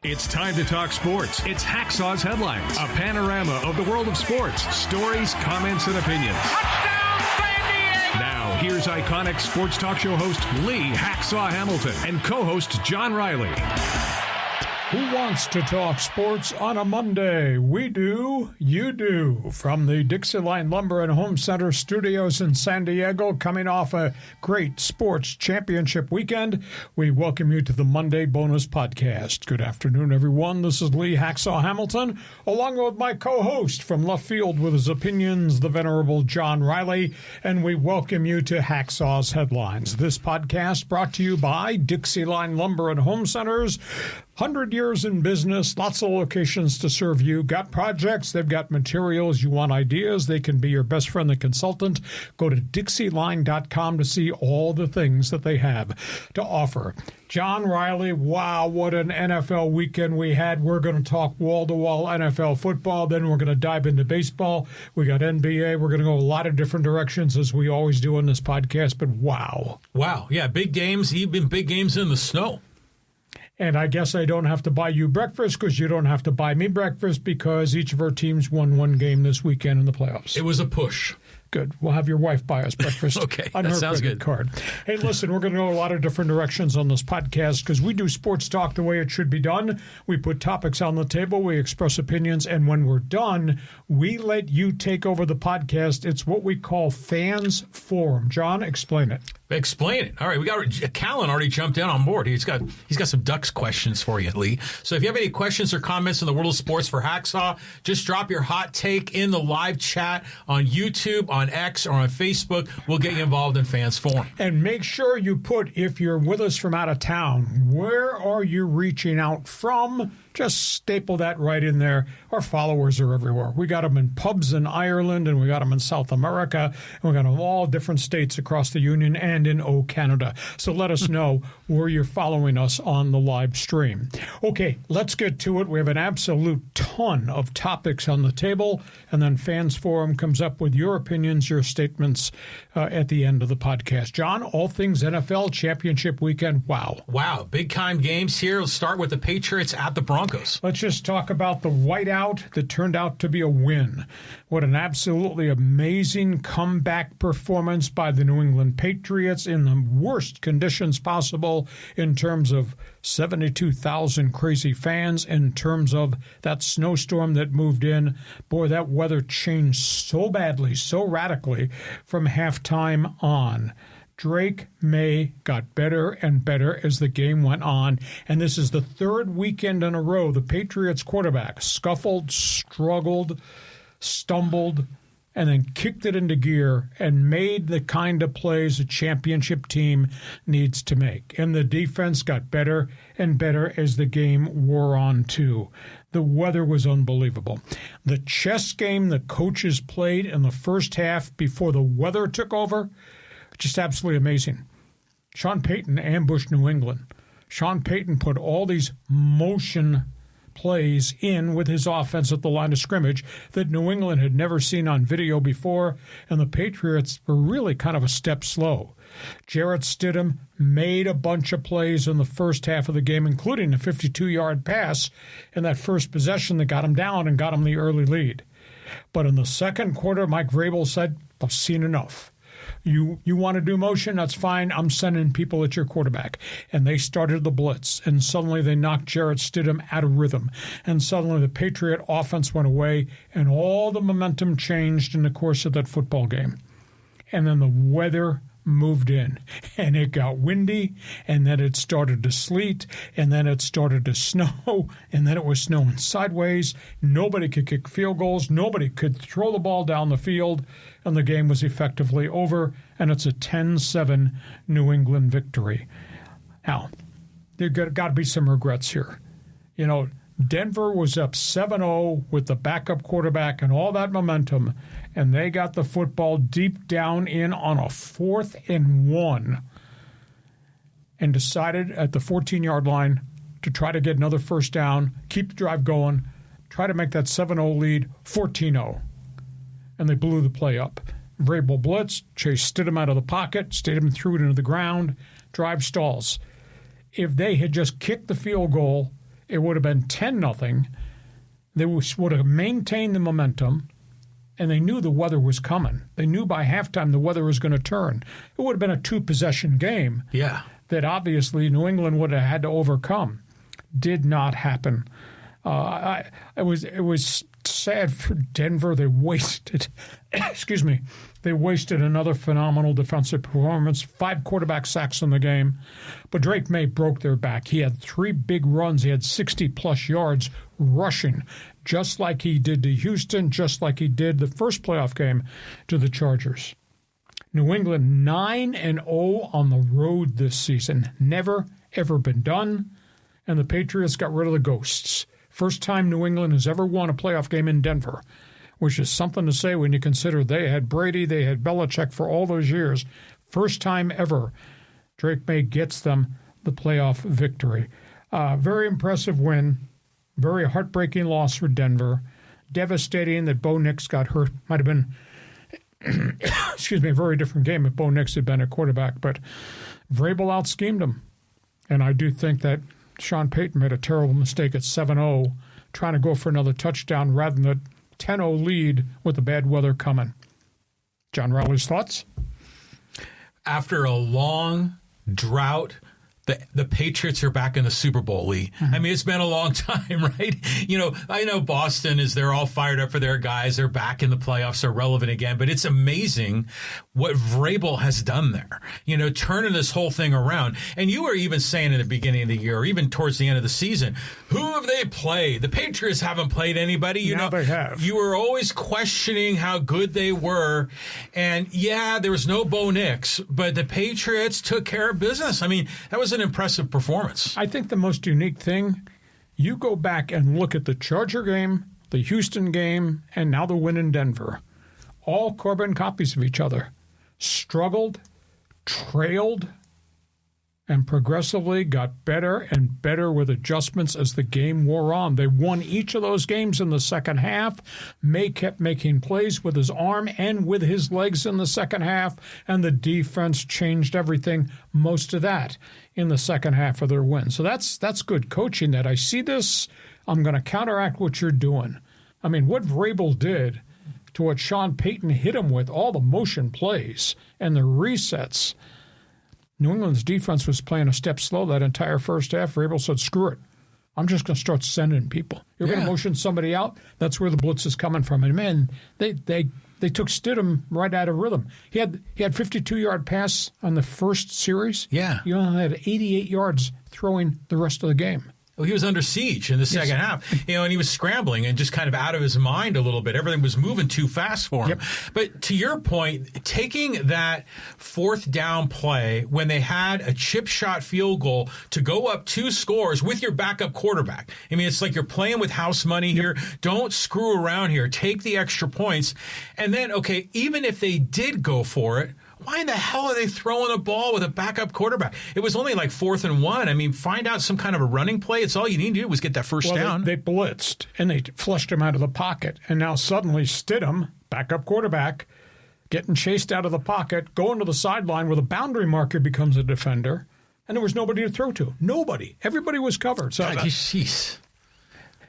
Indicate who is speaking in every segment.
Speaker 1: It's time to talk sports. It's Hacksaw's Headlines, a panorama of the world of sports, stories, comments, and opinions.
Speaker 2: Touchdown, San Diego!
Speaker 1: Now, here's iconic sports talk show host Lee Hacksaw Hamilton and co-host John Riley.
Speaker 3: Who wants to talk sports on a Monday? We do, you do. From the DIXIELINE Lumber and Home Center studios in San Diego, coming off a great sports championship weekend, we welcome you to the Monday Bonus Podcast. Good afternoon, everyone. This is Lee Hacksaw Hamilton, along with my co-host from left field with his opinions, the venerable John Riley, and we welcome you to Hacksaw's Headlines. This podcast brought to you by DIXIELINE Lumber and Home Centers. 100 years in business, lots of locations to serve you. Got projects, they've got materials, you want ideas, they can be your best friend, the consultant. Go to DIXIELINE.com to see all the things that they have to offer. John Riley, wow, what an NFL weekend we had. We're going to talk wall-to-wall NFL football, then we're going to dive into baseball. We got NBA. We're going to go a lot of different directions, as we always do on this podcast, but wow.
Speaker 4: Wow, yeah, big games, even big games in the snow.
Speaker 3: And I guess I don't have to buy you breakfast because you don't have to buy me breakfast because each of our teams won one game this weekend in the playoffs.
Speaker 4: It was a push.
Speaker 3: Good. We'll have your wife buy us breakfast.
Speaker 4: Okay,
Speaker 3: on
Speaker 4: that
Speaker 3: her
Speaker 4: sounds
Speaker 3: credit
Speaker 4: good.
Speaker 3: Card. Hey, listen, we're going to go a lot of different directions on this podcast because we do sports talk the way it should be done. We put topics on the table, we express opinions, and when we're done, we let you take over the podcast. It's what we call Fans Forum. John, explain it.
Speaker 4: Explain it. All right, we got Callan already jumped in on board. He's got some Ducks questions for you, Lee. So if you have any questions or comments in the world of sports for Hacksaw, just drop your hot take in the live chat on YouTube, on X, or on Facebook. We'll get you involved in Fans Forum.
Speaker 3: And make sure you put, if you're with us from out of town, where are you reaching out from? Just staple that right in there. Our followers are everywhere. We got them in pubs in Ireland, and we got them in South America, and we got them in all different states across the Union and in Canada. So let us know where you're following us on the live stream. Okay, let's get to it. We have an absolute ton of topics on the table, and then Fans Forum comes up with your opinions, your statements at the end of the podcast. John, all things NFL championship weekend. Wow.
Speaker 4: Wow, big-time games here. Let's start with the Patriots at the Broncos.
Speaker 3: Let's just talk about the whiteout that turned out to be a win. What an absolutely amazing comeback performance by the New England Patriots in the worst conditions possible in terms of 72,000 crazy fans, in terms of that snowstorm that moved in. Boy, that weather changed so badly, so radically from halftime on. Drake May got better and better as the game went on, and this is the third weekend in a row the Patriots quarterback scuffled, struggled, stumbled, and then kicked it into gear and made the kind of plays a championship team needs to make. And the defense got better and better as the game wore on, too. The weather was unbelievable. The chess game the coaches played in the first half before the weather took over, just absolutely amazing. Sean Payton ambushed New England. Sean Payton put all these motion plays in with his offense at the line of scrimmage that New England had never seen on video before, and the Patriots were really kind of a step slow. Jarrett Stidham made a bunch of plays in the first half of the game, including a 52-yard pass in that first possession that got him down and got him the early lead. But in the second quarter, Mike Vrabel said, "I've seen enough. You want to do motion? That's fine. I'm sending people at your quarterback." And they started the blitz, and suddenly they knocked Jarrett Stidham out of rhythm. And suddenly the Patriot offense went away, and all the momentum changed in the course of that football game. And then the weather moved in, and it got windy, and then it started to sleet, and then it started to snow, and then it was snowing sideways. Nobody could kick field goals. Nobody could throw the ball down the field, and the game was effectively over, and it's a 10-7 New England victory. Now, there got to be some regrets here. You know, Denver was up 7-0 with the backup quarterback and all that momentum, and they got the football deep down in on a 4th and 1 and decided at the 14-yard line to try to get another first down, keep the drive going, try to make that 7-0 lead 14-0. And they blew the play up. Vrabel blitzed, Chase Stidham out of the pocket, Stidham threw it into the ground, drive stalls. If they had just kicked the field goal it would have been 10-0. They would have maintained the momentum, and they knew the weather was coming. They knew by halftime the weather was going to turn. It would have been a 2-possession game that obviously New England would have had to overcome. Did not happen. It was sad for Denver. They wasted, they wasted another phenomenal defensive performance. 5 quarterback sacks in the game. But Drake May broke their back. He had 3 big runs. He had 60-plus yards rushing, just like he did to Houston, just like he did the first playoff game to the Chargers. New England 9-0 on the road this season. Never, ever been done. And the Patriots got rid of the ghosts. First time New England has ever won a playoff game in Denver, which is something to say when you consider they had Brady, they had Belichick for all those years. First time ever, Drake May gets them the playoff victory. Very impressive win. Very heartbreaking loss for Denver. Devastating that Bo Nix got hurt. Might have been, a very different game if Bo Nix had been a quarterback. But Vrabel out-schemed him. And I do think that Sean Payton made a terrible mistake at 7-0, trying to go for another touchdown rather than a 10-0 lead with the bad weather coming. John Rowley's thoughts?
Speaker 4: After a long drought, the Patriots are back in the Super Bowl, Lee. Mm-hmm. I mean, it's been a long time, right? I know Boston they're all fired up for their guys. They're back in the playoffs. They're relevant again. But it's amazing what Vrabel has done there, turning this whole thing around. And you were even saying in the beginning of the year, or even towards the end of the season, who have they played? The Patriots haven't played anybody.
Speaker 3: Now they have.
Speaker 4: You were always questioning how good they were. And, there was no Bo Nix, but the Patriots took care of business. I mean, that was an impressive performance.
Speaker 3: I think the most unique thing, you go back and look at the Charger game, the Houston game, and now the win in Denver. All carbon copies of each other. Struggled, trailed, and progressively got better and better with adjustments as the game wore on. They won each of those games in the second half. May kept making plays with his arm and with his legs in the second half, and the defense changed everything, most of that, in the second half of their win. So that's good coaching that I see this. I'm going to counteract what you're doing. I mean, what Vrabel did to what Sean Payton hit him with, all the motion plays and the resets. New England's defense was playing a step slow that entire first half. Vrabel said, screw it. I'm just going to start sending people. You're going to motion somebody out? That's where the blitz is coming from. And, man, they took Stidham right out of rhythm. He had 52-yard pass on the first series.
Speaker 4: Yeah.
Speaker 3: He only had 88 yards throwing the rest of the game.
Speaker 4: Well, he was under siege in the second half, and he was scrambling and just kind of out of his mind a little bit. Everything was moving too fast for him. Yep. But to your point, taking that 4th down play when they had a chip shot field goal to go up 2 scores with your backup quarterback. I mean, it's like you're playing with house money here. Don't screw around here. Take the extra points. And then, okay, even if they did go for it, why in the hell are they throwing a ball with a backup quarterback? It was only like 4th and 1. I mean, find out some kind of a running play. It's all you need to do was get that first down.
Speaker 3: They blitzed, and they flushed him out of the pocket. And now suddenly Stidham, backup quarterback, getting chased out of the pocket, going to the sideline where the boundary marker becomes a defender, and there was nobody to throw to. Nobody. Everybody was covered. So
Speaker 4: jeez.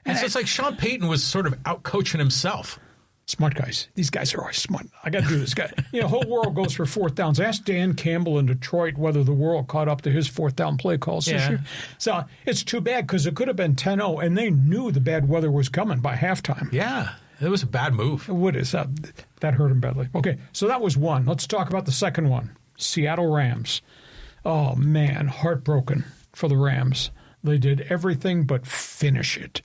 Speaker 4: And so it's like Sean Payton was sort of out-coaching himself.
Speaker 3: Smart guys. These guys are always smart. I got to do this guy. The whole world goes for 4th downs. Ask Dan Campbell in Detroit whether the world caught up to his 4th down play calls this year. So it's too bad because it could have been 10-0, and they knew the bad weather was coming by halftime.
Speaker 4: Yeah, it was a bad move.
Speaker 3: It is. That hurt him badly. Okay, so that was one. Let's talk about the second one. Seattle Rams. Oh, man, heartbroken for the Rams. They did everything but finish it.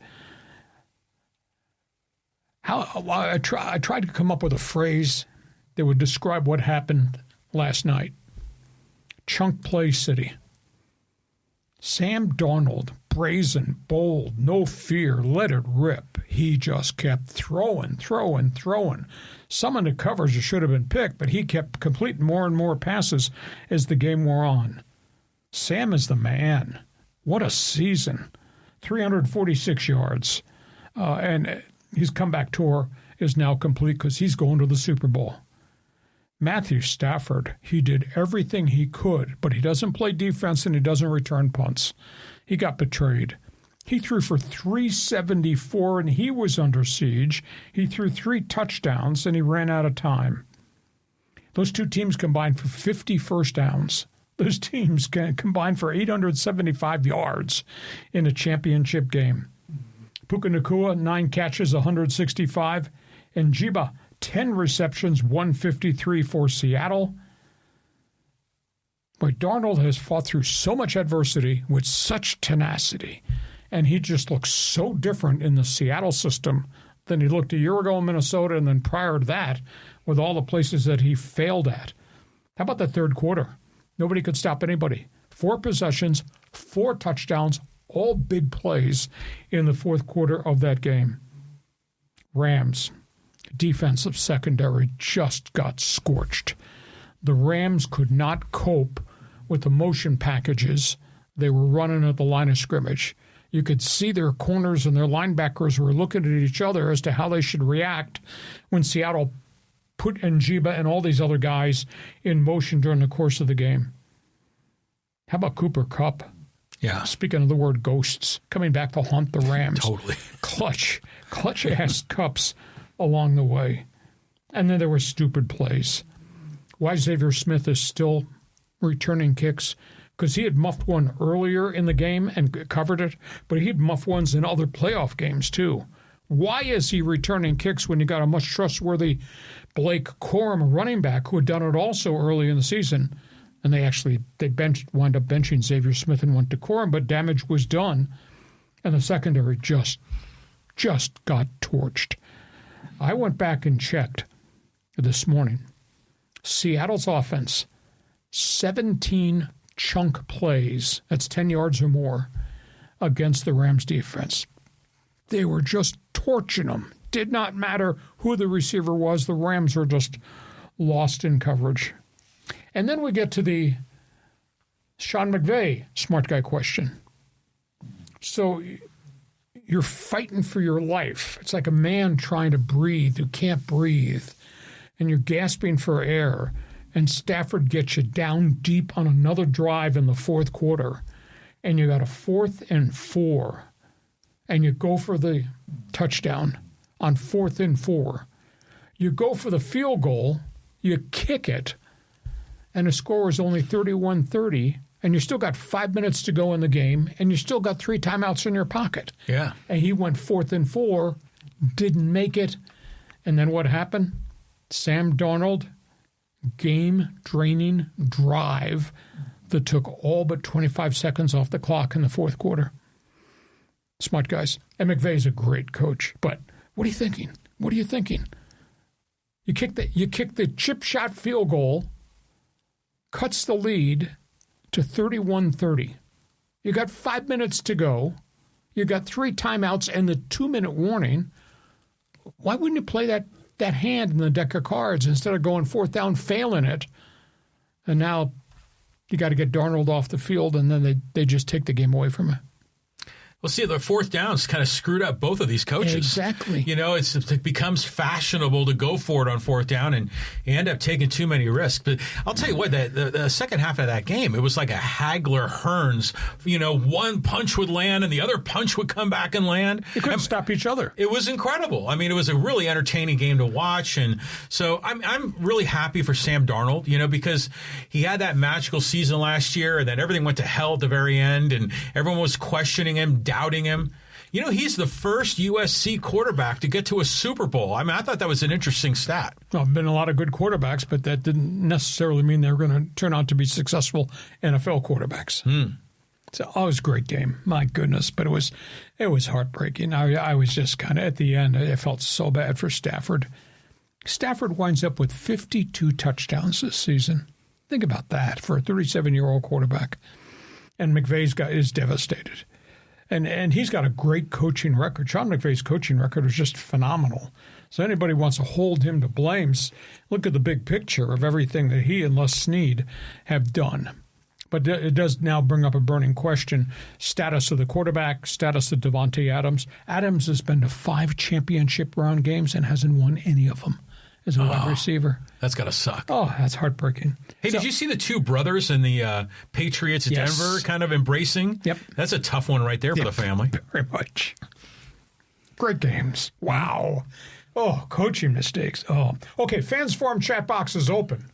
Speaker 3: I tried to come up with a phrase that would describe what happened last night. Chunk play city. Sam Darnold, brazen, bold, no fear, let it rip. He just kept throwing. Some of the covers should have been picked, but he kept completing more and more passes as the game wore on. Sam is the man. What a season. 346 yards. And his comeback tour is now complete because he's going to the Super Bowl. Matthew Stafford, he did everything he could, but he doesn't play defense and he doesn't return punts. He got betrayed. He threw for 374, and he was under siege. He threw 3 touchdowns, and he ran out of time. Those two teams combined for 50 first downs. Those teams combined for 875 yards in a championship game. Puka Nacua, 9 catches, 165. And Jiba, 10 receptions, 153 for Seattle. But Darnold has fought through so much adversity with such tenacity. And he just looks so different in the Seattle system than he looked a year ago in Minnesota, and then prior to that with all the places that he failed at. How about the third quarter? Nobody could stop anybody. 4 possessions, 4 touchdowns, all big plays in the fourth quarter of that game. Rams, defensive secondary, just got scorched. The Rams could not cope with the motion packages they were running at the line of scrimmage. You could see their corners and their linebackers were looking at each other as to how they should react when Seattle put Njiba and all these other guys in motion during the course of the game. How about Cooper Kupp?
Speaker 4: Yeah.
Speaker 3: Speaking of the word ghosts, coming back to haunt the Rams.
Speaker 4: Totally.
Speaker 3: Clutch-ass Kupps along the way. And then there were stupid plays. Why Xavier Smith is still returning kicks? Because he had muffed one earlier in the game and covered it, but he had muffed ones in other playoff games too. Why is he returning kicks when you got a much trustworthy Blake Corum running back who had done it also early in the season? And they wound up benching Xavier Smith and went to Corum, but damage was done, and the secondary just got torched. I went back and checked this morning. Seattle's offense, 17 chunk plays, that's 10 yards or more, against the Rams defense. They were just torching them. Did not matter who the receiver was. The Rams were just lost in coverage. And then we get to the Sean McVay smart guy question. So you're fighting for your life. It's like a man trying to breathe who can't breathe, and you're gasping for air. And Stafford gets you down deep on another drive in the fourth quarter, and you got a 4th and 4, and you go for the touchdown on 4th and 4. You go for the field goal, you kick it, and the score is only 31-30, and you still got 5 minutes to go in the game, and you still got 3 timeouts in your pocket.
Speaker 4: Yeah.
Speaker 3: And he went 4th and 4, didn't make it, and then what happened? Sam Darnold, game-draining drive that took all but 25 seconds off the clock in the fourth quarter. Smart guys. And McVay's a great coach, but what are you thinking? What are you thinking? You kick the chip shot field goal, cuts the lead to 31-30. You got 5 minutes to go. You got 3 timeouts and the 2-minute warning. Why wouldn't you play that hand in the deck of cards instead of going 4th down, failing it? And now you got to get Darnold off the field, and then they just take the game away from you.
Speaker 4: Well, see, the 4th downs kind of screwed up both of these coaches.
Speaker 3: Exactly.
Speaker 4: You know, it becomes fashionable to go for it on 4th down, and you end up taking too many risks. But I'll tell you what, the second half of that game, it was like a Hagler-Hearns. You know, one punch would land, and the other punch would come back and land.
Speaker 3: They couldn't stop each other.
Speaker 4: It was incredible. I mean, it was a really entertaining game to watch, and so I'm really happy for Sam Darnold, you know, because he had that magical season last year, and then everything went to hell at the very end, and everyone was questioning him, doubting him. You know, he's the first USC quarterback to get to a Super Bowl. I mean, I thought that was an interesting stat.
Speaker 3: Well, been a lot of good quarterbacks, but that didn't necessarily mean they were going to turn out to be successful NFL quarterbacks. So it was a great game. My goodness, but it was heartbreaking. I was just kind of, at the end, I felt so bad for Stafford. Stafford winds up with 52 touchdowns this season. Think about that for a 37-year-old quarterback. And McVay's is devastated. And he's got a great coaching record. Sean McVay's coaching record is just phenomenal. So anybody wants to hold him to blame, look at the big picture of everything that he and Les Snead have done. But it does now bring up a burning question. Status of the quarterback, status of Davante Adams. Adams has been to 5 championship round games and hasn't won any of them. as a wide receiver.
Speaker 4: That's got to suck.
Speaker 3: Oh, that's heartbreaking.
Speaker 4: Hey, did you see the two brothers in the Patriots Denver kind of embracing?
Speaker 3: Yep.
Speaker 4: That's a tough one right there for the family.
Speaker 3: Very much. Great games. Wow. Oh, coaching mistakes. Oh, okay. Fans Forum chat box is open.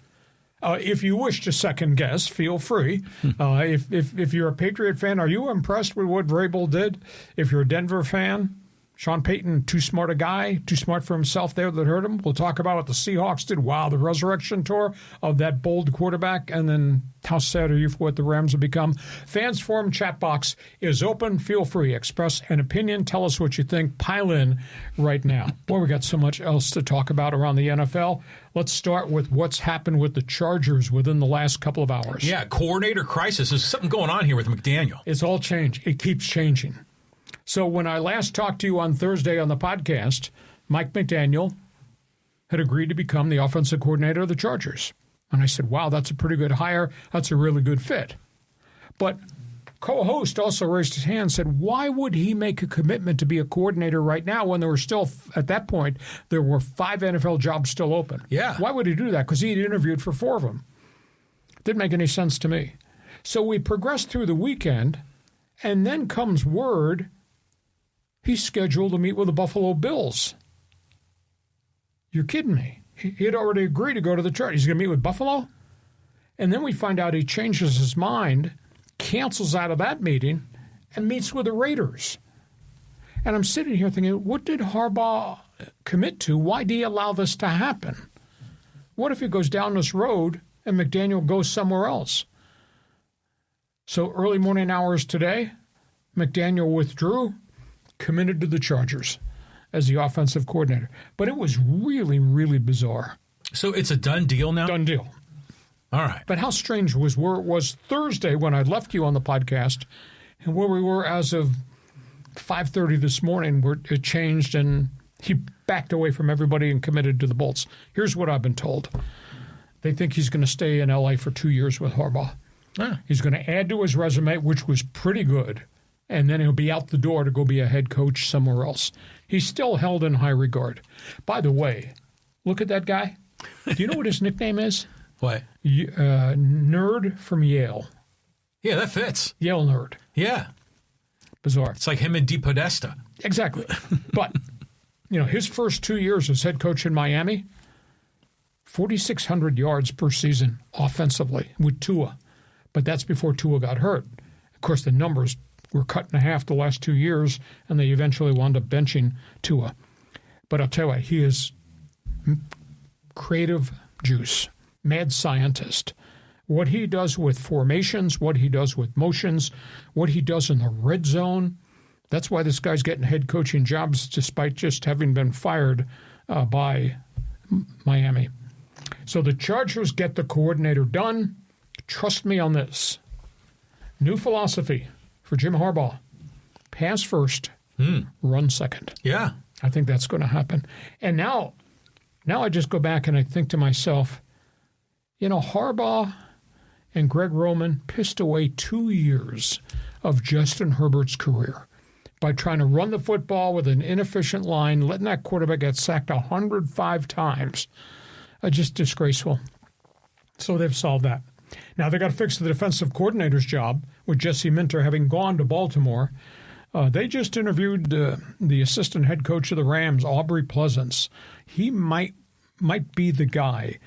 Speaker 3: If you wish to second guess, feel free. If you're a Patriot fan, are you impressed with what Vrabel did? If you're a Denver fan, Sean Payton, too smart a guy, too smart for himself there that hurt him. We'll talk about what the Seahawks did. Wow, the resurrection tour of that bold quarterback. And then how sad are you for what the Rams have become? Fans Forum chat box is open. Feel free. Express an opinion. Tell us what you think. Pile in right now. Boy, we got so much else to talk about around the NFL. Let's start with what's happened with the Chargers within the last couple of hours.
Speaker 4: Yeah, coordinator crisis. There's something going on here with McDaniel.
Speaker 3: It's all changed. It keeps changing. So when I last talked to you on Thursday on the podcast, Mike McDaniel had agreed to become the offensive coordinator of the Chargers. And I said, wow, that's a pretty good hire. That's a really good fit. But co-host also raised his hand and said, why would he make a commitment to be a coordinator right now when there were still, at that point, there were 5 NFL jobs still open?
Speaker 4: Yeah.
Speaker 3: Why would he do that? Because he had interviewed for 4 of them. Didn't make any sense to me. So we progressed through the weekend, and then comes word he's scheduled to meet with the Buffalo Bills. You're kidding me. He had already agreed to go to the Chargers. He's going to meet with Buffalo? And then we find out he changes his mind, cancels out of that meeting, and meets with the Raiders. And I'm sitting here thinking, what did Harbaugh commit to? Why did he allow this to happen? What if he goes down this road and McDaniel goes somewhere else? So early morning hours today, McDaniel withdrew, committed to the Chargers as the offensive coordinator. But it was really, really bizarre.
Speaker 4: So it's a done deal now?
Speaker 3: Done deal.
Speaker 4: All right.
Speaker 3: But how strange was where it was Thursday when I left you on the podcast and where we were as of 5:30 this morning, where it changed and he backed away from everybody and committed to the Bolts. Here's what I've been told. They think he's going to stay in L.A. for 2 years with Harbaugh. He's going to add to his resume, which was pretty good, and then he'll be out the door to go be a head coach somewhere else. He's still held in high regard. By the way, look at that guy. Do you know what his nickname is?
Speaker 4: What?
Speaker 3: Nerd from Yale.
Speaker 4: Yeah, that fits.
Speaker 3: Yale nerd.
Speaker 4: Yeah.
Speaker 3: Bizarre.
Speaker 4: It's like him and DePodesta.
Speaker 3: Exactly. But, his first 2 years as head coach in Miami, 4,600 yards per season offensively with Tua. But that's before Tua got hurt. Of course, the numbers were cut in half the last 2 years, and they eventually wound up benching Tua. But I'll tell you what, he is creative juice, mad scientist. What he does with formations, what he does with motions, what he does in the red zone, that's why this guy's getting head coaching jobs despite just having been fired by Miami. So the Chargers get the coordinator done. Trust me on this. New philosophy for Jim Harbaugh. Pass first, run second.
Speaker 4: Yeah.
Speaker 3: I think that's going to happen. And now I just go back and I think to myself, Harbaugh and Greg Roman pissed away 2 years of Justin Herbert's career by trying to run the football with an inefficient line, letting that quarterback get sacked 105 times. Just disgraceful. So they've solved that. Now they've got to fix the defensive coordinator's job with Jesse Minter having gone to Baltimore. They just interviewed the assistant head coach of the Rams, Aubrey Pleasance. He might be the guy.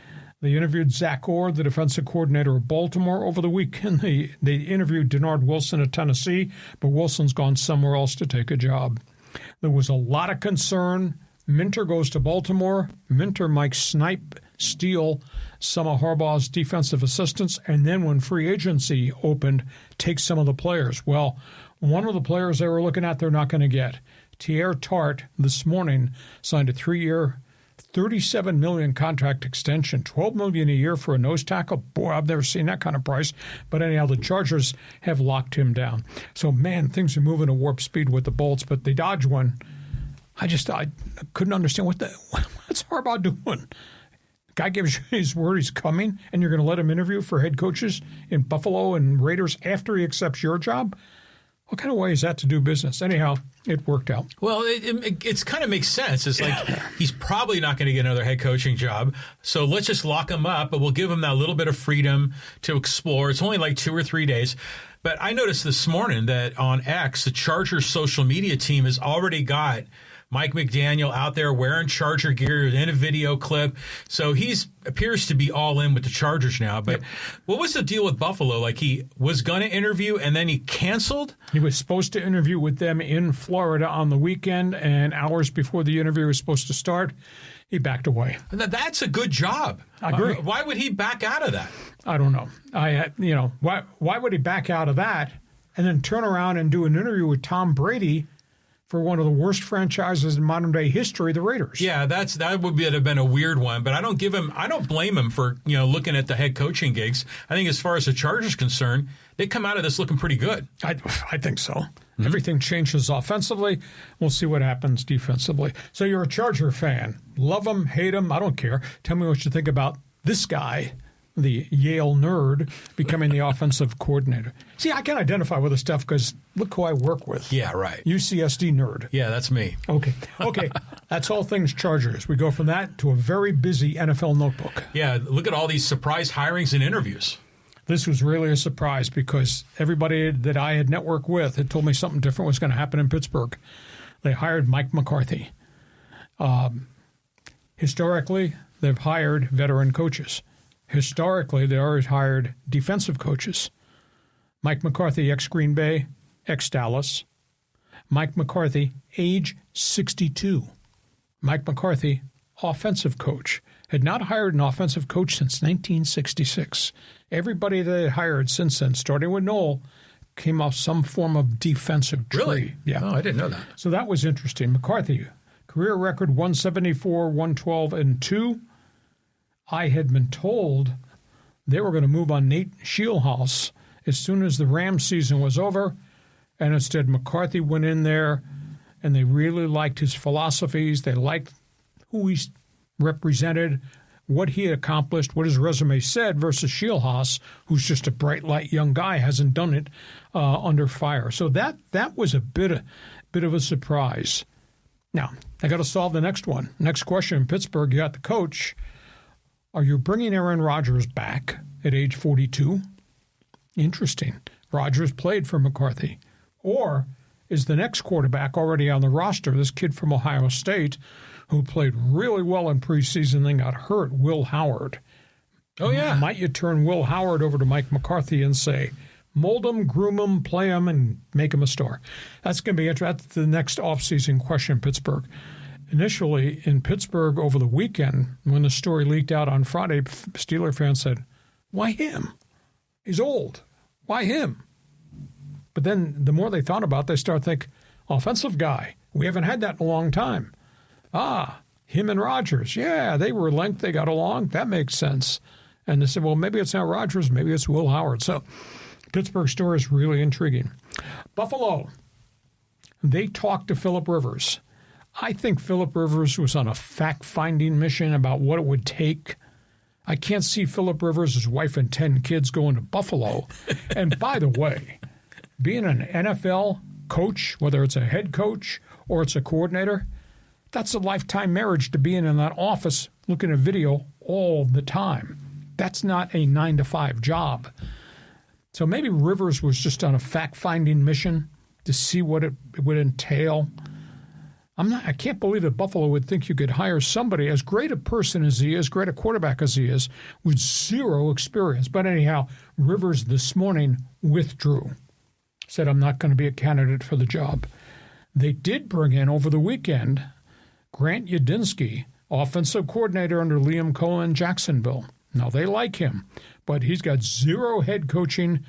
Speaker 3: They interviewed Zach Orr, the defensive coordinator of Baltimore, over the weekend. They interviewed Denard Wilson of Tennessee, but Wilson's gone somewhere else to take a job. There was a lot of concern. Minter goes to Baltimore. Minter might steal some of Harbaugh's defensive assistants, and then when free agency opened, take some of the players. Well, one of the players they were looking at, they're not going to get. Teair Tart this morning signed a 3-year, $37 million contract extension, $12 million a year for a nose tackle. Boy, I've never seen that kind of price. But anyhow, the Chargers have locked him down. So, man, things are moving at warp speed with the Bolts, but they dodged one. I couldn't understand what's Harbaugh doing. The guy gives you his word he's coming, and you're going to let him interview for head coaches in Buffalo and Raiders after he accepts your job? What kind of way is that to do business? Anyhow, it worked out.
Speaker 4: Well, it's kind of makes sense. It's like he's probably not going to get another head coaching job, so let's just lock him up, but we'll give him that little bit of freedom to explore. It's only like 2 or 3 days. But I noticed this morning that on X, the Chargers social media team has already got Mike McDaniel out there wearing Charger gear in a video clip. So he's appears to be all in with the Chargers now. But what was the deal with Buffalo? Like, he was going to interview and then he canceled?
Speaker 3: He was supposed to interview with them in Florida on the weekend, and hours before the interview was supposed to start, he backed away.
Speaker 4: That's a good job.
Speaker 3: I agree.
Speaker 4: Why would he back out of that?
Speaker 3: I don't know. Why would he back out of that and then turn around and do an interview with Tom Brady for one of the worst franchises in modern day history, the Raiders?
Speaker 4: Yeah, that would have been a weird one, but I don't blame him for, looking at the head coaching gigs. I think as far as the Chargers concerned, they come out of this looking pretty good.
Speaker 3: I think so. Mm-hmm. Everything changes offensively. We'll see what happens defensively. So you're a Charger fan. Love him, hate him, I don't care. Tell me what you think about this guy, the Yale nerd, becoming the offensive coordinator. See, I can identify with this stuff because look who I work with.
Speaker 4: Yeah, right.
Speaker 3: UCSD nerd.
Speaker 4: Yeah, that's me.
Speaker 3: Okay. That's all things Chargers. We go from that to a very busy NFL notebook.
Speaker 4: Yeah, look at all these surprise hirings and interviews.
Speaker 3: This was really a surprise because everybody that I had networked with had told me something different was going to happen in Pittsburgh. They hired Mike McCarthy. Historically, they've hired veteran coaches. Historically, they always hired defensive coaches. Mike McCarthy, ex-Green Bay, ex-Dallas. Mike McCarthy, age 62. Mike McCarthy, offensive coach. Had not hired an offensive coach since 1966. Everybody they hired since then, starting with Noel, came off some form of defensive tree.
Speaker 4: Really?
Speaker 3: Yeah.
Speaker 4: Oh, I didn't know that.
Speaker 3: So that was interesting. McCarthy, career record 174, 112, and 2. I had been told they were going to move on Nate Scheelhaase as soon as the Rams season was over, and instead McCarthy went in there, and they really liked his philosophies. They liked who he represented, what he had accomplished, what his resume said, versus Scheelhaase, who's just a bright, light young guy, hasn't done it under fire. So that was a bit of a surprise. Now, I got to solve the next one. Next question in Pittsburgh, you got the coach. Are you bringing Aaron Rodgers back at age 42? Interesting. Rodgers played for McCarthy. Or is the next quarterback already on the roster, this kid from Ohio State, who played really well in preseason, then got hurt, Will Howard?
Speaker 4: Oh, yeah.
Speaker 3: Might you turn Will Howard over to Mike McCarthy and say, mold him, groom him, play him, and make him a star? That's going to be interesting. That's the next offseason question in Pittsburgh. Initially, in Pittsburgh over the weekend, when the story leaked out on Friday, Steeler fans said, why him? He's old. Why him? But then the more they thought about it, they started thinking, offensive guy. We haven't had that in a long time. Him and Rodgers. Yeah, they were linked. They got along. That makes sense. And they said, well, maybe it's not Rodgers. Maybe it's Will Howard. So Pittsburgh story is really intriguing. Buffalo. They talked to Phillip Rivers. I think Phillip Rivers was on a fact-finding mission about what it would take. I can't see Phillip Rivers, his wife and 10 kids going to Buffalo. And by the way, being an NFL coach, whether it's a head coach or it's a coordinator, that's a lifetime marriage to being in that office looking at video all the time. That's not a 9-to-5 job. So maybe Rivers was just on a fact-finding mission to see what it would entail. I can't believe that Buffalo would think you could hire somebody as great a person as he is, great a quarterback as he is, with zero experience. But anyhow, Rivers this morning withdrew, said, I'm not going to be a candidate for the job. They did bring in over the weekend Grant Yudinsky, offensive coordinator under Liam Cohen in Jacksonville. Now, they like him, but he's got zero head coaching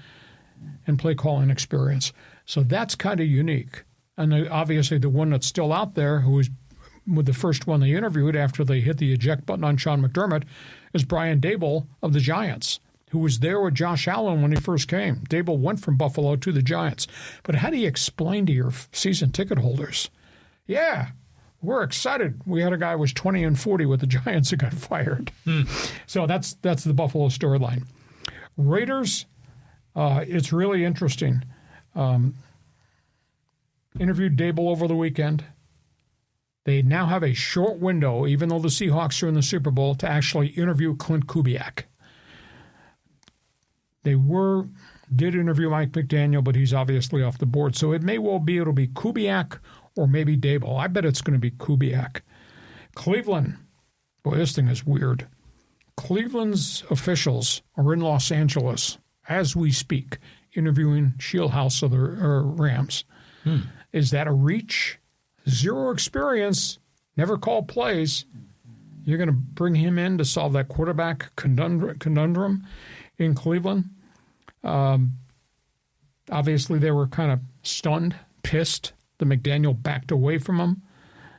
Speaker 3: and play calling experience. So that's kind of unique. And obviously the one that's still out there, who was with the first one they interviewed after they hit the eject button on Sean McDermott, is Brian Daboll of the Giants, who was there with Josh Allen when he first came. Daboll went from Buffalo to the Giants. But how do you explain to your season ticket holders, yeah, we're excited. We had a guy who was 20-40 with the Giants who got fired. So that's the Buffalo storyline. Raiders, it's really interesting. interviewed Dable over the weekend. They now have a short window, even though the Seahawks are in the Super Bowl, to actually interview Clint Kubiak. They did interview Mike McDaniel, but he's obviously off the board. So it may well be it'll be Kubiak or maybe Dable. I bet it's going to be Kubiak. Cleveland. Boy, this thing is weird. Cleveland's officials are in Los Angeles as we speak, interviewing Shieldhouse of the Rams. Is that a reach? Zero experience, never called plays. You're going to bring him in to solve that quarterback conundrum in Cleveland. Obviously, they were kind of stunned, pissed that McDaniel backed away from him.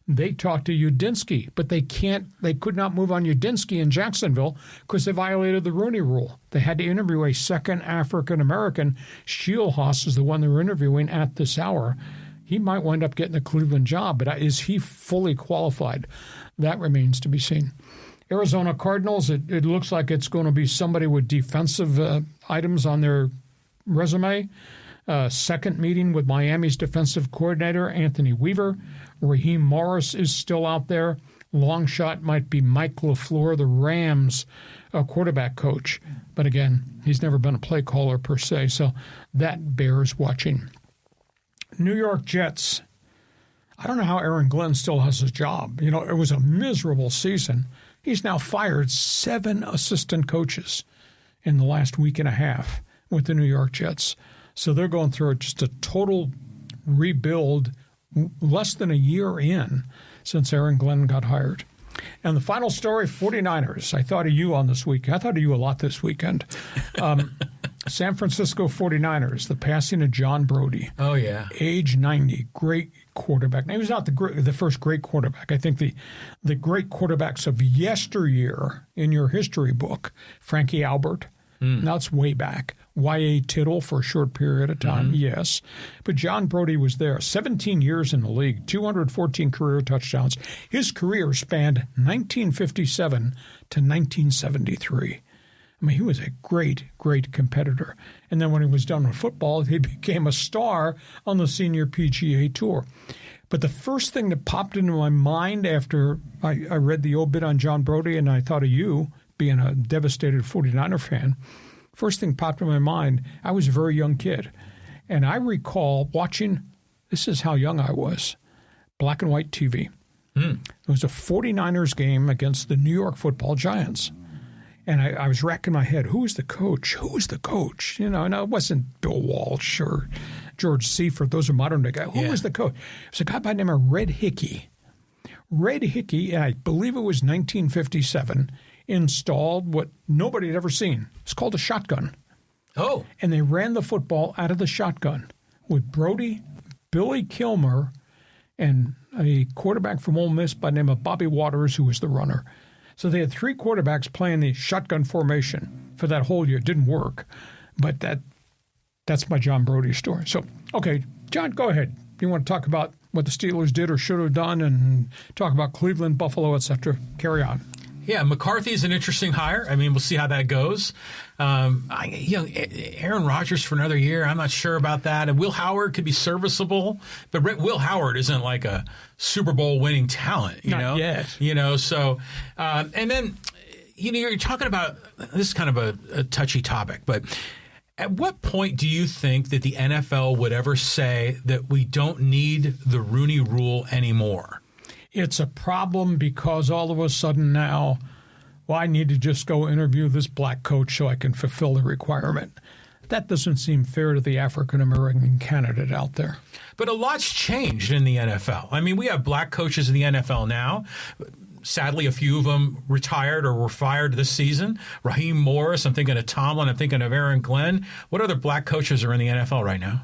Speaker 3: They talked to Udinski, but they could not move on Udinski in Jacksonville because they violated the Rooney Rule. They had to interview a second African-American. Shieldhouse is the one they were interviewing at this hour. He might wind up getting the Cleveland job, but is he fully qualified? That remains to be seen. Arizona Cardinals, it looks like it's going to be somebody with defensive items on their resume. Second meeting with Miami's defensive coordinator, Anthony Weaver. Raheem Morris is still out there. Long shot might be Mike LaFleur, the Rams quarterback coach. But again, he's never been a play caller per se, so that bears watching. New York Jets. I don't know how Aaron Glenn still has his job. You know, it was a miserable season. He's now fired 7 assistant coaches in the last week and a half with the New York Jets. So they're going through just a total rebuild less than a year in since Aaron Glenn got hired. And the final story, 49ers. I thought of you on this week. I thought of you a lot this weekend. San Francisco 49ers, the passing of John Brody.
Speaker 4: Oh, yeah.
Speaker 3: Age 90, great quarterback. Now, he was not the first great quarterback. I think the great quarterbacks of yesteryear in your history book, Frankie Albert, that's way back. Y.A. Tittle for a short period of time, yes. But John Brody was there. 17 years in the league, 214 career touchdowns. His career spanned 1957 to 1973. I mean, he was a great, great competitor. And then when he was done with football, he became a star on the Senior PGA Tour. But the first thing that popped into my mind after I read the obit on John Brody, and I thought of you, being a devastated 49er fan, first thing popped in my mind, I was a very young kid. And I recall watching, this is how young I was, black and white TV. It was a 49ers game against the New York Football Giants. And I was racking my head, who was the coach? Who was the coach? You know, and it wasn't Bill Walsh or George Seifert. Those are modern-day guys. Who was the coach? It was a guy by the name of Red Hickey. Red Hickey, and I believe it was 1957, installed what nobody had ever seen. It's called a shotgun.
Speaker 4: Oh.
Speaker 3: And they ran the football out of the shotgun with Brody, Billy Kilmer, and a quarterback from Ole Miss by the name of Bobby Waters, who was the runner. So they had 3 quarterbacks playing the shotgun formation for that whole year. It didn't work, but that's my John Brody story. So, okay, John, go ahead. You want to talk about what the Steelers did or should have done and talk about Cleveland, Buffalo, etc. Carry on.
Speaker 4: Yeah, McCarthy's an interesting hire. I mean, we'll see how that goes. Aaron Rodgers for another year, I'm not sure about that. And Will Howard could be serviceable, but Will Howard isn't like a Super Bowl winning talent,
Speaker 3: Not yet.
Speaker 4: So, and then, you're talking about, this is kind of a touchy topic, but at what point do you think that the NFL would ever say that we don't need the Rooney Rule anymore?
Speaker 3: It's a problem because all of a sudden now, I need to just go interview this black coach so I can fulfill the requirement. That doesn't seem fair to the African-American candidate out there.
Speaker 4: But a lot's changed in the NFL. I mean, we have black coaches in the NFL now. Sadly, a few of them retired or were fired this season. Raheem Morris, I'm thinking of Tomlin, I'm thinking of Aaron Glenn. What other black coaches are in the NFL right now?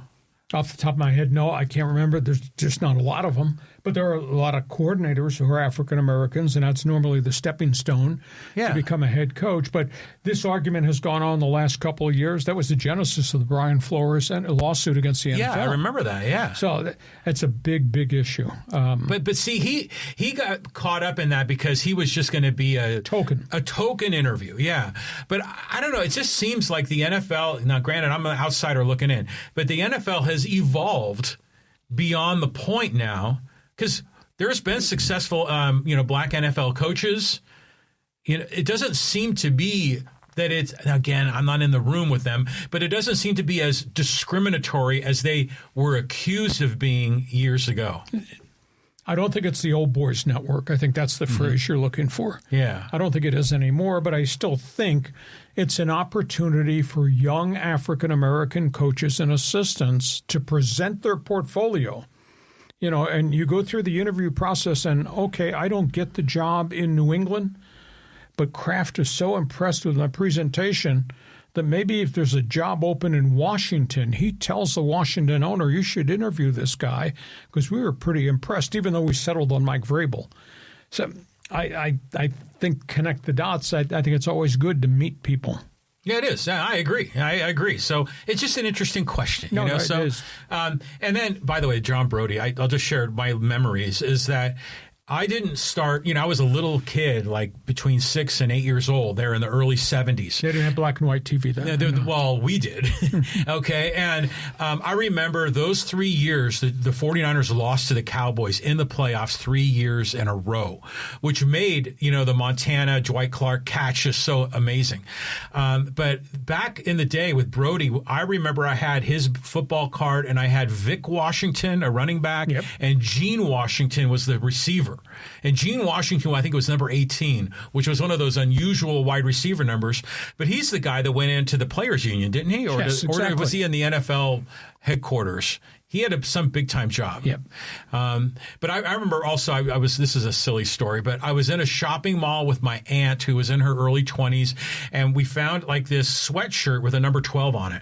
Speaker 3: Off the top of my head, no, I can't remember. There's just not a lot of them. But there are a lot of coordinators who are African-Americans, and that's normally the stepping stone to become a head coach. But this argument has gone on the last couple of years. That was the genesis of the Brian Flores lawsuit against the NFL.
Speaker 4: Yeah, I remember that, yeah.
Speaker 3: So it's a big, big issue.
Speaker 4: But see, he got caught up in that because he was just going to be a token interview, yeah. But I don't know, it just seems like the NFL, now granted, I'm an outsider looking in, but the NFL has evolved beyond the point now, because there's been successful, black NFL coaches. It doesn't seem to be that it's, again, I'm not in the room with them, but it doesn't seem to be as discriminatory as they were accused of being years ago.
Speaker 3: I don't think it's the old boys network. I think that's the phrase you're looking for.
Speaker 4: Yeah.
Speaker 3: I don't think it is anymore, but I still think it's an opportunity for young African-American coaches and assistants to present their portfolio. And you go through the interview process and, okay, I don't get the job in New England, but Kraft is so impressed with my presentation that maybe if there's a job open in Washington, he tells the Washington owner, you should interview this guy because we were pretty impressed, even though we settled on Mike Vrabel. So I think connect the dots. I think it's always good to meet people.
Speaker 4: Yeah, it is. I agree. I agree. So it's just an interesting question.
Speaker 3: No, it is.
Speaker 4: And then, by the way, John Brody, I'll just share my memories, is that I didn't start, I was a little kid, like between 6 and 8 years old there in the early 70s.
Speaker 3: They didn't have black and white TV then.
Speaker 4: Well, we did. Okay. And I remember those 3 years, the 49ers lost to the Cowboys in the playoffs 3 years in a row, which made, the Montana Dwight Clark catch just so amazing. But back in the day with Brody, I remember I had his football card and I had Vic Washington, a running back, and Gene Washington was the receiver. And Gene Washington, I think, was number 18, which was one of those unusual wide receiver numbers. But he's the guy that went into the Players Union, didn't he? Or,
Speaker 3: yes,
Speaker 4: or was he in the NFL headquarters? He had some big-time job.
Speaker 3: Yep.
Speaker 4: But I remember also, I was, this is a silly story, but I was in a shopping mall with my aunt who was in her early 20s, and we found like this sweatshirt with a number 12 on it.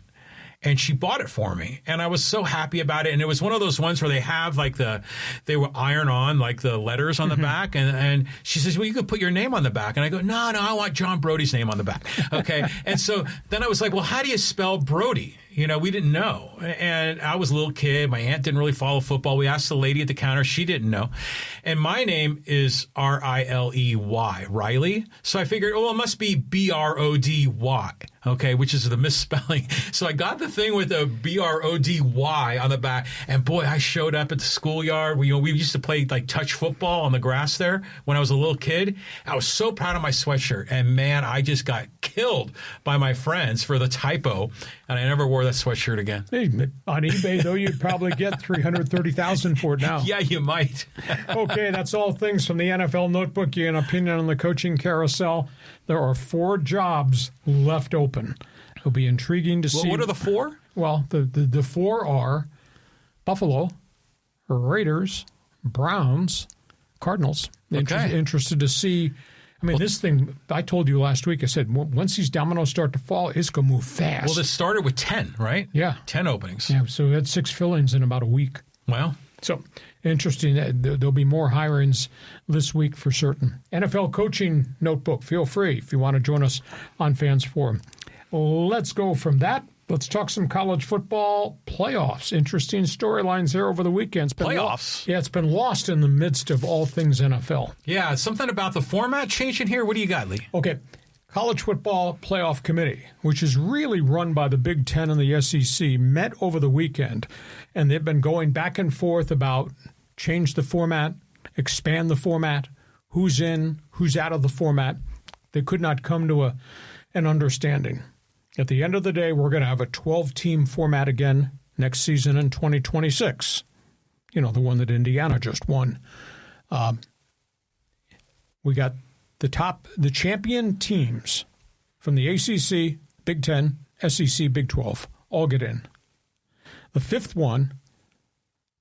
Speaker 4: And she bought it for me, and I was so happy about it. And it was one of those ones where they have like they will iron on like the letters on the back, and she says, "Well, you could put your name on the back." And I go, "No, I want John Brody's name on the back." Okay, and so then I was like, "Well, how do you spell Brody?" We didn't know, and I was a little kid. My aunt didn't really follow football. We asked the lady at the counter; she didn't know. And my name is Riley, Riley. So I figured, it must be Brody. Okay, which is the misspelling. So I got the thing with a Brody on the back, and boy, I showed up at the schoolyard. We used to play like touch football on the grass there when I was a little kid. I was so proud of my sweatshirt, and man, I just got killed by my friends for the typo, and I never wore that sweatshirt again.
Speaker 3: Hey, on eBay, though, you'd probably get $330,000 for it now.
Speaker 4: Yeah, you might.
Speaker 3: Okay, that's all things from the NFL Notebook. You have an opinion on the coaching carousel. There are 4 jobs left open. It'll be intriguing to see.
Speaker 4: What are the 4?
Speaker 3: Well, the 4 are Buffalo, Raiders, Browns, Cardinals.
Speaker 4: Okay.
Speaker 3: Interested to see. I mean, this thing, I told you last week, I said, once these dominoes start to fall, it's going to move fast.
Speaker 4: Well, this started with 10, right?
Speaker 3: Yeah.
Speaker 4: 10 openings.
Speaker 3: Yeah, so we had 6 fill-ins in about a week.
Speaker 4: Well.
Speaker 3: So, interesting. There'll be more hirings this week for certain. NFL Coaching Notebook. Feel free if you want to join us on Fans Forum. Let's go from that. Let's talk some college football playoffs. Interesting storylines there over the weekend.
Speaker 4: Playoffs?
Speaker 3: It's been lost in the midst of all things NFL.
Speaker 4: Yeah, something about the format changing here. What do you got, Lee?
Speaker 3: Okay. College Football Playoff Committee, which is really run by the Big Ten and the SEC, met over the weekend, and they've been going back and forth about change the format, expand the format, who's in, who's out of the format. They could not come to an understanding. At the end of the day, we're going to have a 12-team format again next season in 2026. The one that Indiana just won. We got the champion teams from the ACC, Big Ten, SEC, Big 12, all get in. The 5th one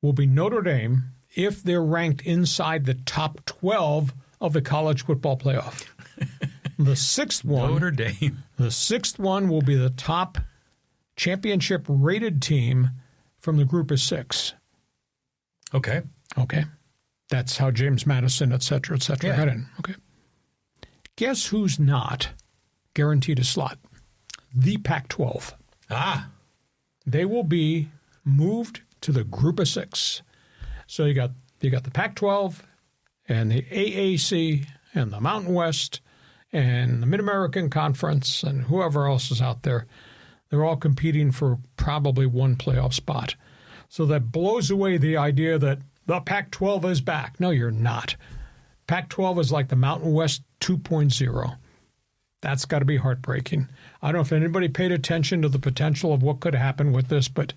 Speaker 3: will be Notre Dame if they're ranked inside the top 12 of the college football playoff. The 6th one,
Speaker 4: Notre Dame.
Speaker 3: The 6th one will be the top championship-rated team from the group of 6.
Speaker 4: Okay.
Speaker 3: That's how James Madison, et cetera, got in. Okay. Guess who's not guaranteed a slot? The Pac-12. They will be moved to the group of 6. So you got the Pac-12 and the AAC and the Mountain West and the Mid-American Conference and whoever else is out there. They're all competing for probably one playoff spot. So that blows away the idea that the Pac-12 is back. No, you're not. Pac-12 is like the Mountain West 2.0. That's got to be heartbreaking. I don't know if anybody paid attention to the potential of what could happen with this, but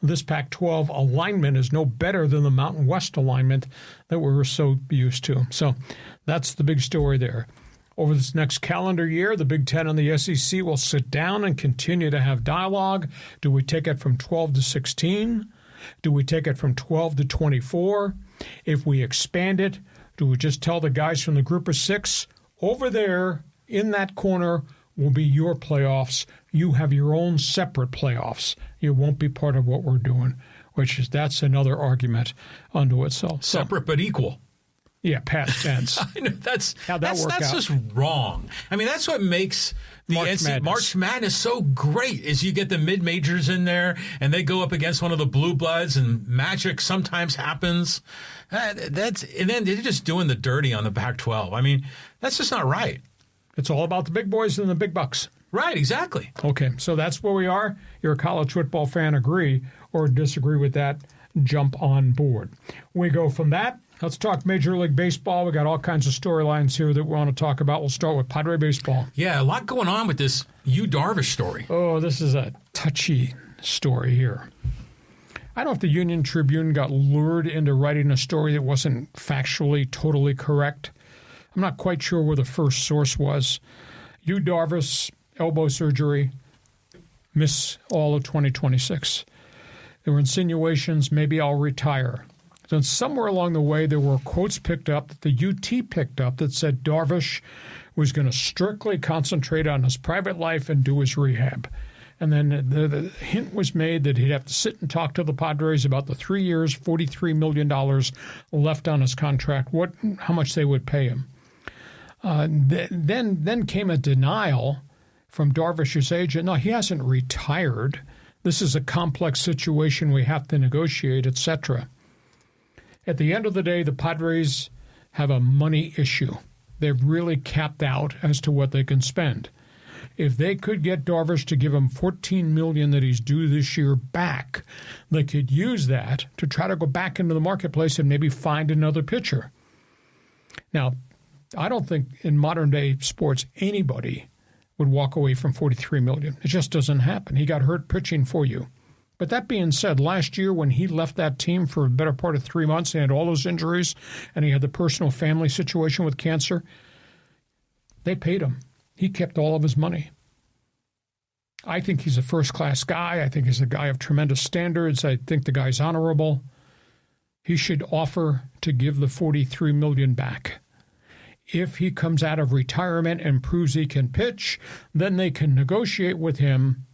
Speaker 3: this Pac-12 alignment is no better than the Mountain West alignment that we were so used to. So that's the big story there. Over this next calendar year, the Big Ten and the SEC will sit down and continue to have dialogue. Do we take it from 12 to 16? Do we take it from 12 to 24? If we expand it, do we just tell the guys from the group of 6, over there in that corner will be your playoffs. You have your own separate playoffs. You won't be part of what we're doing, that's another argument unto itself.
Speaker 4: Separate but equal.
Speaker 3: Yeah, past tense.
Speaker 4: I know, that's
Speaker 3: out.
Speaker 4: just wrong. I mean, that's what makes the March Madness so great is you get the mid-majors in there and they go up against one of the blue bloods and magic sometimes happens. And then they're just doing the dirty on the Pac-12. I mean, that's just not right.
Speaker 3: It's all about the big boys and the big bucks.
Speaker 4: Right, exactly.
Speaker 3: Okay, so that's where we are. You're a college football fan, agree or disagree with that, jump on board. We go from that. Let's talk Major League Baseball. We got all kinds of storylines here that we want to talk about. We'll start with Padre Baseball.
Speaker 4: Yeah, a lot going on with this Darvish story.
Speaker 3: Oh, this is a touchy story here. I don't know if the Union Tribune got lured into writing a story that wasn't factually totally correct. I'm not quite sure where the first source was. Darvish, elbow surgery, miss all of 2026. There were insinuations, maybe I'll retire. Then somewhere along the way, there were quotes picked up that the UT picked up that said Darvish was going to strictly concentrate on his private life and do his rehab. And then the hint was made that he'd have to sit and talk to the Padres about the 3 years, $43 million left on his contract, how much they would pay him. Then came a denial from Darvish's agent. No, he hasn't retired. This is a complex situation we have to negotiate, etc. At the end of the day, the Padres have a money issue. They've really capped out as to what they can spend. If they could get Darvish to give him $14 million that he's due this year back, they could use that to try to go back into the marketplace and maybe find another pitcher. Now, I don't think in modern-day sports anybody would walk away from $43 million. It just doesn't happen. He got hurt pitching for you. But that being said, last year when he left that team for a better part of 3 months, he had all those injuries, and he had the personal family situation with cancer, they paid him. He kept all of his money. I think he's a first-class guy. I think he's a guy of tremendous standards. I think the guy's honorable. He should offer to give the $43 million back. If he comes out of retirement and proves he can pitch, then they can negotiate with him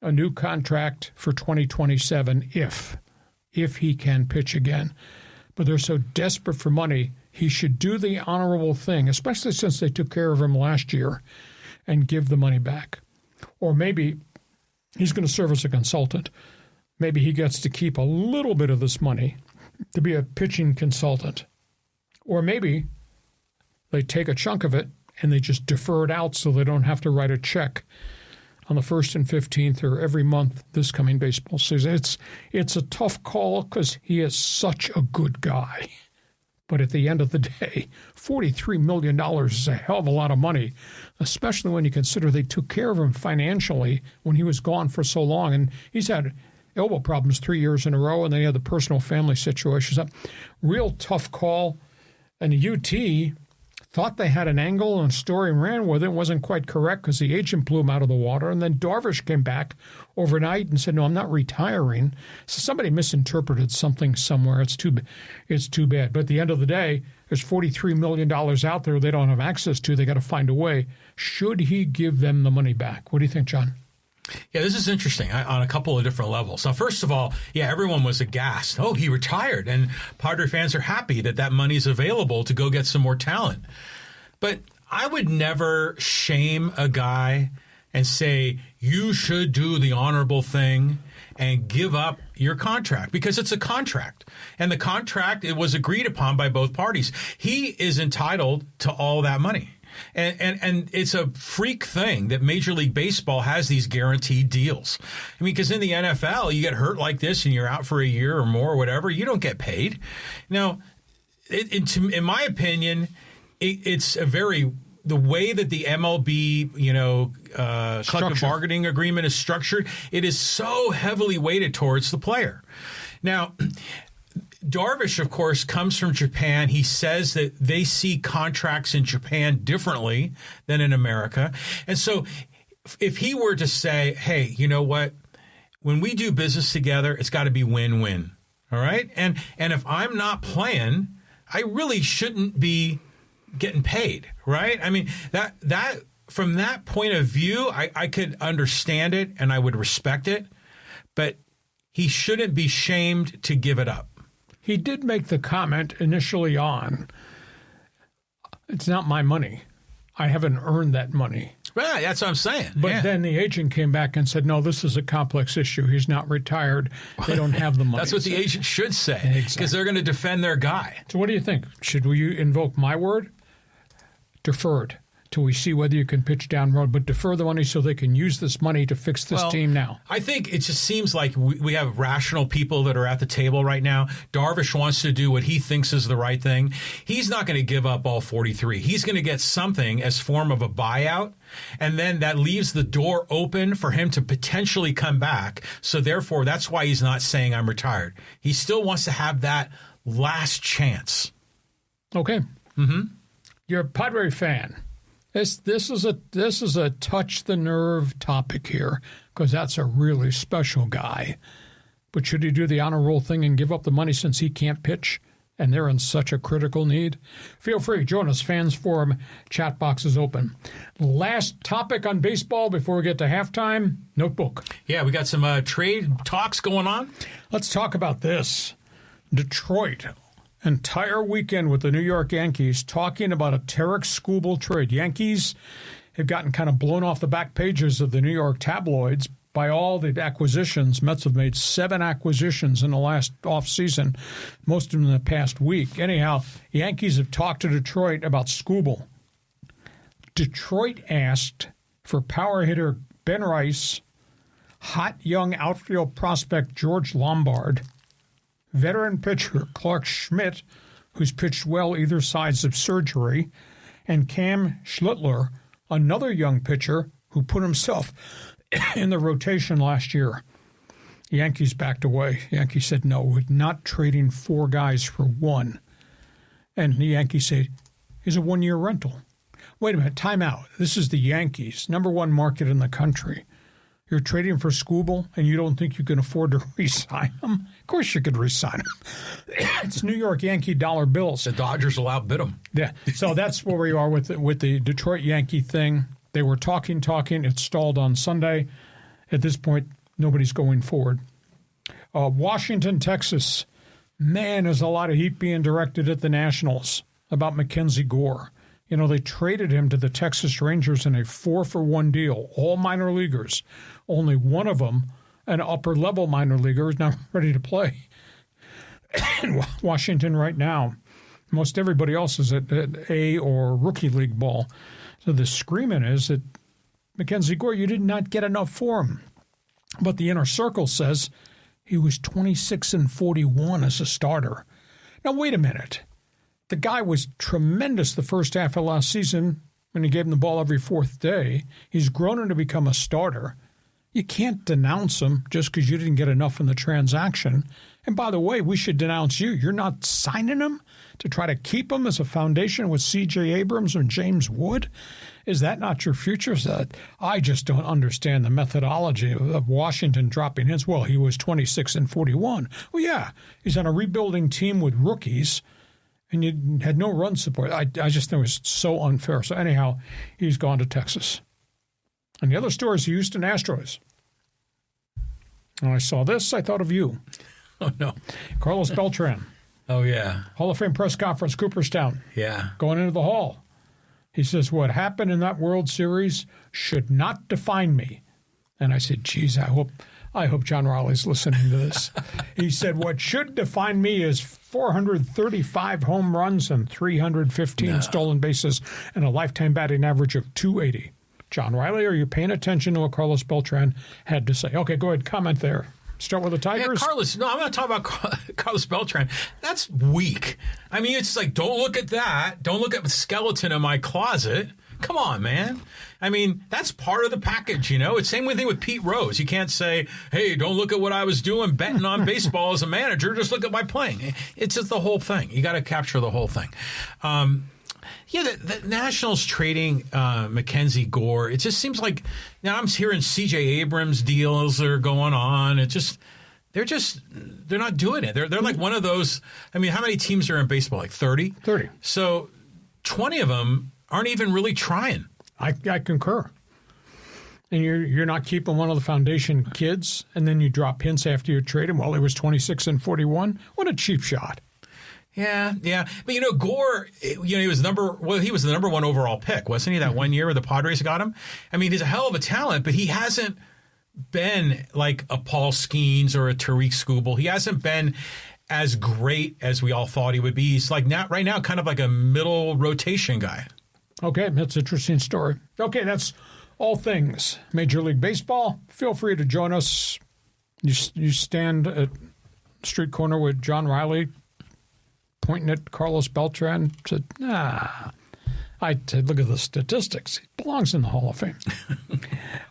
Speaker 3: a new contract for 2027 if he can pitch again. But they're so desperate for money, he should do the honorable thing, especially since they took care of him last year, and give the money back. Or maybe he's going to serve as a consultant. Maybe he gets to keep a little bit of this money to be a pitching consultant. Or maybe they take a chunk of it and they just defer it out so they don't have to write a check on the 1st and 15th or every month this coming baseball season. It's a tough call because he is such a good guy. But at the end of the day, $43 million is a hell of a lot of money, especially when you consider they took care of him financially when he was gone for so long. And he's had elbow problems 3 years in a row, and then he had the personal family situations. Real tough call. And the UT thought they had an angle and a story and ran with it. It wasn't quite correct because the agent blew him out of the water. And then Darvish came back overnight and said, no, I'm not retiring. So somebody misinterpreted something somewhere. It's too bad. But at the end of the day, there's $43 million out there they don't have access to. They got to find a way. Should he give them the money back? What do you think, John?
Speaker 4: Yeah, this is interesting on a couple of different levels. Now, first of all, everyone was aghast. Oh, he retired. And Padre fans are happy that money is available to go get some more talent. But I would never shame a guy and say, you should do the honorable thing and give up your contract, because it's a contract. And the contract, it was agreed upon by both parties. He is entitled to all that money. And it's a freak thing that Major League Baseball has these guaranteed deals. I mean, because in the NFL, you get hurt like this and you're out for a year or more or whatever, you don't get paid. Now, in my opinion, it's a very the way that the MLB, collective bargaining agreement is structured, it is so heavily weighted towards the player. Now, Darvish, of course, comes from Japan. He says that they see contracts in Japan differently than in America. And so if he were to say, hey, you know what, when we do business together, it's got to be win-win. All right. And if I'm not playing, I really shouldn't be getting paid. Right. I mean, that from that point of view, I could understand it and I would respect it. But he shouldn't be shamed to give it up.
Speaker 3: He did make the comment initially on, it's not my money. I haven't earned that money.
Speaker 4: Right, that's what I'm saying.
Speaker 3: But then the agent came back and said, no, this is a complex issue. He's not retired. They don't have the money.
Speaker 4: That's what the agent should say, because they're going to defend their guy.
Speaker 3: So what do you think? Should we invoke my word? Defer it till we see whether you can pitch down road, but defer the money so they can use this money to fix this team now.
Speaker 4: I think it just seems like we have rational people that are at the table right now. Darvish wants to do what he thinks is the right thing. He's not going to give up all 43. He's going to get something as form of a buyout, and then that leaves the door open for him to potentially come back. So therefore, that's why he's not saying I'm retired. He still wants to have that last chance.
Speaker 3: Okay. Mm-hmm. You're a Padre fan. This is a touch the nerve topic here, because that's a really special guy. But should he do the honor roll thing and give up the money since he can't pitch and they're in such a critical need? Feel free, join us. Fans Forum chat box is open. Last topic on baseball before we get to halftime, notebook.
Speaker 4: Yeah, we got some trade talks going on.
Speaker 3: Let's talk about this. Detroit. Entire weekend with the New York Yankees talking about a Tarek Skubal trade. Yankees have gotten kind of blown off the back pages of the New York tabloids by all the acquisitions. Mets have made 7 acquisitions in the last offseason, most of them in the past week. Anyhow, Yankees have talked to Detroit about Skubal. Detroit asked for power hitter Ben Rice, hot young outfield prospect George Lombard, veteran pitcher Clark Schmidt, who's pitched well either sides of surgery, and Cam Schlittler, another young pitcher who put himself in the rotation last year. The Yankees backed away. The Yankees said, no, we're not trading 4 guys for 1. And the Yankees said, here's a 1-year rental. Wait a minute, time out. This is the Yankees, #1 market in the country. You're trading for Skubal, and you don't think you can afford to re-sign him? Of course you could re-sign him. It's New York Yankee dollar bills.
Speaker 4: The Dodgers will outbid them.
Speaker 3: Yeah, so that's where we are with the Detroit Yankee thing. They were talking. It stalled on Sunday. At this point, nobody's going forward. Washington, Texas. Man, there's a lot of heat being directed at the Nationals about Mackenzie Gore. You know, they traded him to the Texas Rangers in a 4-for-1 deal, all minor leaguers. Only one of them, an upper-level minor leaguer, is now ready to play. In Washington right now, most everybody else is at A or rookie league ball. So the screaming is that, Mackenzie Gore, you did not get enough for him. But the inner circle says he was 26-41 as a starter. Now, wait a minute. The guy was tremendous the first half of last season when he gave him the ball every 4th day. He's grown into become a starter. You can't denounce him just because you didn't get enough in the transaction. And by the way, we should denounce you. You're not signing him to try to keep him as a foundation with C.J. Abrams and James Wood? Is that not your future? I just don't understand the methodology of Washington dropping his. Well, he was 26-41. Well, yeah, he's on a rebuilding team with rookies, and you had no run support. I just think it was so unfair. So anyhow, he's gone to Texas. And the other story is the Houston Astros. When I saw this, I thought of you.
Speaker 4: Oh, no.
Speaker 3: Carlos Beltran.
Speaker 4: Oh, yeah.
Speaker 3: Hall of Fame press conference, Cooperstown.
Speaker 4: Yeah.
Speaker 3: Going into the hall. He says, what happened in that World Series should not define me. And I said, geez, I I hope John Riley's listening to this. He said, what should define me is 435 home runs and 315 stolen bases and a lifetime batting average of 280. John Riley, are you paying attention to what Carlos Beltran had to say? Okay, go ahead. Comment there. Start with the Tigers.
Speaker 4: Yeah, Carlos. No, I'm not talking about Carlos Beltran. That's weak. I mean, it's like, don't look at that. Don't look at the skeleton in my closet. Come on, man. I mean, that's part of the package, you know? It's the same thing with Pete Rose. You can't say, hey, don't look at what I was doing betting on baseball as a manager. Just look at my playing. It's just the whole thing. You got to capture the whole thing. The Nationals trading Mackenzie Gore, it just seems like now I'm hearing C.J. Abrams deals are going on. They're not doing it. They're like one of those. I mean, how many teams are in baseball? Like 30?
Speaker 3: 30.
Speaker 4: So 20 of them aren't even really trying.
Speaker 3: I concur. And you're not keeping one of the foundation kids, and then you drop hints after you trade him. Well, he was 26 and 41. What a cheap shot.
Speaker 4: Yeah. But, you know, Gore, he was the number one overall pick, wasn't he, that 1 year where the Padres got him? I mean, he's a hell of a talent, but he hasn't been like a Paul Skeens or a Tariq Skubal. He hasn't been as great as we all thought he would be. He's like right now kind of like a middle rotation guy.
Speaker 3: Okay, that's an interesting story. Okay, that's all things Major League Baseball. Feel free to join us. You stand at street corner with John Riley, pointing at Carlos Beltran, said, I said, look at the statistics. He belongs in the Hall of Fame.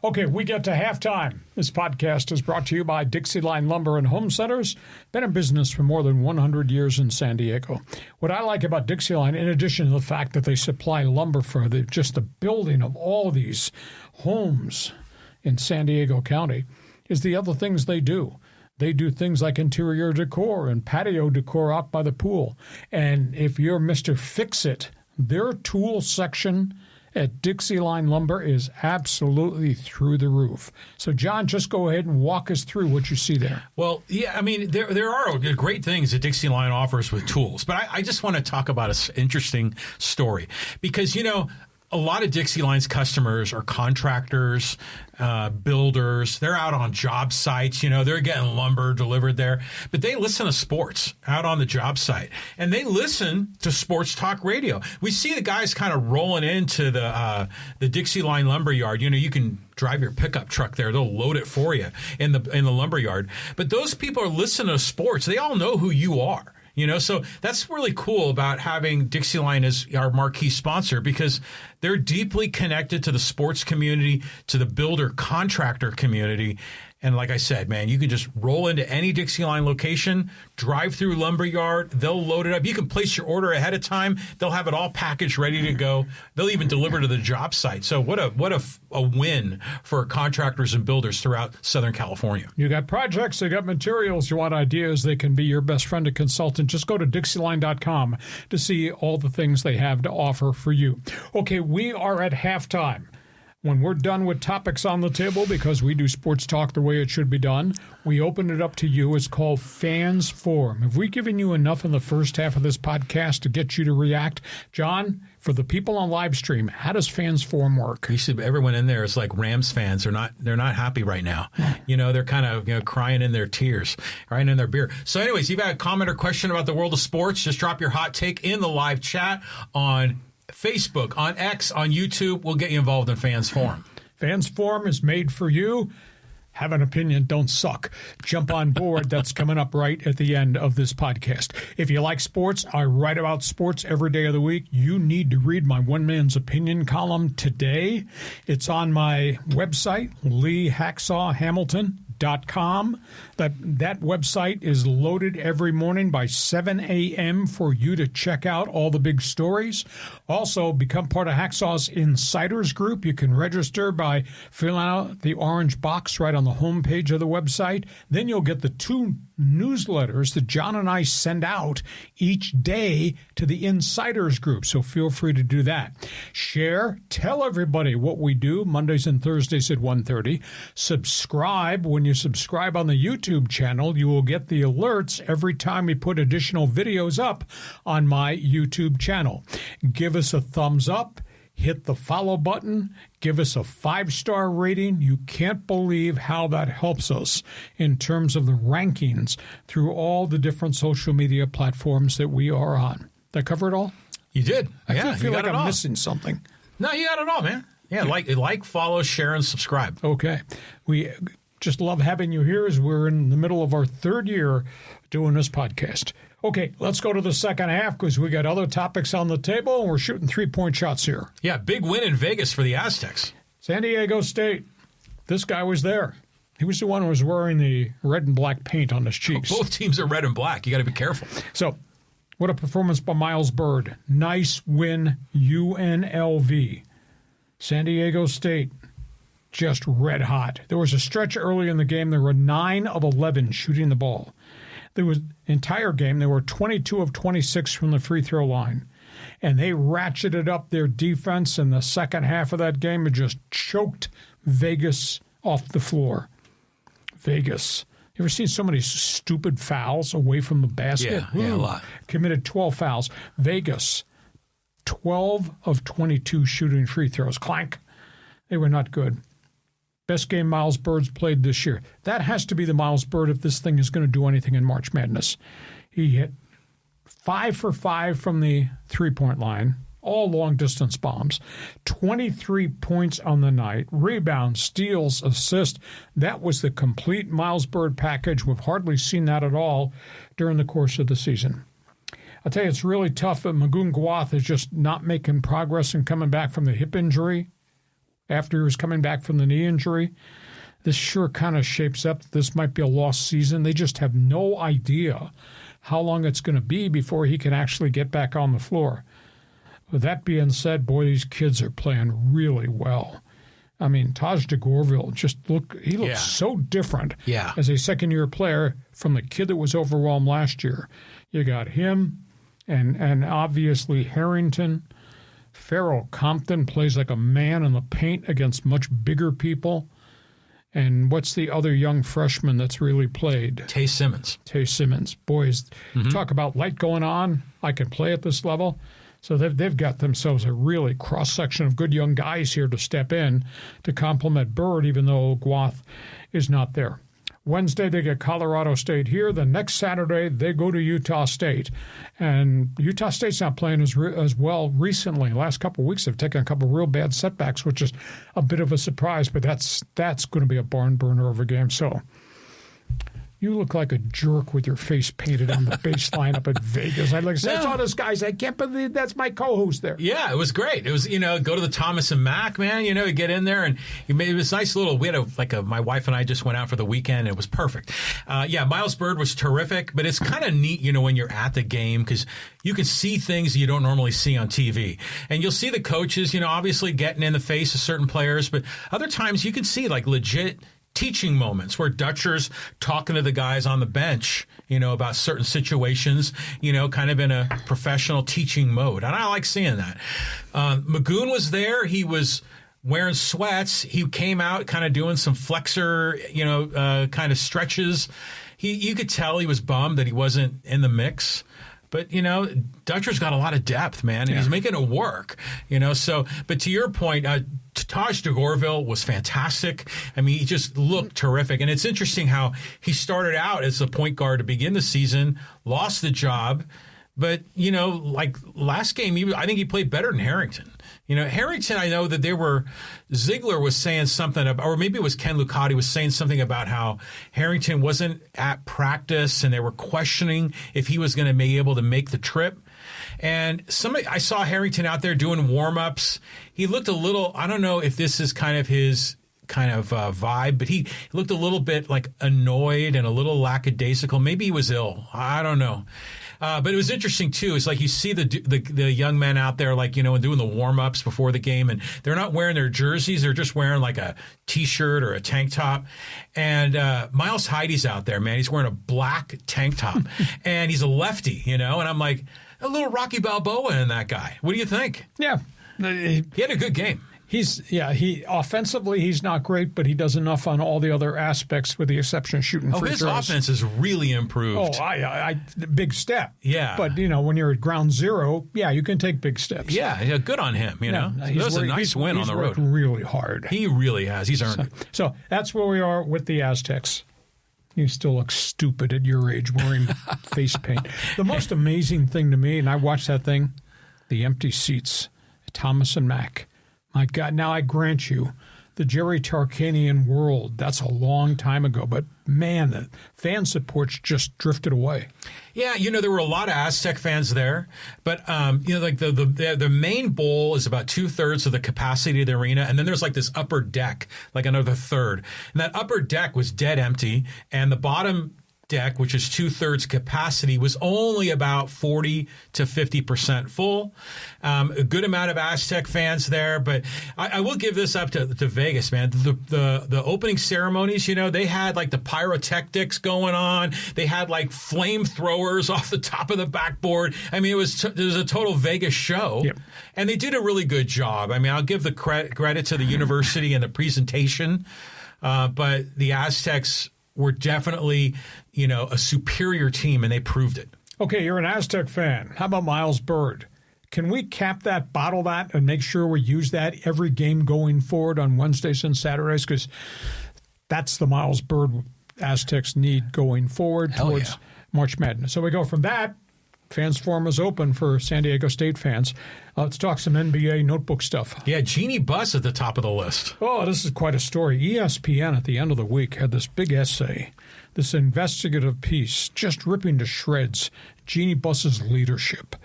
Speaker 3: Okay, we get to halftime. This podcast is brought to you by DIXIELINE Lumber and Home Centers. Been in business for more than 100 years in San Diego. What I like about DIXIELINE, in addition to the fact that they supply lumber for just the building of all these homes in San Diego County, is the other things they do. They do things like interior decor and patio decor out by the pool. And if you're Mr. Fix-It, their tool section at DIXIELINE Lumber is absolutely through the roof. So, John, just go ahead and walk us through what you see there.
Speaker 4: Well, yeah, I mean, there are great things that DIXIELINE offers with tools. But I just want to talk about an interesting story. Because, you know, a lot of DIXIELINE's customers are contractors, builders. They're out on job sites. You know, they're getting lumber delivered there. But they listen to sports out on the job site. And they listen to sports talk radio. We see the guys kind of rolling into the DIXIELINE lumber yard. You know, you can drive your pickup truck there. They'll load it for you in the lumber yard. But those people are listening to sports. They all know who you are. You know, so that's really cool about having DIXIELINE as our marquee sponsor, because they're deeply connected to the sports community, to the builder contractor community. And like I said, man, you can just roll into any DIXIELINE location, drive through lumberyard. They'll load it up. You can place your order ahead of time. They'll have it all packaged, ready to go. They'll even deliver to the job site. So what a win for contractors and builders throughout Southern California.
Speaker 3: You got projects, you got materials, you want ideas, they can be your best friend and consultant. Just go to DIXIELINE.com to see all the things they have to offer for you. Okay, we are at halftime. When we're done with topics on the table, because we do sports talk the way it should be done, we open it up to you. It's called Fans Forum. Have we given you enough in the first half of this podcast to get you to react? John, for the people on live stream, how does Fans Forum work?
Speaker 4: You see, everyone in there is like Rams fans. They're not happy right now. You know, they're kind of crying in their tears, crying in their beer. So anyways, you've got a comment or question about the world of sports, just drop your hot take in the live chat on Facebook, on X, on YouTube. We'll get you involved in Fans Forum.
Speaker 3: Fans Forum is made for you. Have an opinion, don't suck. Jump on board. That's coming up right at the end of this podcast. If you like sports, I write about sports every day of the week. You need to read my One Man's Opinion column today. It's on my website, LeeHacksawHamilton.com. That website is loaded every morning by 7 a.m. for you to check out all the big stories. Also, become part of Hacksaw's Insiders Group. You can register by filling out the orange box right on the homepage of the website. Then you'll get the 2 newsletters that John and I send out each day to the Insiders Group. So feel free to do that. Share. Tell everybody what we do Mondays and Thursdays at 1:30. Subscribe. When you subscribe on the YouTube channel, you will get the alerts every time we put additional videos up on my YouTube channel. Give us a thumbs up. hit the follow button, give us a 5-star rating. You can't believe how that helps us in terms of the rankings through all the different social media platforms that we are on. Did I cover it all?
Speaker 4: You did.
Speaker 3: I feel like I'm missing something.
Speaker 4: No, you got it all, man. Yeah, like, follow, share, and subscribe.
Speaker 3: Okay. We just love having you here as we're in the middle of our 3rd year doing this podcast. Okay, let's go to the second half because we got other topics on the table, and we're shooting 3-point shots here.
Speaker 4: Yeah, big win in Vegas for the Aztecs.
Speaker 3: San Diego State. This guy was there. He was the one who was wearing the red and black paint on his cheeks.
Speaker 4: Both teams are red and black. You got to be careful.
Speaker 3: So, what a performance by Miles Byrd. Nice win, UNLV. San Diego State, just red hot. There was a stretch early in the game. There were 9 of 11 shooting the ball. There was entire game. There were 22 of 26 from the free throw line. And they ratcheted up their defense in the second half of that game and just choked Vegas off the floor. Vegas. You ever seen so many stupid fouls away from the basket?
Speaker 4: Yeah, a lot.
Speaker 3: Committed 12 fouls. Vegas, 12 of 22 shooting free throws. Clank. They were not good. Best game Miles Byrd's played this year. That has to be the Miles Byrd if this thing is going to do anything in March Madness. He hit 5 for 5 from the three-point line, all long-distance bombs, 23 points on the night, rebounds, steals, assists. That was the complete Miles Byrd package. We've hardly seen that at all during the course of the season. I'll tell you, it's really tough that Magoon Gwath is just not making progress and coming back from the hip injury after he was coming back from the knee injury. This sure kind of shapes up that this might be a lost season. They just have no idea how long it's going to be before he can actually get back on the floor. With that being said, boy, these kids are playing really well. I mean, Taj DeGorville looks so different as a second-year player from the kid that was overwhelmed last year. You got him and obviously Harrington. Farrell Compton plays like a man in the paint against much bigger people. And what's the other young freshman that's really played?
Speaker 4: Tay Simmons.
Speaker 3: Boys, talk about light going on. I can play at this level. So they've got themselves a really cross-section of good young guys here to step in to complement Byrd, even though Gwath is not there. Wednesday, they get Colorado State here. The next Saturday, they go to Utah State. And Utah State's not playing as well recently. The last couple of weeks, they've taken a couple of real bad setbacks, which is a bit of a surprise. But that's going to be a barn burner of a game. So you look like a jerk with your face painted on the baseline up at Vegas. I'd like to say, I saw this guy's. I can't believe that's my co-host there.
Speaker 4: Yeah, it was great. It was, go to the Thomas and Mack, man. You get in there, and it was nice little. We had my wife and I just went out for the weekend. And it was perfect. Miles Byrd was terrific, but it's kind of neat, when you're at the game because you can see things you don't normally see on TV, and you'll see the coaches, obviously getting in the face of certain players, but other times you can see like legit teaching moments where Dutcher's talking to the guys on the bench, about certain situations, kind of in a professional teaching mode. And I like seeing that. Magoon was there. He was wearing sweats. He came out kind of doing some flexor, kind of stretches. You could tell he was bummed that he wasn't in the mix. But, Dutcher's got a lot of depth, man, and he's making it work, So, but to your point, Taj DeGorville was fantastic. I mean, he just looked terrific. And it's interesting how he started out as a point guard to begin the season, lost the job. But, like last game, I think he played better than Harrington. Harrington, I know that Ziegler was saying something about, or maybe it was Ken Lucati was saying something about how Harrington wasn't at practice and they were questioning if he was going to be able to make the trip. And I saw Harrington out there doing warm-ups. He looked a little, I don't know if this is kind of his vibe, but he looked a little bit like annoyed and a little lackadaisical. Maybe he was ill. I don't know. But it was interesting, too. It's like you see the young men out there, like, and doing the warm-ups before the game, and they're not wearing their jerseys. They're just wearing, like, a T-shirt or a tank top. And Miles Heidi's out there, man. He's wearing a black tank top, and he's a lefty, and I'm like, a little Rocky Balboa in that guy. What do you think?
Speaker 3: Yeah.
Speaker 4: He had a good game.
Speaker 3: He offensively he's not great, but he does enough on all the other aspects, with the exception of shooting free
Speaker 4: his
Speaker 3: throws.
Speaker 4: offense has really improved.
Speaker 3: I big step.
Speaker 4: Yeah.
Speaker 3: But when you're at ground zero, you can take big steps.
Speaker 4: Yeah, good on him. That was a nice win on the road.
Speaker 3: He's worked really hard.
Speaker 4: He really has. He's earned it.
Speaker 3: So that's where we are with the Aztecs. You still look stupid at your age wearing face paint. The most amazing thing to me, and I watched that thing, the empty seats, Thomas and Mack. My God, now I grant you, the Jerry Tarkanian world, that's a long time ago. But, man, the fan support's just drifted away.
Speaker 4: Yeah, there were a lot of Aztec fans there. But, like the main bowl is about 2/3 of the capacity of the arena. And then there's like this upper deck, like another third. And that upper deck was dead empty. And the bottom deck, which is 2/3 capacity, was only about 40 to 50% full. A good amount of Aztec fans there, but I will give this up to Vegas, man. The opening ceremonies, they had like the pyrotechnics going on. They had like flamethrowers off the top of the backboard. I mean, it was a total Vegas show, and they did a really good job. I mean, I'll give the credit to the university and the presentation, but the Aztecs were definitely, a superior team, and they proved it.
Speaker 3: Okay, you're an Aztec fan. How about Miles Byrd? Can we cap that, bottle that, and make sure we use that every game going forward on Wednesdays and Saturdays? Because that's the Miles Byrd Aztecs need going forward towards March Madness. So we go from that. Fans Forum is open for San Diego State fans. Let's talk some NBA notebook stuff.
Speaker 4: Yeah, Jeannie Buss at the top of the list.
Speaker 3: Oh, this is quite a story. ESPN at the end of the week had this big essay, this investigative piece, just ripping to shreds Jeannie Buss's leadership.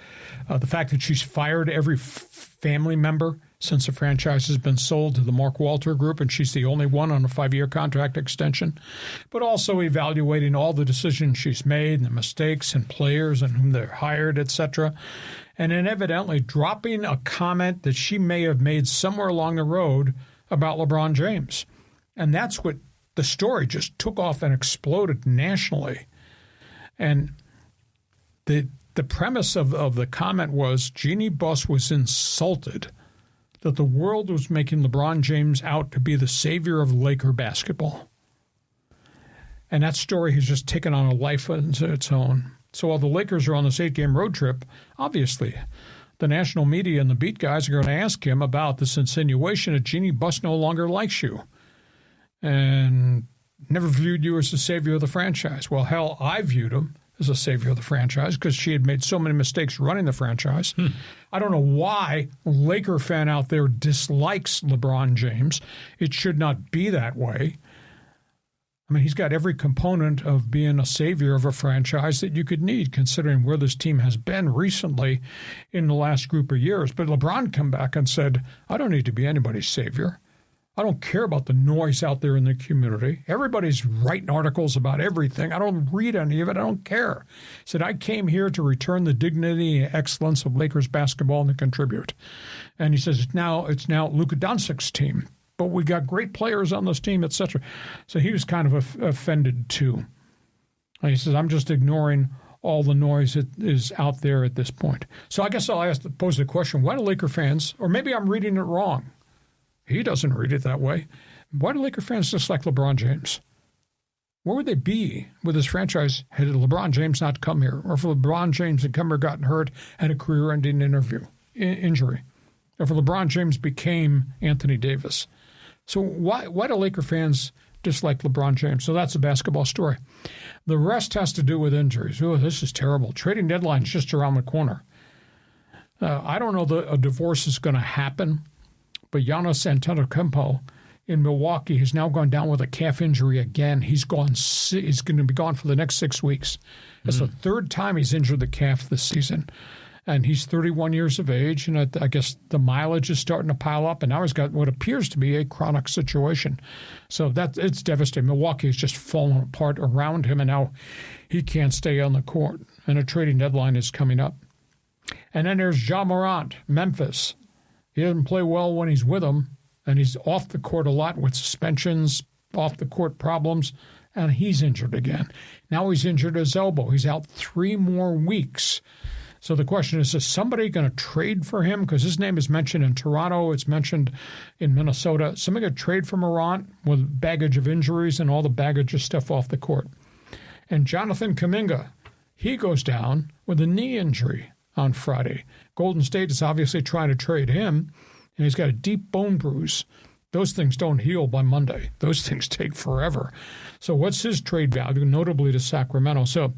Speaker 3: The fact that she's fired every family member since the franchise has been sold to the Mark Walter Group, and she's the only one on a 5-year contract extension, but also evaluating all the decisions she's made and the mistakes and players and whom they're hired, etc., and then evidently dropping a comment that she may have made somewhere along the road about LeBron James. And that's what the story just took off and exploded nationally. And the premise of the comment was Jeannie Buss was insulted that the world was making LeBron James out to be the savior of Laker basketball. And that story has just taken on a life of its own. So while the Lakers are on this 8-game road trip, obviously the national media and the beat guys are going to ask him about this insinuation that Jeannie Buss no longer likes you and never viewed you as the savior of the franchise. Well, hell, I viewed him as a savior of the franchise because she had made so many mistakes running the franchise. I don't know why a Laker fan out there dislikes LeBron James. It should not be that way. I mean, he's got every component of being a savior of a franchise that you could need, considering where this team has been recently in the last group of years. But LeBron came back and said, I don't need to be anybody's savior. I don't care about the noise out there in the community. Everybody's writing articles about everything. I don't read any of it. I don't care. He said, I came here to return the dignity and excellence of Lakers basketball and to contribute. And he says, it's now Luka Doncic's team. But we got great players on this team, etc. So he was kind of offended, too. And he says, I'm just ignoring all the noise that is out there at this point. So I guess I'll pose the question, why do Laker fans, or maybe I'm reading it wrong. He doesn't read it that way. Why do Laker fans dislike LeBron James? Where would they be with this franchise had LeBron James not come here, or if LeBron James had come here, gotten hurt, had a career-ending injury, or if LeBron James became Anthony Davis? So why do Laker fans dislike LeBron James? So that's a basketball story. The rest has to do with injuries. Oh, this is terrible. Trading deadline is just around the corner. I don't know that a divorce is going to happen, but Giannis Antetokounmpo in Milwaukee has now gone down with a calf injury again. He's going to be gone for the next 6 weeks. It's the third time he's injured the calf this season. And he's 31 years of age, and I guess the mileage is starting to pile up, and now he's got what appears to be a chronic situation. So it's devastating. Milwaukee has just fallen apart around him, and now he can't stay on the court, and a trading deadline is coming up. And then there's Ja Morant, Memphis. He doesn't play well when he's with them, and he's off the court a lot with suspensions, off-the-court problems, and he's injured again. Now he's injured his elbow. He's out 3 more weeks. So the question is somebody going to trade for him? Because his name is mentioned in Toronto. It's mentioned in Minnesota. Somebody going to trade for Morant with baggage of injuries and all the baggage of stuff off the court. And Jonathan Kuminga, he goes down with a knee injury on Friday. Golden State is obviously trying to trade him, and he's got a deep bone bruise. Those things don't heal by Monday. Those things take forever. So what's his trade value, notably to Sacramento? So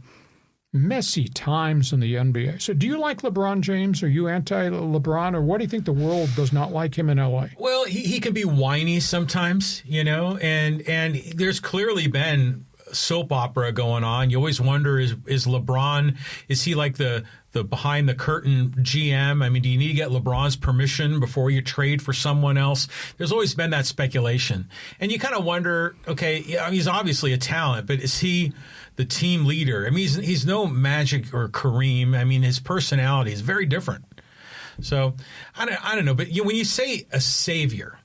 Speaker 3: messy times in the NBA. So do you like LeBron James? Are you anti-LeBron? Or what do you think the world does not like him in L.A.?
Speaker 4: Well, he can be whiny sometimes, and there's clearly been soap opera going on. You always wonder, is LeBron, is he like the behind the curtain GM? I mean, do you need to get LeBron's permission before you trade for someone else? There's always been that speculation. And you kind of wonder, okay, he's obviously a talent, but is he the team leader? I mean, he's no Magic or Kareem. I mean, his personality is very different. So I don't know. But when you say a savior,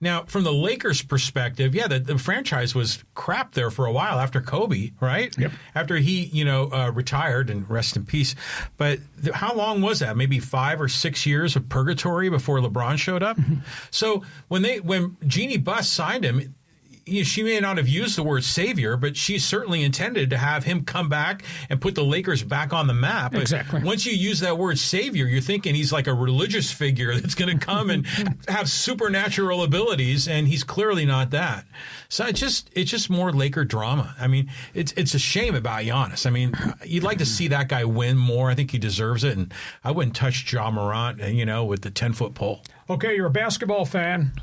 Speaker 4: now, from the Lakers' perspective, yeah, the franchise was crap there for a while after Kobe, right?
Speaker 3: Yep.
Speaker 4: After he, retired, and rest in peace. But how long was that? Maybe 5 or 6 years of purgatory before LeBron showed up? Mm-hmm. So when Jeannie Buss signed him, she may not have used the word savior, but she certainly intended to have him come back and put the Lakers back on the map.
Speaker 3: Exactly.
Speaker 4: But once you use that word savior, you're thinking he's like a religious figure that's going to come and have supernatural abilities, and he's clearly not that. So it's just more Laker drama. I mean, it's a shame about Giannis. I mean, you'd like to see that guy win more. I think he deserves it, and I wouldn't touch Ja Morant, with the 10-foot pole.
Speaker 3: Okay, you're a basketball fan.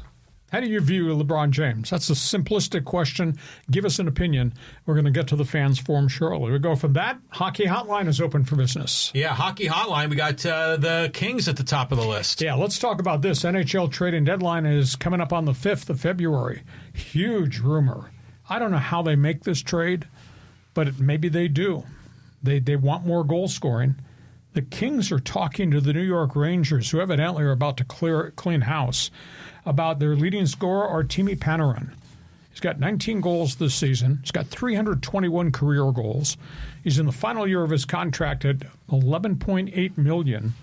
Speaker 3: How do you view LeBron James? That's a simplistic question. Give us an opinion. We're going to get to the fans forum shortly. We go from that. Hockey Hotline is open for business.
Speaker 4: Yeah, Hockey Hotline. We got the Kings at the top of the list.
Speaker 3: Yeah, let's talk about this. NHL trading deadline is coming up on the 5th of February. Huge rumor. I don't know how they make this trade, but maybe they do. They want more goal scoring. The Kings are talking to the New York Rangers, who evidently are about to clean house, about their leading scorer, Artemi Panarin. He's got 19 goals this season. He's got 321 career goals. He's in the final year of his contract at $11.8 million,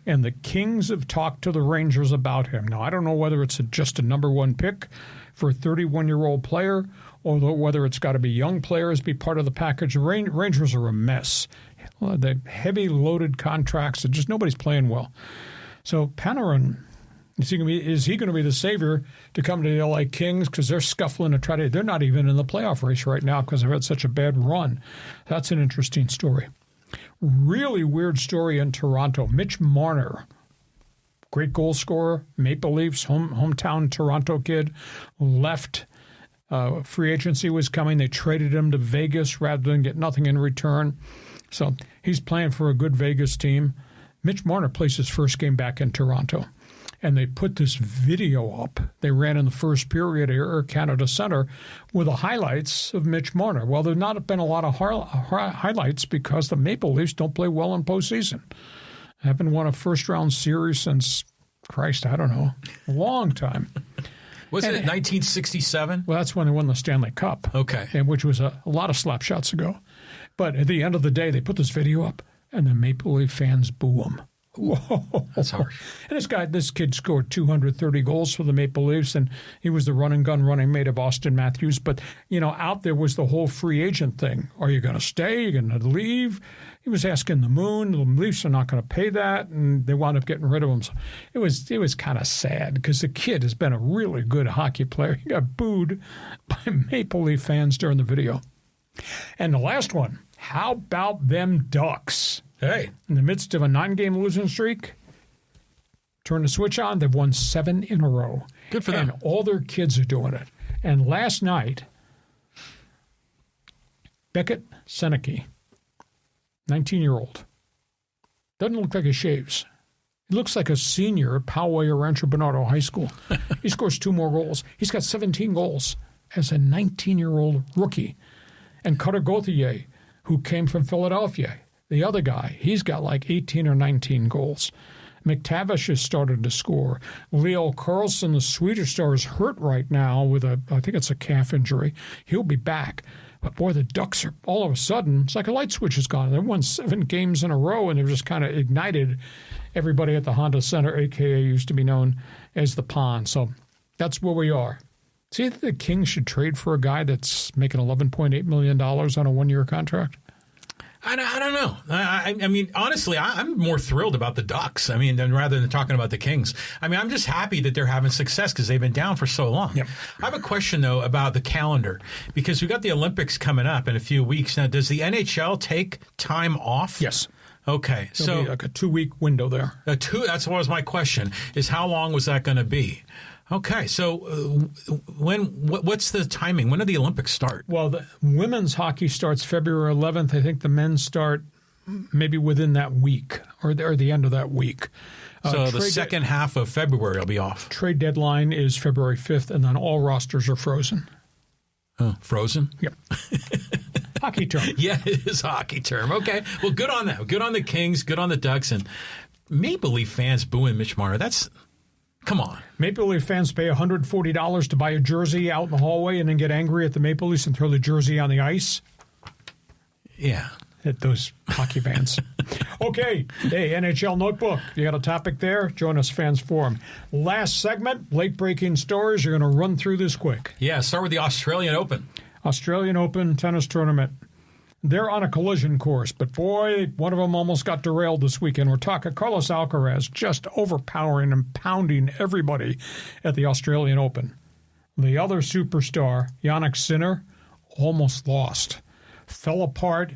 Speaker 3: and the Kings have talked to the Rangers about him. Now, I don't know whether it's just a number one pick for a 31-year-old player, or whether it's got to be young players be part of the package. Rangers are a mess. The heavy loaded contracts, and just nobody's playing well. So Panarin, is he going to be the savior to come to the LA Kings, because they're scuffling to try to? They're not even in the playoff race right now because they've had such a bad run. That's an interesting story. Really weird story in Toronto. Mitch Marner, great goal scorer, Maple Leafs, hometown Toronto kid, left. Free agency was coming. They traded him to Vegas rather than get nothing in return. So he's playing for a good Vegas team. Mitch Marner plays his first game back in Toronto. And they put this video up. They ran in the first period at Air Canada Centre with the highlights of Mitch Marner. Well, there's not been a lot of highlights because the Maple Leafs don't play well in postseason. Haven't won a first-round series since, Christ, I don't know, a long time.
Speaker 4: Wasn't it 1967?
Speaker 3: Well, that's when they won the Stanley Cup.
Speaker 4: Okay.
Speaker 3: And which was a lot of slap shots ago. But at the end of the day, they put this video up, and the Maple Leaf fans boo him. Whoa.
Speaker 4: That's harsh.
Speaker 3: And this kid scored 230 goals for the Maple Leafs, and he was the running mate of Austin Matthews. But, out there was the whole free agent thing. Are you going to stay? Are you going to leave? He was asking the moon. The Leafs are not going to pay that, and they wound up getting rid of him. So it was kind of sad because the kid has been a really good hockey player. He got booed by Maple Leaf fans during the video. And the last one, how about them Ducks?
Speaker 4: Hey.
Speaker 3: In the midst of a 9-game losing streak, turn the switch on, they've won 7 in a row.
Speaker 4: Good for them.
Speaker 3: And all their kids are doing it. And last night, Beckett Seneke, 19-year-old, doesn't look like he shaves. He looks like a senior at Poway or Rancho Bernardo High School. He scores 2 more goals. He's got 17 goals as a 19-year-old rookie. And Cutter Gauthier, who came from Philadelphia, the other guy, he's got like 18 or 19 goals. McTavish has started to score. Leo Carlsson, the Swedish star, is hurt right now with I think it's a calf injury. He'll be back. But, boy, the Ducks are all of a sudden, it's like a light switch is gone. They won 7 games in a row, and they've just kind of ignited everybody at the Honda Center, a.k.a. used to be known as the Pond. So that's where we are. See if the Kings should trade for a guy that's making $11.8 million on a 1-year contract?
Speaker 4: I don't know. I mean, honestly, I'm more thrilled about the Ducks. I mean, rather than talking about the Kings. I mean, I'm just happy that they're having success because they've been down for so long.
Speaker 3: Yep.
Speaker 4: I have a question, though, about the calendar because we got the Olympics coming up in a few weeks. Now, does the NHL take time off?
Speaker 3: Yes.
Speaker 4: Okay.
Speaker 3: There'll be like a 2-week window there.
Speaker 4: That's what was my question, is how long was that going to be? Okay, so what's the timing? When do the Olympics start?
Speaker 3: Well, the women's hockey starts February 11th. I think the men's start maybe within that week or the end of that week.
Speaker 4: So the second half of February will be off.
Speaker 3: Trade deadline is February 5th, and then all rosters are frozen.
Speaker 4: Oh, frozen?
Speaker 3: Yep. Hockey term.
Speaker 4: Yeah, it is a hockey term. Okay, well, good on that. Good on the Kings, good on the Ducks, and Maple Leaf fans booing Mitch Marner. That's... Come on.
Speaker 3: Maple Leaf fans pay $140 to buy a jersey out in the hallway and then get angry at the Maple Leafs and throw the jersey on the ice.
Speaker 4: Yeah.
Speaker 3: At those hockey fans. Okay. Hey, NHL Notebook. You got a topic there? Join us, Fans Forum. Last segment, late-breaking stories. You're going to run through this quick.
Speaker 4: Yeah, start with the Australian Open.
Speaker 3: Australian Open tennis tournament. They're on a collision course, but boy, one of them almost got derailed this weekend. We're talking Carlos Alcaraz just overpowering and pounding everybody at the Australian Open. The other superstar, Jannik Sinner, almost lost. Fell apart,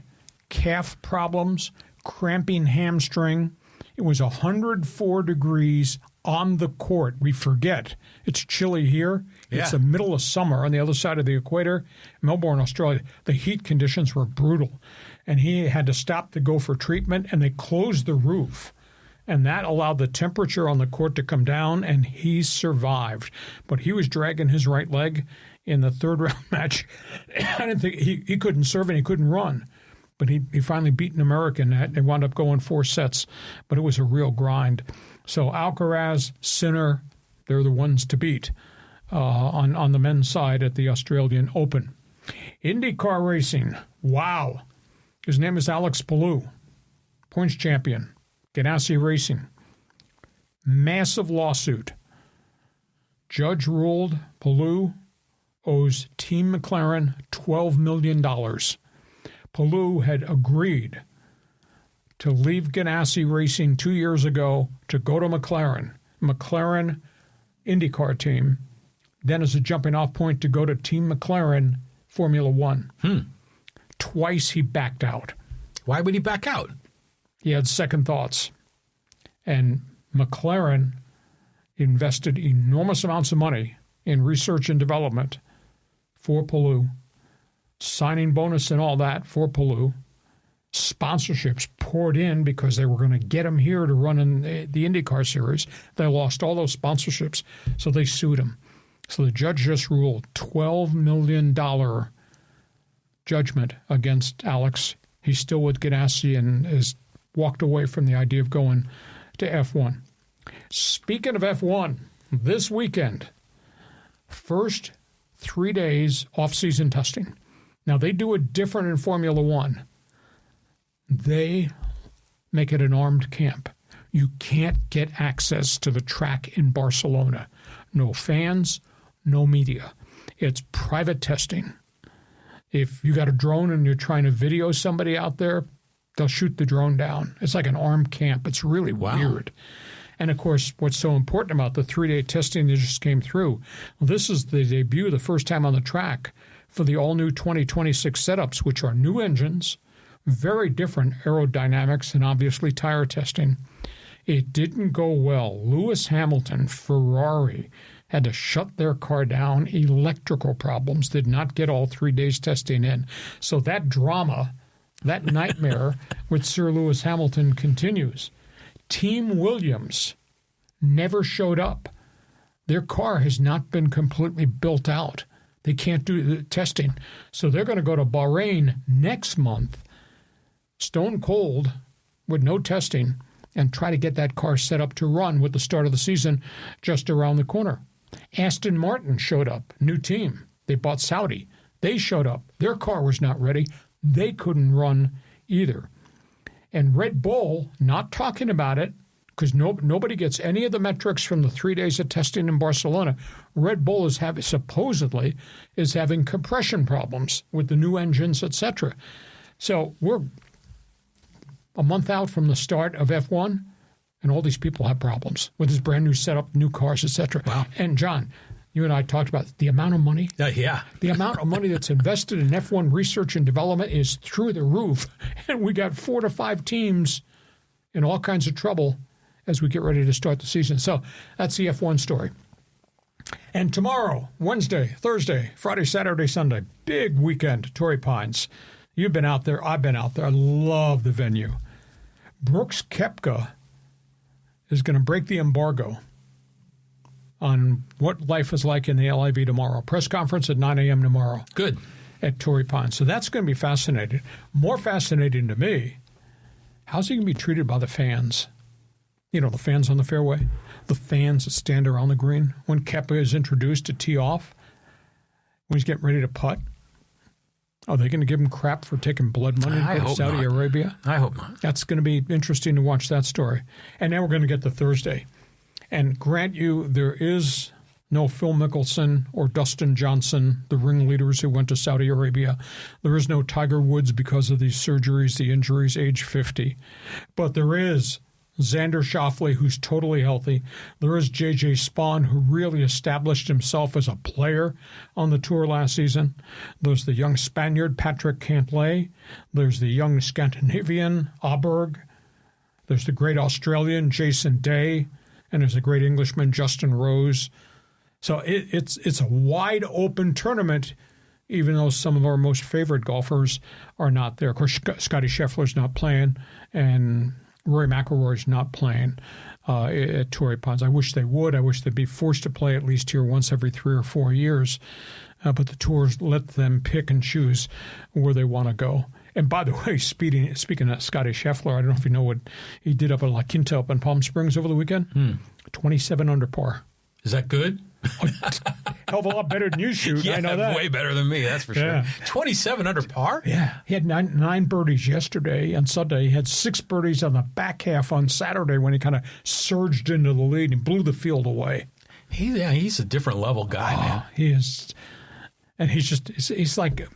Speaker 3: calf problems, cramping hamstring. It was 104 degrees on the court. We forget. It's chilly here.
Speaker 4: Yeah.
Speaker 3: It's the middle of summer on the other side of the equator. Melbourne, Australia, the heat conditions were brutal. And he had to stop to go for treatment, and they closed the roof. And that allowed the temperature on the court to come down, and he survived. But he was dragging his right leg in the third-round match. I didn't think he couldn't serve and he couldn't run. But he finally beat an American. They wound up going 4 sets. But it was a real grind. So Alcaraz, Sinner, they're the ones to beat on the men's side at the Australian Open. IndyCar racing. Wow. His name is Alex Palou, points champion, Ganassi Racing. Massive lawsuit. Judge ruled Palou owes Team McLaren $12 million. Palou had agreed to leave Ganassi Racing 2 years ago to go to McLaren. McLaren IndyCar team, then as a jumping-off point to go to Team McLaren Formula One. Twice he backed out.
Speaker 4: Why would he back out?
Speaker 3: He had second thoughts. And McLaren invested enormous amounts of money in research and development for Palou, signing bonus and all that for Palou. Sponsorships poured in because they were going to get him here to run in the IndyCar series. They lost all those sponsorships, so they sued him. So the judge just ruled $12 million judgment against Alex. He's still with Ganassi and has walked away from the idea of going to F1. Speaking of F1, this weekend, first 3 days off-season testing. Now, they do it different in Formula One. They make it an armed camp. You can't get access to the track in Barcelona. No fans, no media. It's private testing. If you got a drone and you're trying to video somebody out there, they'll shoot the drone down. It's like an armed camp. It's really weird. And, of course, what's so important about the 3-day testing that just came through, well, this is the debut, the first time on the track for the all-new 2026 setups, which are new engines, very different aerodynamics, and obviously tire testing. It didn't go well. Lewis Hamilton, Ferrari, had to shut their car down. Electrical problems, did not get all 3 days testing in. So that drama, that nightmare with Sir Lewis Hamilton continues. Team Williams never showed up. Their car has not been completely built out. They can't do the testing. So they're going to go to Bahrain next month, stone cold, with no testing, and try to get that car set up to run with the start of the season just around the corner. Aston Martin showed up, new team. They bought Saudi. They showed up. Their car was not ready. They couldn't run either. And Red Bull, not talking about it, because nobody gets any of the metrics from the 3 days of testing in Barcelona. Red Bull supposedly is having compression problems with the new engines, etc. So we're a month out from the start of F1, and all these people have problems with this brand new setup, new cars, etc.
Speaker 4: Wow.
Speaker 3: And John, you and I talked about the amount of money.
Speaker 4: Yeah.
Speaker 3: The amount of money that's invested in F1 research and development is through the roof. And we got 4 to 5 teams in all kinds of trouble as we get ready to start the season. So that's the F1 story. And tomorrow, Wednesday, Thursday, Friday, Saturday, Sunday, big weekend, Torrey Pines. You've been out there. I've been out there. I love the venue. Brooks Koepka is going to break the embargo on what life is like in the LIV tomorrow. Press conference at 9 a.m. tomorrow.
Speaker 4: Good.
Speaker 3: At Torrey Pines. So that's going to be fascinating. More fascinating to me, how's he going to be treated by the fans? You know, the fans on the fairway, the fans that stand around the green when Koepka is introduced to tee off, when he's getting ready to putt. Are they going to give him crap for taking blood money to go to Saudi Arabia?
Speaker 4: I hope not.
Speaker 3: That's going to be interesting to watch that story. And then we're going to get to Thursday. And grant you, there is no Phil Mickelson or Dustin Johnson, the ringleaders who went to Saudi Arabia. There is no Tiger Woods because of these surgeries, the injuries, age 50. But there is Xander Schauffele, who's totally healthy. There is J.J. Spaun, who really established himself as a player on the tour last season. There's the young Spaniard, Patrick Cantlay. There's the young Scandinavian, Aberg. There's the great Australian, Jason Day. And there's a great Englishman, Justin Rose. So it's a wide-open tournament, even though some of our most favorite golfers are not there. Of course, Scottie Scheffler's not playing, and Rory McIlroy's not playing at Torrey Pines. I wish they would. I wish they'd be forced to play at least here once every 3 or 4 years. But the tours let them pick and choose where they want to go. And by the way, speaking of Scottie Scheffler, I don't know if you know what he did up at La Quinta up in Palm Springs over the weekend. 27 under par.
Speaker 4: Is that good?
Speaker 3: Hell of a lot better than you shoot.
Speaker 4: Yeah,
Speaker 3: I know that.
Speaker 4: Way better than me, that's for sure. 27 under par?
Speaker 3: Yeah. He had nine birdies yesterday and Sunday. He had 6 birdies on the back half on Saturday when he kind of surged into the lead and blew the field away.
Speaker 4: He's a different level guy, man.
Speaker 3: He is. And he's like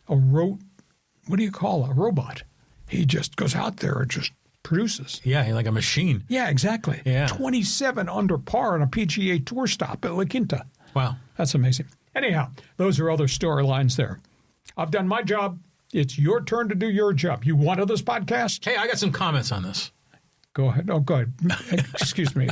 Speaker 3: a what do you call a robot? He just goes out there and just produces.
Speaker 4: Yeah, he's like a machine.
Speaker 3: Yeah, exactly.
Speaker 4: Yeah.
Speaker 3: 27 under par on a PGA Tour stop at La Quinta.
Speaker 4: Wow.
Speaker 3: That's amazing. Anyhow, those are other storylines there. I've done my job. It's your turn to do your job. You wanted this podcast?
Speaker 4: Hey, I got some comments on this.
Speaker 3: Go ahead. Oh, go ahead. Excuse me.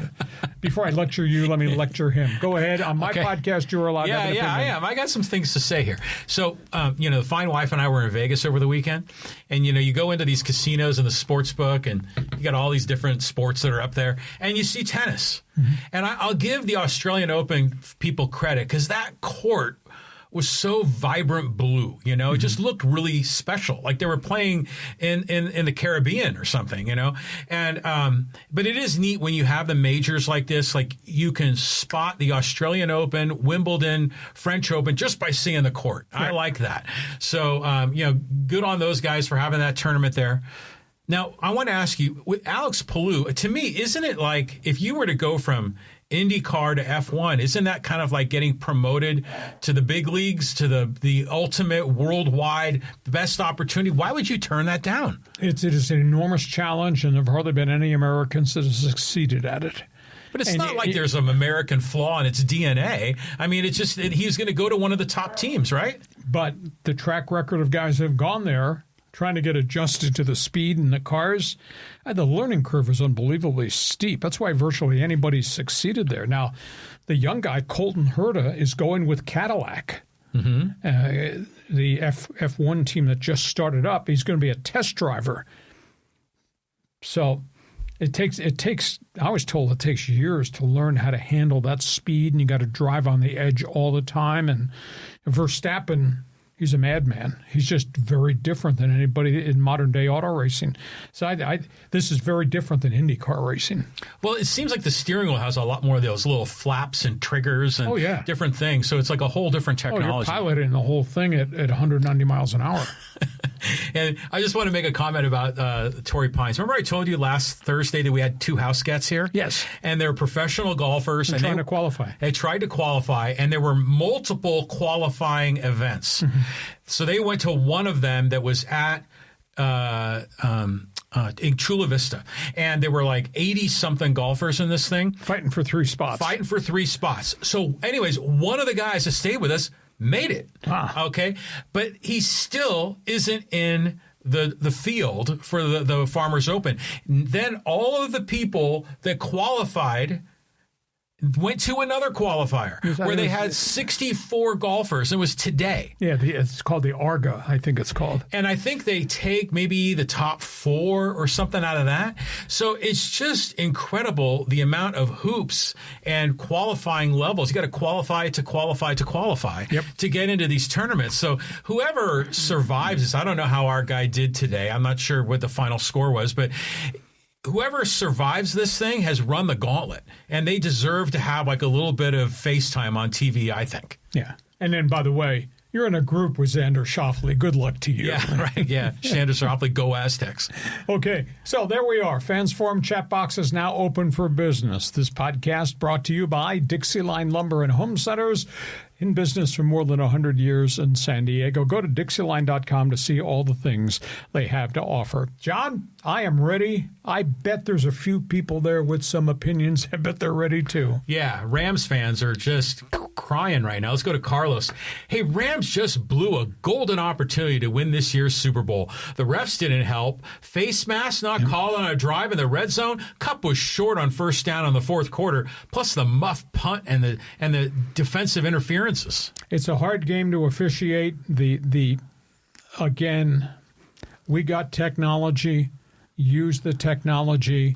Speaker 3: Before I lecture you, let me lecture him. Go ahead. On my podcast, you're allowed to have an opinion.
Speaker 4: I am. I got some things to say here. So, the fine wife and I were in Vegas over the weekend. And, you go into these casinos and the sports book, and you got all these different sports that are up there. And you see tennis. Mm-hmm. And I'll give the Australian Open people credit because that court was so vibrant blue, it just looked really special, like they were playing in the Caribbean or something, and but it is neat when you have the majors like this, like you can spot the Australian Open, Wimbledon, French Open just by seeing the court. I like that. So, good on those guys for having that tournament there. Now, I want to ask you, with Alex Palou, to me, isn't it like if you were to go from IndyCar to F1, isn't that kind of like getting promoted to the big leagues, to the ultimate worldwide best opportunity? Why would you turn that down?
Speaker 3: It is an enormous challenge, and there have hardly been any Americans that have succeeded at it.
Speaker 4: But it's not like there's an American flaw in its DNA. I mean, it's just he's going to go to one of the top teams, right?
Speaker 3: But the track record of guys who have gone there, trying to get adjusted to the speed in the cars, the learning curve is unbelievably steep. That's why virtually anybody's succeeded there. Now, the young guy, Colton Herta, is going with Cadillac. Mm-hmm. The F1 team that just started up, he's going to be a test driver. So it takes. I was told it takes years to learn how to handle that speed, and you got to drive on the edge all the time. And Verstappen He's a madman. He's just very different than anybody in modern-day auto racing. So this is very different than IndyCar racing.
Speaker 4: Well, it seems like the steering wheel has a lot more of those little flaps and triggers and different things. So it's like a whole different technology.
Speaker 3: Oh, you're piloting the whole thing at 190 miles an hour.
Speaker 4: And I just want to make a comment about Torrey Pines. Remember I told you last Thursday that we had 2 house guests here?
Speaker 3: Yes.
Speaker 4: And they're professional golfers.
Speaker 3: And trying to qualify.
Speaker 4: They tried to qualify, and there were multiple qualifying events. Mm-hmm. So they went to one of them that was at in Chula Vista, and there were like 80-something golfers in this thing.
Speaker 3: Fighting for 3 spots. So anyways, one of the guys that stayed with us made it. Okay, but he still isn't in the field for the Farmers Open. Then all of the people that qualified went to another qualifier where they had 64 golfers. It was today. Yeah, it's called the ARGA, I think it's called.
Speaker 4: And I think they take maybe the top 4 or something out of that. So it's just incredible the amount of hoops and qualifying levels. You got to qualify to get into these tournaments. So whoever survives this, I don't know how our guy did today. I'm not sure what the final score was, but whoever survives this thing has run the gauntlet, and they deserve to have like a little bit of FaceTime on TV, I think.
Speaker 3: Yeah. And then, by the way, you're in a group with Xander Schauffele. Good luck to you.
Speaker 4: Yeah, right. Yeah. Xander Schauffele, go Aztecs.
Speaker 3: Okay. So there we are. Fans Forum chat box is now open for business. This podcast brought to you by DIXIELINE Lumber and Home Centers, in business for more than 100 years in San Diego. Go to DIXIELINE.com to see all the things they have to offer. John, I am ready. I bet there's a few people there with some opinions. I bet they're ready too.
Speaker 4: Yeah, Rams fans are just crying right now. Let's go to Carlos. Hey, Rams just blew a golden opportunity to win this year's Super Bowl. The refs didn't help. Face mask not calling a drive in the red zone. Cup was short on first down in the fourth quarter. Plus the muff punt and the defensive interference.
Speaker 3: It's a hard game to officiate. Again, we got technology. Use the technology.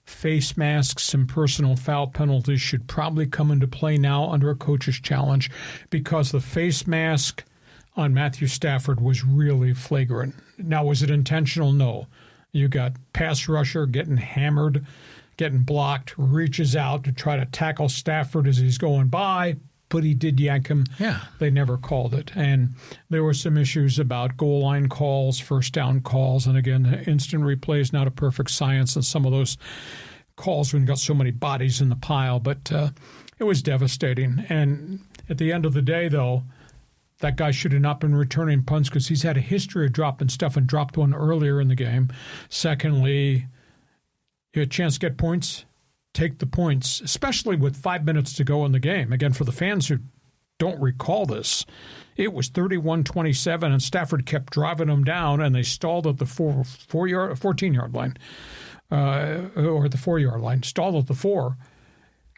Speaker 3: Face masks and personal foul penalties should probably come into play now under a coach's challenge, because the face mask on Matthew Stafford was really flagrant. Now, was it intentional? No. You got pass rusher getting hammered, getting blocked, reaches out to try to tackle Stafford as he's going by, but he did yank him.
Speaker 4: Yeah.
Speaker 3: They never called it. And there were some issues about goal line calls, first down calls. And again, the instant replay is not a perfect science, and some of those calls when you got so many bodies in the pile. But it was devastating. And at the end of the day, though, that guy should have not been returning punts, because he's had a history of dropping stuff and dropped one earlier in the game. Secondly, you had a chance to get points. Take the points, especially with 5 minutes to go in the game. Again, for the fans who don't recall this, it was 31-27, and Stafford kept driving them down, and they stalled at the 14-yard line, or the 4-yard line, stalled at the 4.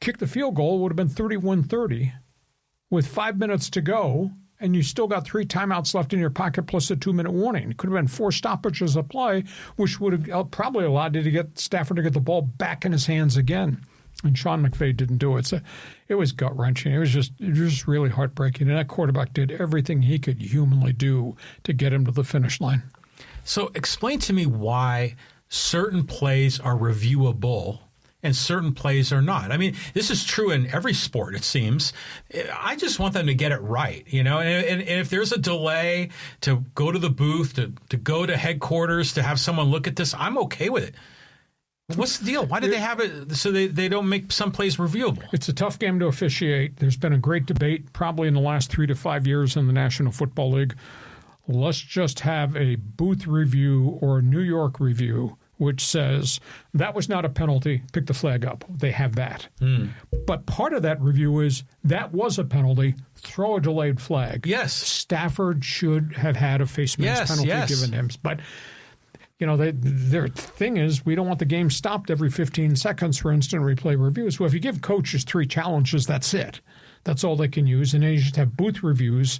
Speaker 3: Kicked the field goal, would have been 31-30 with 5 minutes to go, and you still got 3 timeouts left in your pocket plus a 2-minute warning. It could have been 4 stoppages of play, which would have probably allowed you to get Stafford to get the ball back in his hands again. And Sean McVay didn't do it. So it was gut-wrenching. It was just really heartbreaking. And that quarterback did everything he could humanly do to get him to the finish line.
Speaker 4: So explain to me why certain plays are reviewable and certain plays are not. I mean, this is true in every sport, it seems. I just want them to get it right, you know? And if there's a delay to go to the booth, to go to headquarters, to have someone look at this, I'm okay with it. What's the deal? Why did they have it so they don't make some plays reviewable?
Speaker 3: It's a tough game to officiate. There's been a great debate probably in the last 3 to 5 years in the National Football League. Let's just have a booth review or a New York review which says that was not a penalty, pick the flag up. They have that. But part of that review is that was a penalty, throw a delayed flag.
Speaker 4: Yes.
Speaker 3: Stafford should have had a face mask penalty given him. But, you know, their thing is we don't want the game stopped every 15 seconds for instant replay reviews. Well, if you give coaches 3 challenges, that's it. That's all they can use. And then you just have booth reviews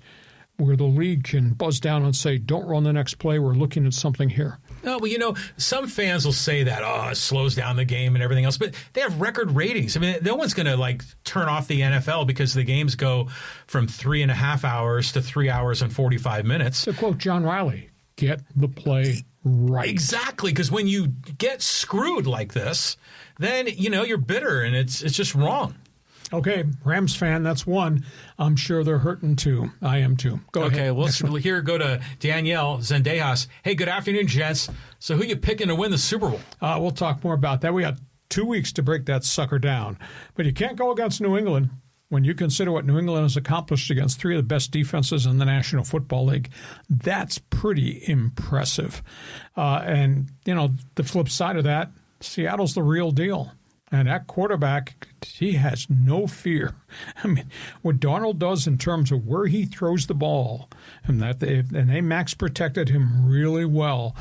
Speaker 3: where the league can buzz down and say, don't run the next play, we're looking at something here.
Speaker 4: No, well, some fans will say that, it slows down the game and everything else, but they have record ratings. I mean, no one's going to turn off the NFL because the games go from 3.5 hours to 3 hours and 45 minutes.
Speaker 3: To quote John Riley, get the play right.
Speaker 4: Exactly, because when you get screwed like this, then, you're bitter and it's just wrong.
Speaker 3: Okay, Rams fan, that's one. I'm sure they're hurting too. I am too. Go ahead.
Speaker 4: Okay, well, here go to Danielle Zendejas. Hey, good afternoon, gents. So who you picking to win the Super Bowl?
Speaker 3: We'll talk more about that. We got 2 weeks to break that sucker down. But you can't go against New England when you consider what New England has accomplished against 3 of the best defenses in the National Football League. That's pretty impressive. And the flip side of that, Seattle's the real deal. And that quarterback, he has no fear. I mean, what Darnold does in terms of where he throws the ball, and they max protected him really well.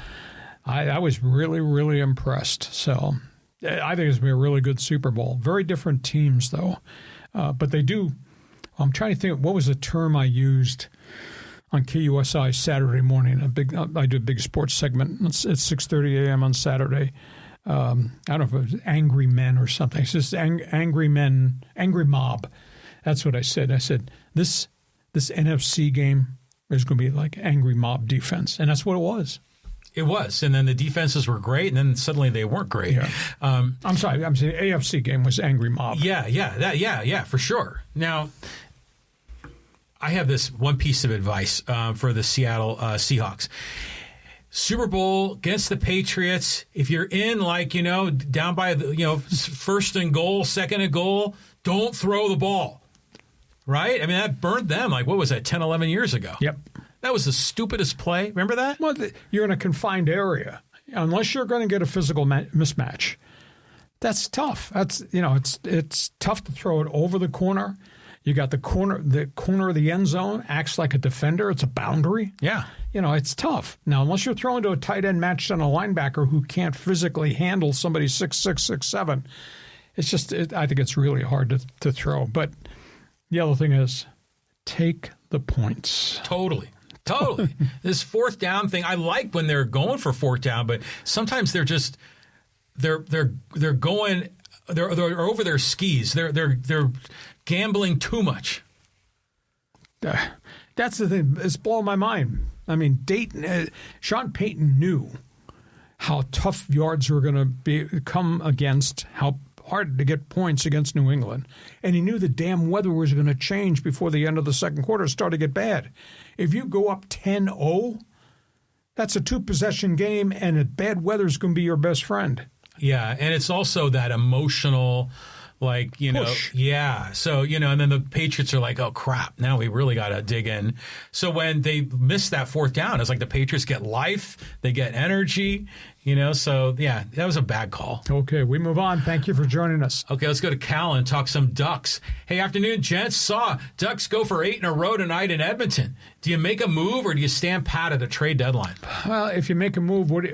Speaker 3: I was really, really impressed. So I think it's going to be a really good Super Bowl. Very different teams, though. But they do. I'm trying to think, what was the term I used on KUSI Saturday morning? I do a big sports segment. It's 6:30 a.m. on Saturday. I don't know if it was angry men or something. It's just angry men, angry mob. That's what I said. I said, this NFC game is going to be like angry mob defense. And that's what it was.
Speaker 4: It was. And then the defenses were great, and then suddenly they weren't great.
Speaker 3: Yeah. I'm sorry. I'm saying the AFC game was angry mob.
Speaker 4: Yeah, for sure. Now, I have this one piece of advice for the Seattle Seahawks. Super Bowl against the Patriots, if you're in down by first and goal, second and goal, don't throw the ball. Right? I mean, that burned them what was that, 10, 11 years ago?
Speaker 3: Yep.
Speaker 4: That was the stupidest play. Remember that?
Speaker 3: Well, you're in a confined area. Unless you're going to get a physical mismatch, that's tough. That's it's tough to throw it over the corner. You got the corner of the end zone acts like a defender. It's a boundary.
Speaker 4: Yeah.
Speaker 3: It's tough. Now, unless you're throwing to a tight end matched on a linebacker who can't physically handle somebody 6'6", 6'7", it's just I think it's really hard to throw. But the other thing is, take the points.
Speaker 4: Totally. This fourth down thing, I like when they're going for fourth down, but sometimes they're just they're going they're over their skis. They're gambling too much.
Speaker 3: That's the thing. It's blowing my mind. I mean, Sean Payton knew how tough yards were going to come against, how hard to get points against New England. And he knew the damn weather was going to change before the end of the second quarter. It started to get bad. If you go up 10-0, that's a 2-possession game, and bad weather is going to be your best friend.
Speaker 4: Yeah, and it's also that emotional push. Yeah. So, and then the Patriots are like, oh, crap, now we really got to dig in. So when they miss that fourth down, it's like the Patriots get life, they get energy, so, yeah, that was a bad call.
Speaker 3: Okay, we move on. Thank you for joining us.
Speaker 4: Okay, let's go to Cal and talk some Ducks. Hey, afternoon, gents. Saw Ducks go for 8 in a row tonight in Edmonton. Do you make a move or do you stand pat at a trade deadline?
Speaker 3: Well, if you make a move, who are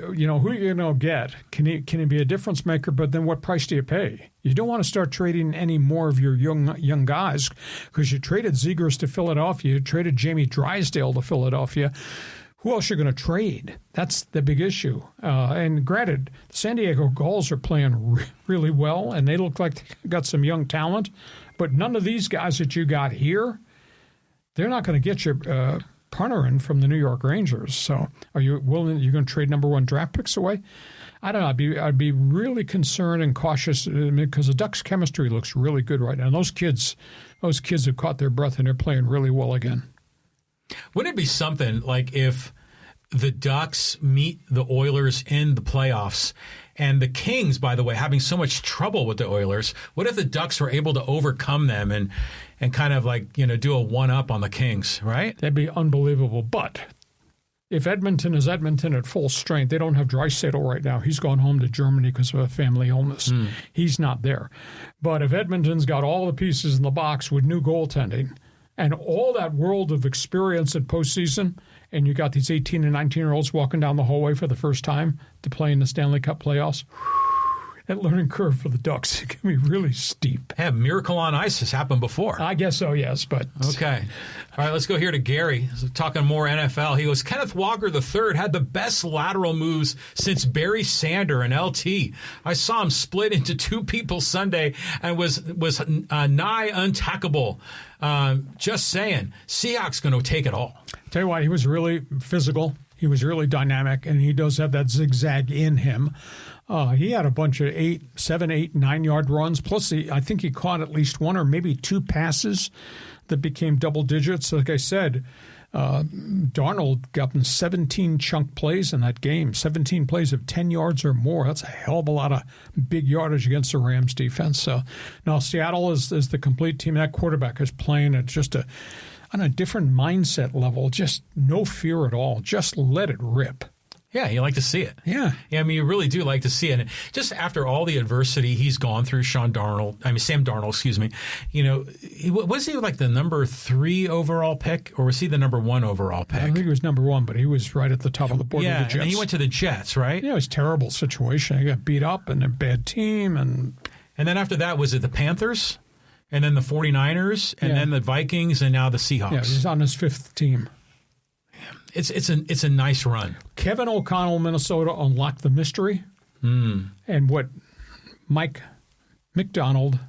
Speaker 3: you going to get? Can he be a difference maker, but then what price do you pay? You don't want to start trading any more of your young guys because you traded Zegers to Philadelphia, you traded Jamie Drysdale to Philadelphia. Who else are you going to trade? That's the big issue. And granted, the San Diego Gulls are playing really well, and they look like they got some young talent. But none of these guys that you got here, they're not going to get your punter in from the New York Rangers. So are you willing? You're going to trade number 1 draft picks away? I don't know. I'd be really concerned and cautious because the Ducks' chemistry looks really good right now. And those kids have caught their breath and they're playing really well again.
Speaker 4: Wouldn't it be something like if the Ducks meet the Oilers in the playoffs and the Kings, by the way, having so much trouble with the Oilers, what if the Ducks were able to overcome them and kind of do a one-up on the Kings, right?
Speaker 3: That'd be unbelievable. But if Edmonton is Edmonton at full strength, they don't have Draisaitl right now. He's gone home to Germany because of a family illness. He's not there. But if Edmonton's got all the pieces in the box with new goaltending and all that world of experience at postseason, and you got these 18 and 19-year-olds walking down the hallway for the first time to play in the Stanley Cup playoffs, that learning curve for the Ducks can be really steep.
Speaker 4: Yeah, Miracle on Ice has happened before.
Speaker 3: I guess so, yes, but...
Speaker 4: Okay. All right, let's go here to Gary. So talking more NFL. He goes, Kenneth Walker III had the best lateral moves since Barry Sander and LT. I saw him split into two people Sunday and was nigh untackable. Just saying, Seahawks going to take it all.
Speaker 3: Tell you what, he was really physical. He was really dynamic, and he does have that zigzag in him. He had a bunch of 7, 8, 9-yard runs. Plus, I think he caught at least one or maybe two passes that became double digits. Like I said, Darnold got in 17 chunk plays in that game, 17 plays of 10 yards or more. That's a hell of a lot of big yardage against the Rams defense. So now Seattle is the complete team. That quarterback is playing at just on a different mindset level, just no fear at all. Just let it rip.
Speaker 4: Yeah, you like to see it.
Speaker 3: Yeah.
Speaker 4: I mean, you really do like to see it. And just after all the adversity he's gone through, Sam Darnold, excuse me, was he like the number 3 overall pick, or was he the number 1 overall pick?
Speaker 3: I think he was number 1, but he was right at the top of the board with the Jets.
Speaker 4: And he went to the Jets, right?
Speaker 3: Yeah, it was a terrible situation. He got beat up and a bad team. And
Speaker 4: then after that, was it the Panthers? And then the 49ers? And then the Vikings? And now the Seahawks?
Speaker 3: Yeah, he's on his 5th team.
Speaker 4: It's a nice run.
Speaker 3: Kevin O'Connell, Minnesota, unlocked the mystery. And what Mike McDonald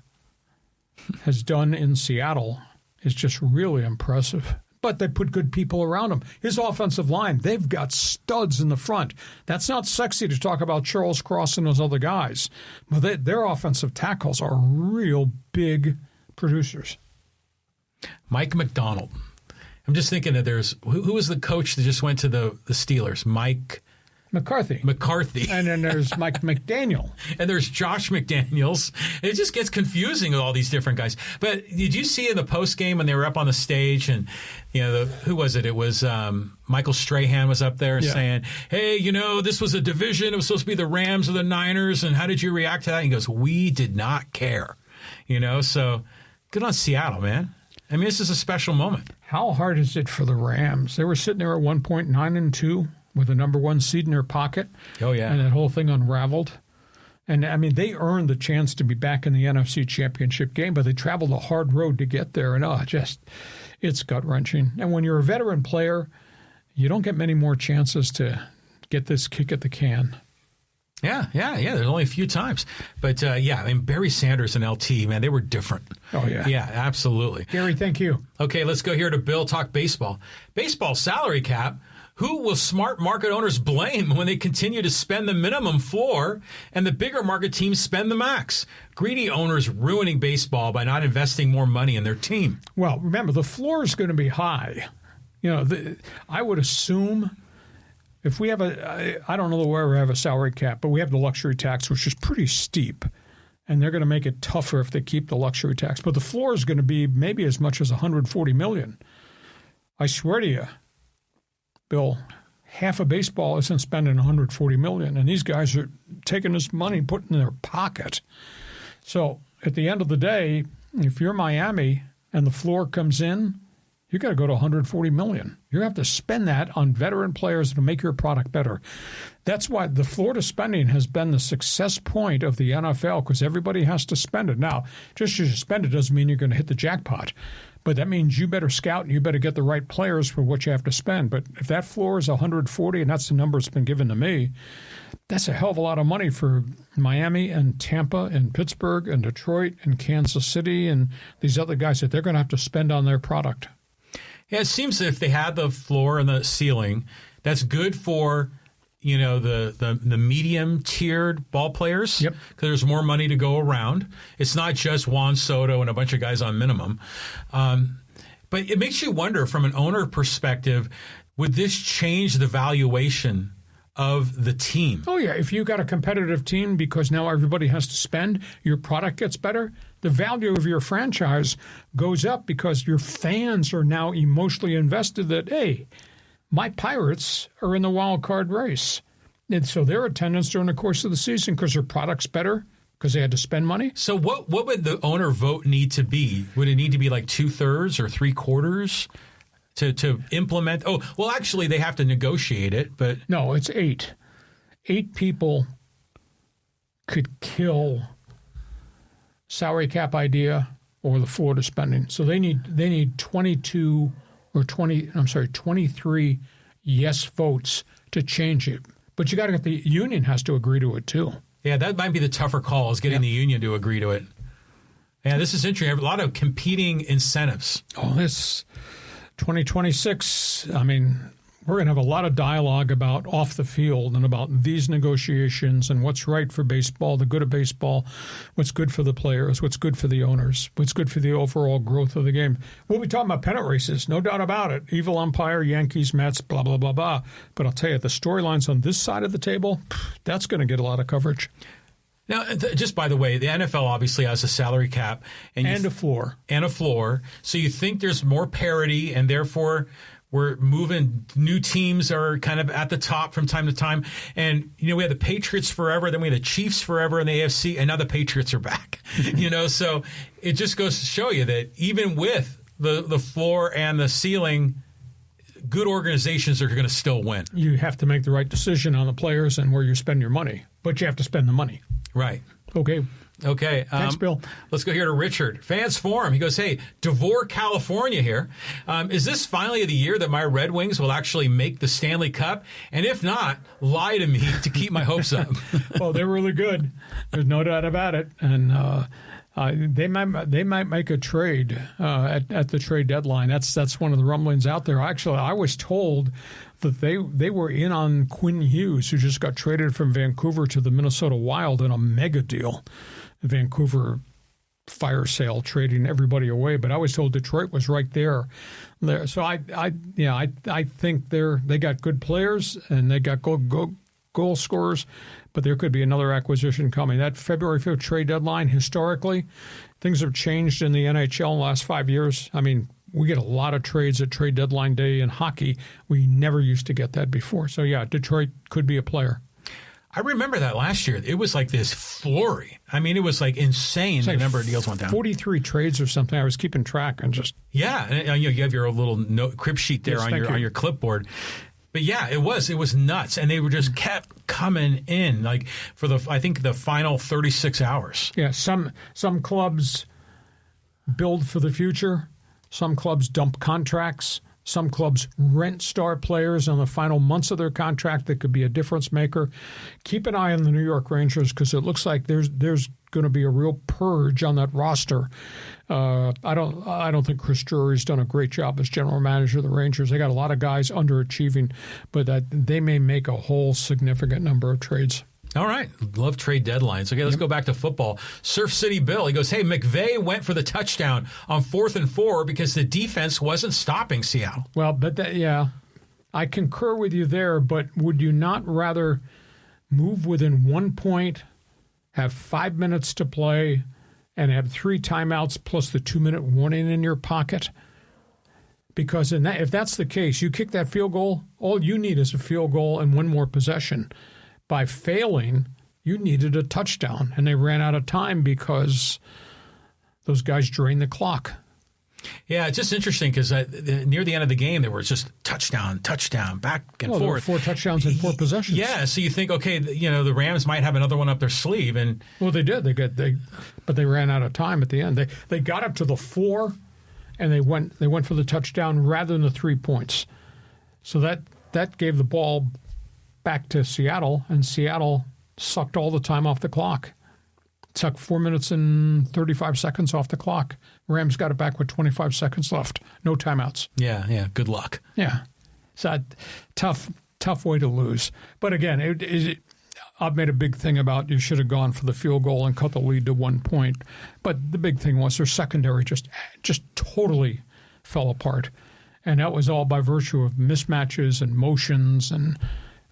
Speaker 3: has done in Seattle is just really impressive. But they put good people around him. His offensive line, they've got studs in the front. That's not sexy to talk about Charles Cross and those other guys. But their offensive tackles are real big producers.
Speaker 4: Mike McDonald. I'm just thinking that who was the coach that just went to the Steelers? Mike
Speaker 3: McCarthy. And then there's Mike McDaniel.
Speaker 4: And there's Josh McDaniels. It just gets confusing with all these different guys. But did you see in the post game when they were up on the stage and, who was it? It was Michael Strahan was up there saying, hey, this was a division. It was supposed to be the Rams or the Niners. And how did you react to that? And he goes, we did not care. So good on Seattle, man. I mean, this is a special moment.
Speaker 3: How hard is it for the Rams? They were sitting there at 9-2 with the number 1 seed in their pocket.
Speaker 4: Oh, yeah.
Speaker 3: And that whole thing unraveled. And, I mean, they earned the chance to be back in the NFC Championship game, but they traveled a hard road to get there. And, it's gut-wrenching. And when you're a veteran player, you don't get many more chances to get this kick at the can.
Speaker 4: Yeah. There's only a few times. But, Barry Sanders and LT, man, they were different.
Speaker 3: Oh, yeah.
Speaker 4: Yeah, absolutely.
Speaker 3: Gary, thank you.
Speaker 4: Okay, let's go here to Bill, talk baseball. Baseball salary cap. Who will smart market owners blame when they continue to spend the minimum floor and the bigger market teams spend the max? Greedy owners ruining baseball by not investing more money in their team.
Speaker 3: Well, remember, the floor is going to be high. I would assume... If we have I don't know where we have a salary cap, but we have the luxury tax, which is pretty steep, and they're going to make it tougher if they keep the luxury tax. But the floor is going to be maybe as much as $140 million. I swear to you, Bill, half of baseball isn't spending $140 million, and these guys are taking this money, putting it in their pocket. So at the end of the day, if you're Miami and the floor comes in, you got to go to $140 million. You have to spend that on veteran players to make your product better. That's why the Florida spending has been the success point of the NFL, because everybody has to spend it. Now, just because you spend it doesn't mean you're going to hit the jackpot. But that means you better scout and you better get the right players for what you have to spend. But if that floor is 140, and that's the number that's been given to me, that's a hell of a lot of money for Miami and Tampa and Pittsburgh and Detroit and Kansas City and these other guys that they're going to have to spend on their product.
Speaker 4: Yeah, it seems that if they had the floor and the ceiling, that's good for, the medium-tiered ball players.
Speaker 3: Yep.
Speaker 4: Because there's more money to go around. It's not just Juan Soto and a bunch of guys on minimum. But it makes you wonder, from an owner perspective, would this change the valuation of the team?
Speaker 3: Oh, yeah. If you got a competitive team because now everybody has to spend, your product gets better, the value of your franchise goes up because your fans are now emotionally invested that, hey, my Pirates are in the wild card race. And so their attendance during the course of the season, because their product's better, because they had to spend money.
Speaker 4: So what would the owner vote need to be? Would it need to be like 2/3 or 3/4? To implement? Oh, well, actually, they have to negotiate it, but...
Speaker 3: No, it's 8. 8 people could kill salary cap idea or the Florida spending. So they need 23 yes votes to change it. But you got to get the union has to agree to it too.
Speaker 4: Yeah, that might be the tougher call, is getting the union to agree to it. Yeah, this is interesting. A lot of competing incentives.
Speaker 3: Oh, this 2026, I mean, we're going to have a lot of dialogue about off the field and about these negotiations and what's right for baseball, the good of baseball, what's good for the players, what's good for the owners, what's good for the overall growth of the game. We'll be talking about pennant races, no doubt about it. Evil umpire, Yankees, Mets, blah, blah, blah, blah. But I'll tell you, the storylines on this side of the table, that's going to get a lot of coverage.
Speaker 4: Now, just by the way, the NFL obviously has a salary cap.
Speaker 3: And a floor.
Speaker 4: And a floor. So you think there's more parity, and therefore we're moving, new teams are kind of at the top from time to time. And, we had the Patriots forever, then we had the Chiefs forever in the AFC, and now the Patriots are back. So it just goes to show you that even with the floor and the ceiling, good organizations are going to still win. You
Speaker 3: have to make the right decision on the players and where you spend your money, but you have to spend the money.
Speaker 4: Right.
Speaker 3: Okay.
Speaker 4: Thanks,
Speaker 3: Bill.
Speaker 4: Let's go here to Richard. Fans Forum. He goes, hey, Devore, California here. Is this finally the year that my Red Wings will actually make the Stanley Cup? And if not, lie to me to keep my hopes up.
Speaker 3: Well, they're really good. There's no doubt about it. And they might make a trade at the trade deadline. That's one of the rumblings out there. Actually, I was told that they were in on Quinn Hughes, who just got traded from Vancouver to the Minnesota Wild in a mega deal. Vancouver fire sale, trading everybody away. But I was told Detroit was right there. So I think they got good players and they got goal scorers. But there could be another acquisition coming. That February 5th trade deadline, historically, things have changed in the NHL in the last 5 years. I mean, we get a lot of trades at trade deadline day in hockey. We never used to get that before. So, yeah, Detroit could be a player.
Speaker 4: I remember that last year. It was like this flurry. I mean, it was like insane. The number of deals went down.
Speaker 3: 43 trades or something. I was keeping track and just.
Speaker 4: Yeah. And, you have your little crib sheet there on your clipboard. But yeah, it was nuts, and they were just kept coming in like for I think the final 36 hours.
Speaker 3: Yeah, some clubs build for the future, some clubs dump contracts, some clubs rent star players in the final months of their contract that could be a difference maker. Keep an eye on the New York Rangers because it looks like there's going to be a real purge on that roster. I don't think Chris Drury's done a great job as general manager of the Rangers. They got a lot of guys underachieving, but they may make a whole significant number of trades.
Speaker 4: All right. Love trade deadlines. Okay, let's go back to football. Surf City Bill, he goes, hey, McVay went for the touchdown on 4th and 4 because the defense wasn't stopping Seattle.
Speaker 3: Well, but I concur with you there, but would you not rather move within 1 point, have 5 minutes to play, and have 3 timeouts plus the 2-minute warning in your pocket? Because if that's the case, you kick that field goal, all you need is a field goal and one more possession. By failing, you needed a touchdown, and they ran out of time because those guys drained the clock.
Speaker 4: Yeah, it's just interesting because near the end of the game, there was just touchdown, back and forth.
Speaker 3: There were 4 touchdowns and 4 possessions.
Speaker 4: Yeah, so you think, okay, the Rams might have another one up their sleeve, and
Speaker 3: well, they did. But they ran out of time at the end. They got up to the 4, and they went for the touchdown rather than the 3 points. So that gave the ball back to Seattle, and Seattle sucked all the time off the clock. Took 4 minutes and 35 seconds off the clock. Rams got it back with 25 seconds left. No timeouts.
Speaker 4: Yeah. Good luck.
Speaker 3: Yeah. So tough way to lose. But again, I've made a big thing about you should have gone for the field goal and cut the lead to 1 point. But the big thing was their secondary just totally fell apart. And that was all by virtue of mismatches and motions and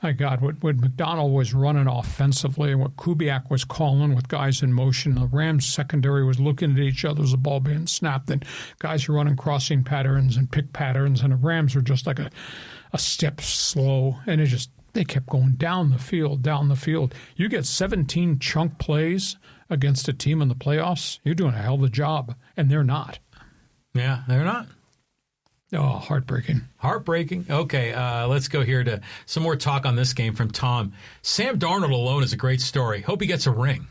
Speaker 3: my God, what McDonald was running offensively and what Kubiak was calling with guys in motion. The Rams secondary was looking at each other as the ball being snapped, and guys were running crossing patterns and pick patterns, and the Rams were just like a step slow, and they kept going down the field. You get 17 chunk plays against a team in the playoffs, you're doing a hell of a job, and they're not.
Speaker 4: Yeah, they're not.
Speaker 3: Oh, heartbreaking.
Speaker 4: Heartbreaking. Okay, let's go here to some more talk on this game from Tom. Sam Darnold alone is a great story. Hope he gets a ring.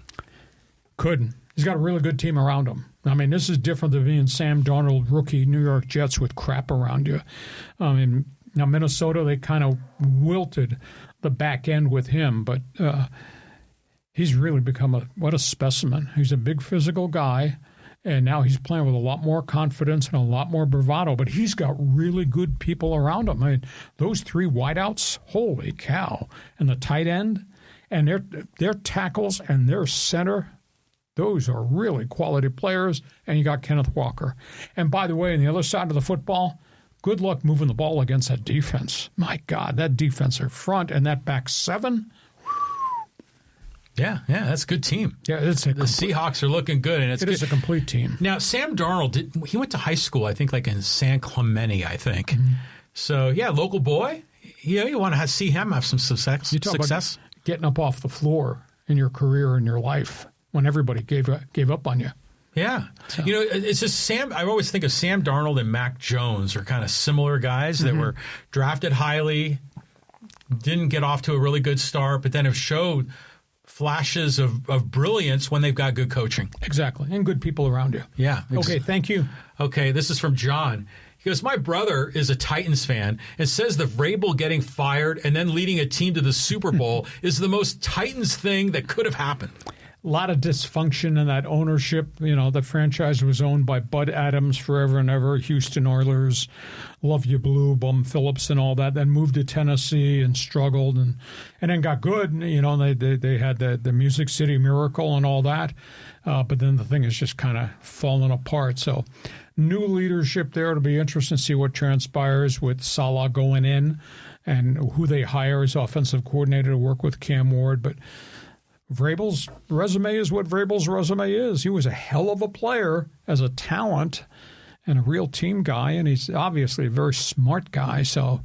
Speaker 3: Couldn't. He's got a really good team around him. I mean, this is different than being Sam Darnold, rookie New York Jets with crap around you. I mean, now Minnesota, they kind of wilted the back end with him, but he's really become what a specimen. He's a big physical guy. And now he's playing with a lot more confidence and a lot more bravado, but he's got really good people around him. I mean, those 3 wideouts, holy cow. And the tight end and their tackles and their center, those are really quality players. And you got Kenneth Walker. And by the way, on the other side of the football, good luck moving the ball against that defense. My God, that defensive front and that back 7.
Speaker 4: Yeah, that's a good team.
Speaker 3: Yeah,
Speaker 4: the Seahawks are looking good, and
Speaker 3: it is a complete team.
Speaker 4: Now, Sam Darnold, he went to high school, I think, like in San Clemente, I think. Mm-hmm. So, yeah, local boy. Yeah, you want to see him have some success.
Speaker 3: You talk about getting up off the floor in your career and your life when everybody gave up on you.
Speaker 4: Yeah. So. You know, it's just I always think of Sam Darnold and Mac Jones are kind of similar guys that were drafted highly, didn't get off to a really good start, but then have showed flashes of brilliance when they've got good coaching.
Speaker 3: Exactly. And good people around you.
Speaker 4: Yeah.
Speaker 3: Okay, thank you.
Speaker 4: Okay, this is from John. He goes, my brother is a Titans fan and says the Vrabel getting fired and then leading a team to the Super Bowl is the most Titans thing that could have happened.
Speaker 3: A lot of dysfunction in that ownership. You know, the franchise was owned by Bud Adams forever and ever, Houston Oilers, Love You Blue, Bum Phillips and all that, then moved to Tennessee and struggled and then got good. You know, they had the Music City Miracle and all that. But then the thing is just kind of falling apart. So new leadership there. It'll be interesting to see what transpires with Salah going in and who they hire as offensive coordinator to work with Cam Ward. But Vrabel's resume is what Vrabel's resume is. He was a hell of a player as a talent and a real team guy, and he's obviously a very smart guy. So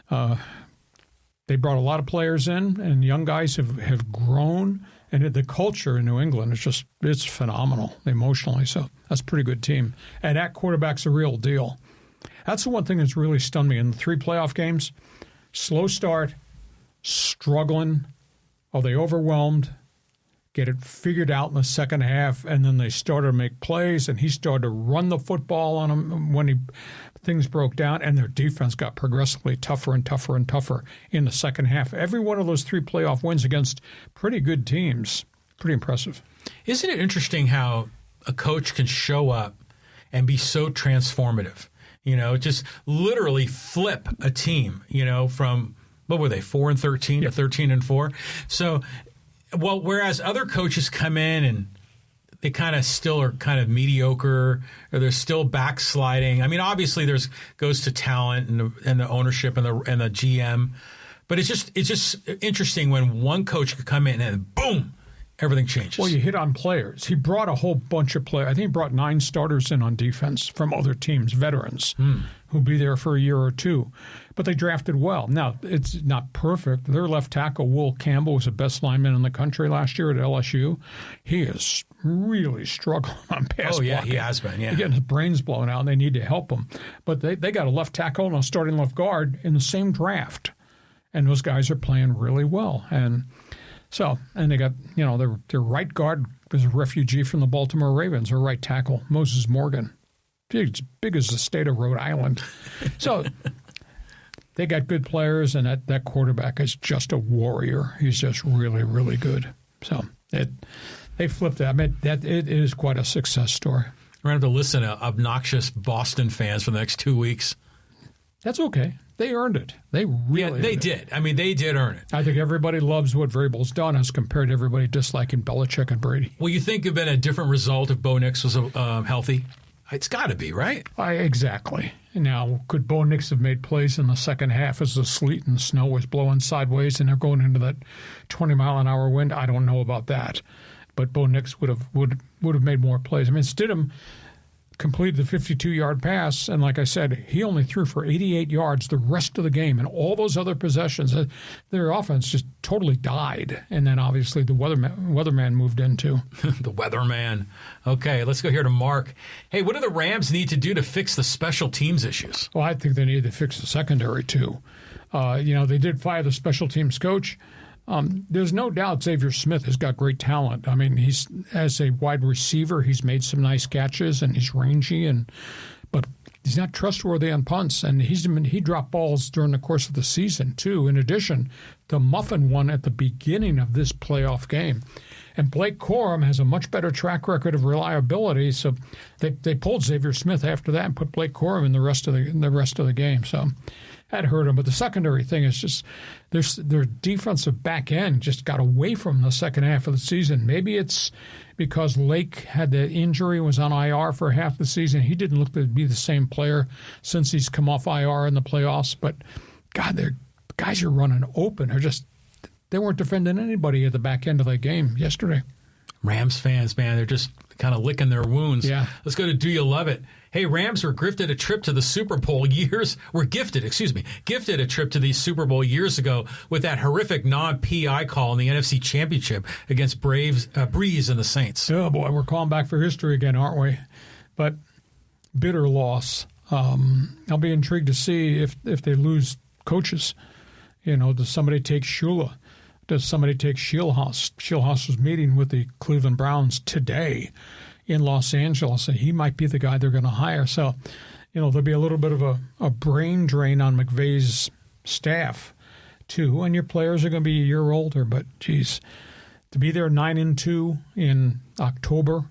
Speaker 3: they brought a lot of players in, and young guys have grown. And the culture in New England is it's phenomenal emotionally. So that's a pretty good team. And that quarterback's a real deal. That's the one thing that's really stunned me in the 3 playoff games. Slow start, struggling. Are they overwhelmed? Get it figured out in the second half, and then they started to make plays, and he started to run the football on them when things broke down, and their defense got progressively tougher and tougher and tougher in the second half. Every one of those 3 playoff wins against pretty good teams, pretty impressive.
Speaker 4: Isn't it interesting how a coach can show up and be so transformative? You know, just literally flip a team, you know, from – what were they, 4-13 to 13-4? So, well, whereas other coaches come in and they kind of still are kind of mediocre or they're still backsliding. I mean, obviously goes to talent and the ownership and the GM, but it's just interesting when one coach could come in and boom, everything changes.
Speaker 3: Well, you hit on players. He brought a whole bunch of players. I think he brought 9 starters in on defense from other teams, veterans, who'll be there for a year or 2. But they drafted well. Now, it's not perfect. Their left tackle, Will Campbell, was the best lineman in the country last year at LSU. He is really struggling on pass blocking.
Speaker 4: He has been,
Speaker 3: He's getting his brains blown out, and they need to help him. But they got a left tackle and a starting left guard in the same draft. And those guys are playing really well. And they got, you know, their right guard was a refugee from the Baltimore Ravens, their right tackle, Moses Morgan. Big as the state of Rhode Island. So they got good players, and that quarterback is just a warrior. He's just really, really good. So they flipped that. I mean, it is quite a success story.
Speaker 4: We're going to have to listen to obnoxious Boston fans for the next 2 weeks.
Speaker 3: That's okay. They earned it. They really
Speaker 4: did. I mean, they did earn it.
Speaker 3: I think everybody loves what Vrabel's done as compared to everybody disliking Belichick and Brady.
Speaker 4: Well, you think it would have been a different result if Bo Nix was healthy? It's got to be, right?
Speaker 3: Exactly. Now, could Bo Nix have made plays in the second half as the sleet and snow was blowing sideways and they're going into that 20-mile-an-hour wind? I don't know about that. But Bo Nix would have made more plays. I mean, Stidham completed the 52-yard pass, and like I said, he only threw for 88 yards the rest of the game, and all those other possessions, their offense just totally died. And then obviously the weatherman moved in too.
Speaker 4: The weatherman. Okay, let's go here to Mark. Hey, what do the Rams need to do to fix the special teams issues?
Speaker 3: Well, I think they need to fix the secondary too. They did fire the special teams coach. There's no doubt Xavier Smith has got great talent. I mean, he's as a wide receiver, he's made some nice catches and he's rangy, but he's not trustworthy on punts. And he dropped balls during the course of the season too. In addition, the muffin one at the beginning of this playoff game. And Blake Corum has a much better track record of reliability, so they pulled Xavier Smith after that and put Blake Corum in the rest of the game. So that hurt him. But the secondary thing is just their defensive back end just got away from the second half of the season. Maybe it's because Lake had the injury, was on IR for half the season. He didn't look to be the same player since he's come off IR in the playoffs. But God, the guys are running open. They weren't defending anybody at the back end of that game yesterday.
Speaker 4: Rams fans, man, they're just kind of licking their wounds.
Speaker 3: Yeah.
Speaker 4: Let's go to Do You Love It? Hey, Rams were gifted a trip to the Super Bowl gifted a trip to the Super Bowl years ago with that horrific non-PI call in the NFC Championship against Breeze and the Saints.
Speaker 3: Oh, boy, we're calling back for history again, aren't we? But bitter loss. I'll be intrigued to see if they lose coaches. Does somebody take Shula? Does somebody take Shieldhouse? Shieldhouse was meeting with the Cleveland Browns today in Los Angeles, and he might be the guy they're going to hire. So, there'll be a little bit of a brain drain on McVay's staff, too. And your players are going to be a year older. But, geez, to be there 9-2 in October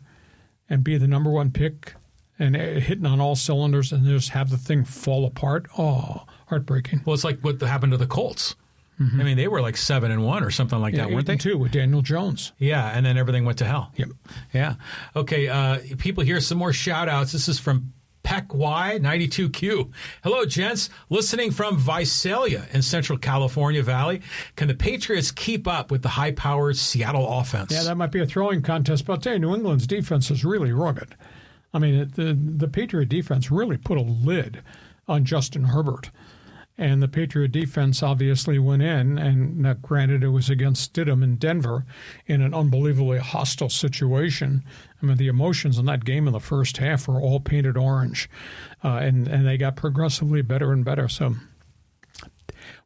Speaker 3: and be the number one pick and hitting on all cylinders and just have the thing fall apart, heartbreaking.
Speaker 4: Well, it's like what happened to the Colts. Mm-hmm. I mean, they were like 7-1 or something like that, weren't they?
Speaker 3: 8-2 with Daniel Jones.
Speaker 4: Yeah, and then everything went to hell.
Speaker 3: Yep.
Speaker 4: Yeah. Okay, people here, some more shout-outs. This is from Peck Y 92Q. Hello, gents. Listening from Visalia in Central California Valley. Can the Patriots keep up with the high-powered Seattle offense?
Speaker 3: Yeah, that might be a throwing contest, but I'll tell you, New England's defense is really rugged. I mean, the Patriot defense really put a lid on Justin Herbert. And the Patriot defense obviously went in, and granted it was against Stidham in Denver in an unbelievably hostile situation. I mean, the emotions in that game in the first half were all painted orange, and they got progressively better and better. So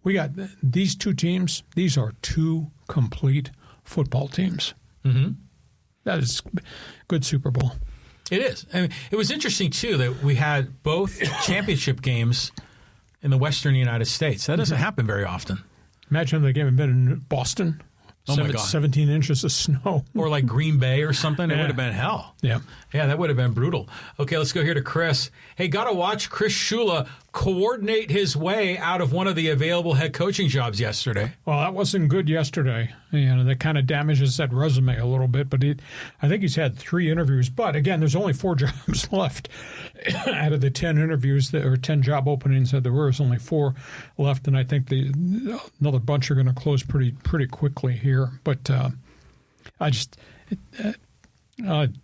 Speaker 3: we got these two teams. These are two complete football teams. Mm-hmm. That is good Super Bowl.
Speaker 4: It is. I mean, it was interesting, too, that we had both championship games in the western United States. That doesn't happen very often.
Speaker 3: Imagine the game had been in Boston.
Speaker 4: Oh, my God.
Speaker 3: 17 inches of snow.
Speaker 4: Or like Green Bay or something. It would have been hell.
Speaker 3: Yeah.
Speaker 4: Yeah, that would have been brutal. Okay, let's go here to Chris. Hey, got to watch Chris Shula coordinate his way out of one of the available head coaching jobs yesterday.
Speaker 3: Well, that wasn't good yesterday. That kind of damages that resume a little bit. But I think he's had 3 interviews. But, again, there's only 4 jobs left. Out of the 10 interviews or 10 job openings that there were, there's only 4 left. And I think another bunch are going to close pretty quickly here. But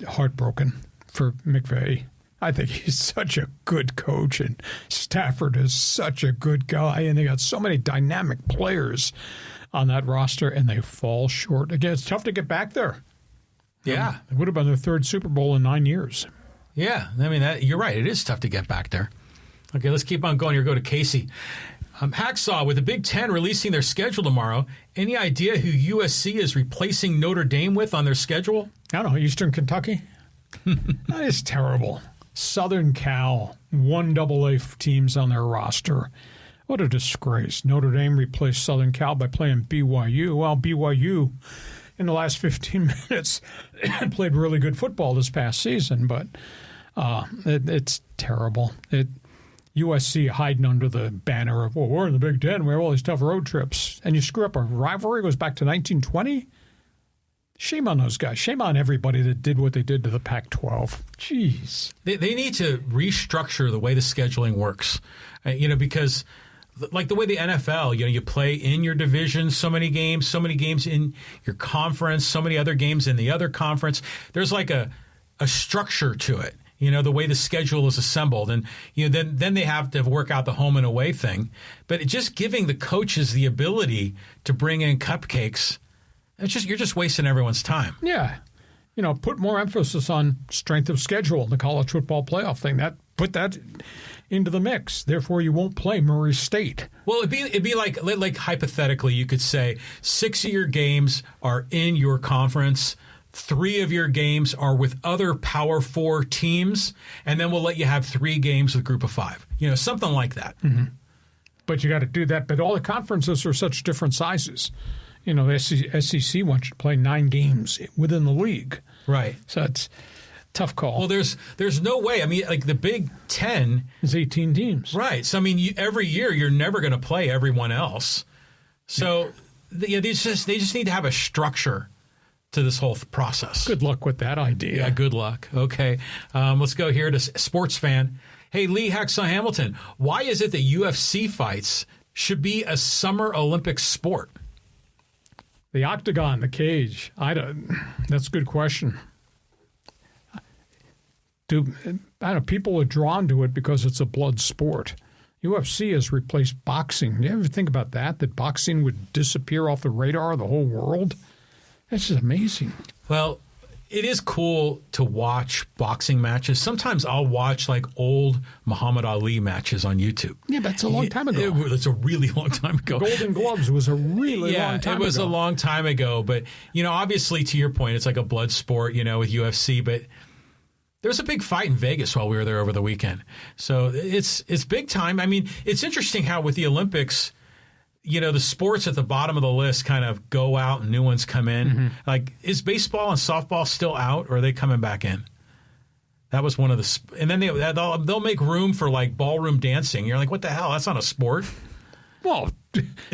Speaker 3: heartbroken for McVay. I think he's such a good coach, and Stafford is such a good guy, and they got so many dynamic players on that roster, and they fall short. Again, it's tough to get back there.
Speaker 4: Yeah.
Speaker 3: It would have been their 3rd Super Bowl in 9 years.
Speaker 4: Yeah, I mean, you're right. It is tough to get back there. Okay, let's keep on going here. Go to Casey. Hacksaw, with the Big Ten releasing their schedule tomorrow, any idea who USC is replacing Notre Dame with on their schedule?
Speaker 3: I don't know, Eastern Kentucky? That is terrible. Southern Cal, 1 AA teams on their roster. What a disgrace. Notre Dame replaced Southern Cal by playing BYU. Well, BYU, in the last 15 minutes, played really good football this past season, but it's terrible. USC hiding under the banner of, well, we're in the Big Ten, we have all these tough road trips, and you screw up a rivalry, goes back to 1920? Shame on those guys. Shame on everybody that did what they did to the Pac-12. Jeez.
Speaker 4: They need to restructure the way the scheduling works, because like the way the NFL, you play in your division so many games in your conference, so many other games in the other conference. There's like a structure to it. the way the schedule is assembled. And, then they have to work out the home and away thing. But just giving the coaches the ability to bring in cupcakes, you're just wasting everyone's time.
Speaker 3: Yeah. Put more emphasis on strength of schedule in the college football playoff thing. Put that into the mix. Therefore, you won't play Murray State.
Speaker 4: Well, it'd be like hypothetically, you could say 6 of your games are in your conference. 3 of your games are with other Power 4 teams, and then we'll let you have 3 games with Group of 5. Something like that.
Speaker 3: Mm-hmm. But you got to do that. But all the conferences are such different sizes. The SEC wants you to play 9 games within the league.
Speaker 4: Right.
Speaker 3: So it's a tough call.
Speaker 4: Well, there's no way. I mean, like the Big Ten
Speaker 3: is 18 teams.
Speaker 4: Right. So, I mean, every year you're never going to play everyone else. So they just need to have a structure to this whole process.
Speaker 3: Good luck with that idea.
Speaker 4: Yeah, good luck. Okay. Let's go here to Sports Fan. Hey, Lee Hacksaw Hamilton, why is it that UFC fights should be a Summer Olympic sport?
Speaker 3: The octagon, the cage. That's a good question. People are drawn to it because it's a blood sport. UFC has replaced boxing. You ever think about that boxing would disappear off the radar of the whole world? That's just amazing.
Speaker 4: Well, it is cool to watch boxing matches. Sometimes I'll watch like old Muhammad Ali matches on YouTube.
Speaker 3: Yeah, that's a long time ago.
Speaker 4: It's a really long time ago.
Speaker 3: Golden Gloves was a really long time ago.
Speaker 4: It was a long time ago. But, obviously to your point, it's like a blood sport, with UFC. But there was a big fight in Vegas while we were there over the weekend. So it's big time. I mean, it's interesting how with the Olympics, the sports at the bottom of the list kind of go out and new ones come in. Mm-hmm. Like, is baseball and softball still out, or are they coming back in? That was one of the and then they'll make room for like ballroom dancing. You're like, what the hell? That's not a sport.
Speaker 3: Well,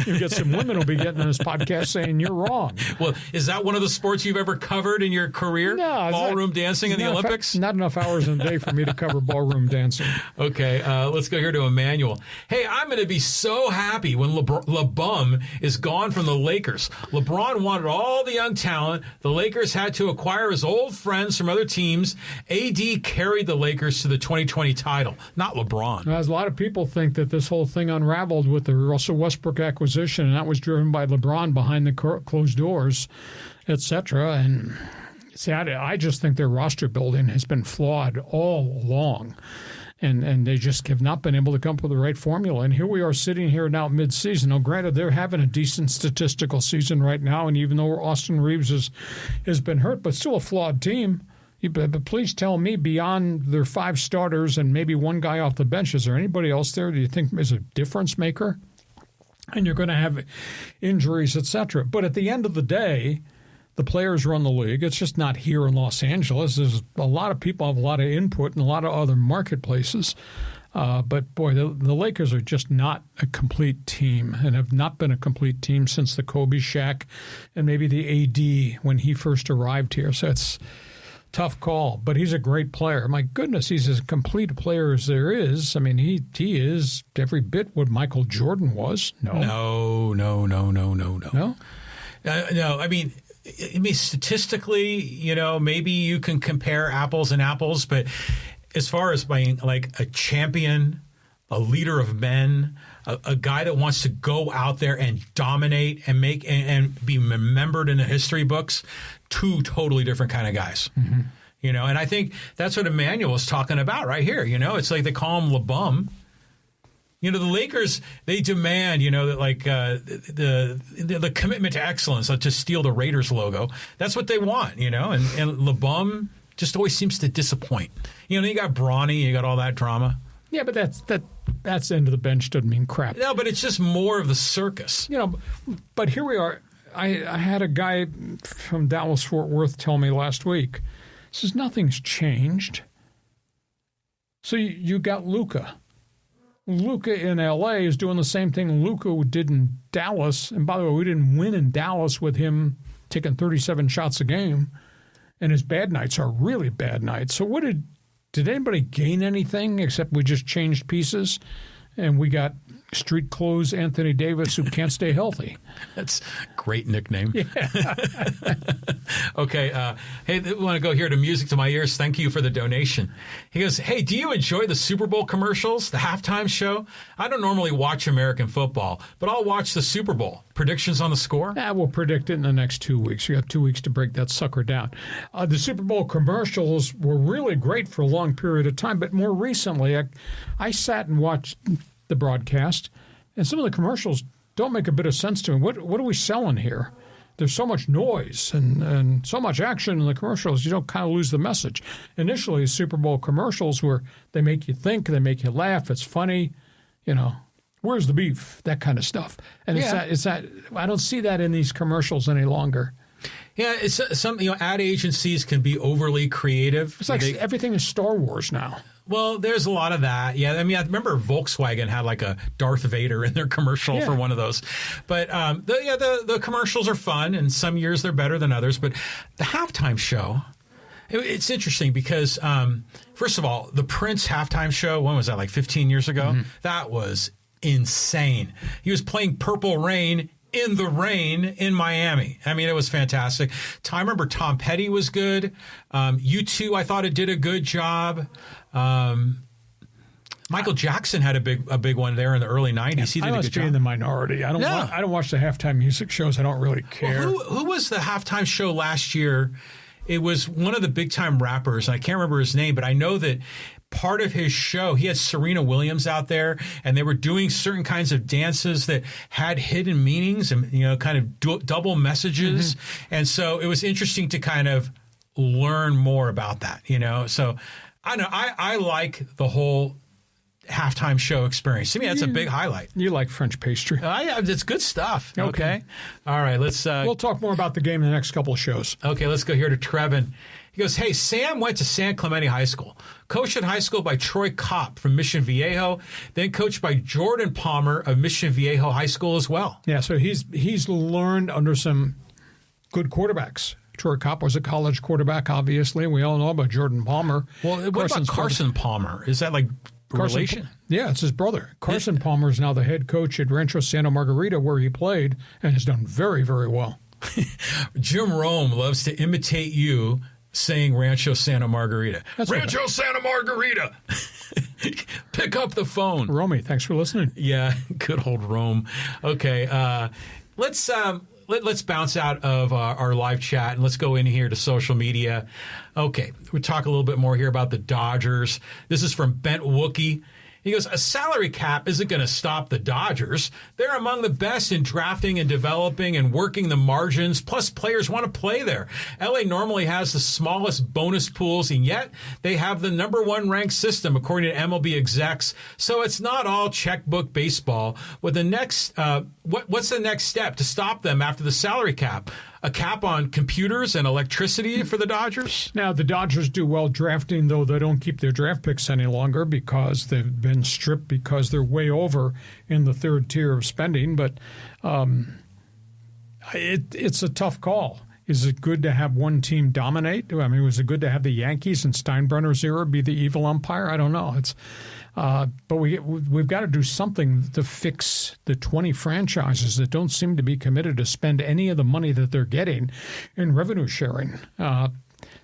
Speaker 3: you get some women who'll be getting on this podcast saying you're wrong.
Speaker 4: Well, is that one of the sports you've ever covered in your career?
Speaker 3: No.
Speaker 4: Ballroom dancing in the Olympics?
Speaker 3: Not enough hours in a day for me to cover ballroom dancing.
Speaker 4: Okay, let's go here to Emmanuel. Hey, I'm going to be so happy when LeBum is gone from the Lakers. LeBron wanted all the young talent. The Lakers had to acquire his old friends from other teams. AD carried the Lakers to the 2020 title, not LeBron.
Speaker 3: As a lot of people think that this whole thing unraveled with the Russell Westbrook acquisition, and that was driven by LeBron behind the closed doors, etc. And see, I just think their roster building has been flawed all along, and they just have not been able to come up with the right formula. And here we are sitting here now mid-season. Now, granted, they're having a decent statistical season right now, and even though Austin Reeves has been hurt, but still a flawed team. But please tell me, beyond their 5 starters and maybe one guy off the bench, is there anybody else there do you think is a difference maker? And you're going to have injuries, etc. But at the end of the day, the players run the league. It's just not here in Los Angeles. There's a lot of people have a lot of input in a lot of other marketplaces. But, boy, the Lakers are just not a complete team and have not been a complete team since the Kobe, Shaq, and maybe the AD when he first arrived here. So it's tough call, but he's a great player. My goodness, he's as complete a player as there is. I mean, he is every bit what Michael Jordan was.
Speaker 4: No.
Speaker 3: No?
Speaker 4: No, I mean, statistically, maybe you can compare apples and apples, but as far as being like a champion, a leader of men, a guy that wants to go out there and dominate and make and be remembered in the history books, 2 totally different kind of guys. Mm-hmm. And I think that's what Emmanuel is talking about right here. It's like they call him LeBum. The Lakers, they demand, that like the commitment to excellence, like to steal the Raiders logo. That's what they want, and LeBum just always seems to disappoint. You got Bronny, you got all that drama.
Speaker 3: Yeah, but that's end of the bench doesn't mean crap.
Speaker 4: No, but it's just more of the circus.
Speaker 3: But here we are. I had a guy from Dallas-Fort Worth tell me last week, says nothing's changed. So you got Luka. Luka in L.A. is doing the same thing Luka did in Dallas. And by the way, we didn't win in Dallas with him taking 37 shots a game. And his bad nights are really bad nights. So did anybody gain anything except we just changed pieces and we got street clothes Anthony Davis who can't stay healthy.
Speaker 4: That's a great nickname. Yeah. Okay. Hey, we want to go here to Music to My Ears. Thank you for the donation. He goes, hey, do you enjoy the Super Bowl commercials, the halftime show? I don't normally watch American football, but I'll watch the Super Bowl. Predictions on the score?
Speaker 3: We'll predict it in the next 2 weeks. We got 2 weeks to break that sucker down. The Super Bowl commercials were really great for a long period of time, but more recently, I sat and watched the broadcast, and some of the commercials don't make a bit of sense to me. What are we selling here? There's so much noise and so much action in the commercials, you don't kind of lose the message. Initially, Super Bowl commercials were, they make you think, they make you laugh, it's funny, where's the beef, that kind of stuff. And it's that I don't see that in these commercials any longer.
Speaker 4: Yeah, it's some ad agencies can be overly creative.
Speaker 3: It's like everything is Star Wars now.
Speaker 4: Well, there's a lot of that. Yeah, I mean, I remember Volkswagen had like a Darth Vader in their commercial for one of those. But the commercials are fun, and some years they're better than others. But the halftime show, it's interesting because, first of all, the Prince halftime show, when was that, like 15 years ago? Mm-hmm. That was insane. He was playing Purple Rain in the rain in Miami. I mean, it was fantastic. I remember Tom Petty was good. U2, I thought it did a good job. Michael Jackson had a big one there in the early 90s. He did a good job.
Speaker 3: In the minority. I don't watch the halftime music shows. I don't really care.
Speaker 4: Well, who was the halftime show last year? It was one of the big time rappers, and I can't remember his name, but I know that part of his show, he had Serena Williams out there, and they were doing certain kinds of dances that had hidden meanings and kind of double messages. Mm-hmm. And so it was interesting to kind of learn more about that. So I know I like the whole halftime show experience. To me, that's a big highlight.
Speaker 3: You like French pastry?
Speaker 4: It's good stuff. Okay. All right. Let's.
Speaker 3: We'll talk more about the game in the next couple of shows.
Speaker 4: Okay. Let's go here to Trevin. He goes, hey, Sam went to San Clemente High School, coached at high school by Troy Kopp from Mission Viejo, then coached by Jordan Palmer of Mission Viejo High School as well.
Speaker 3: Yeah, so he's learned under some good quarterbacks. Troy Kopp was a college quarterback, obviously, and we all know about Jordan Palmer.
Speaker 4: Well, what about Carson Palmer? Is that like relation?
Speaker 3: Yeah, it's his brother. Carson Palmer is now the head coach at Rancho Santa Margarita, where he played, and has done very, very well.
Speaker 4: Jim Rome loves to imitate you saying Rancho Santa Margarita. Rancho Santa Margarita. Pick up the phone.
Speaker 3: Romy, thanks for listening.
Speaker 4: Yeah, good old Rome. Okay, let's bounce out of our live chat and let's go in here to social media. Okay, we'll talk a little bit more here about the Dodgers. This is from Bent Wookie. He goes, a salary cap isn't going to stop the Dodgers. They're among the best in drafting and developing and working the margins. Plus, players want to play there. LA normally has the smallest bonus pools, and yet they have the number one ranked system, according to MLB execs. So it's not all checkbook baseball. What's the next step to stop them after the salary cap? A cap on computers and electricity for the Dodgers?
Speaker 3: Now, the Dodgers do well drafting, though they don't keep their draft picks any longer because they've been stripped because they're way over in the third tier of spending. But it's a tough call. Is it good to have one team dominate? I mean, was it good to have the Yankees in Steinbrenner's era be the evil umpire? I don't know. But we've got to do something to fix the 20 franchises that don't seem to be committed to spend any of the money that they're getting in revenue sharing.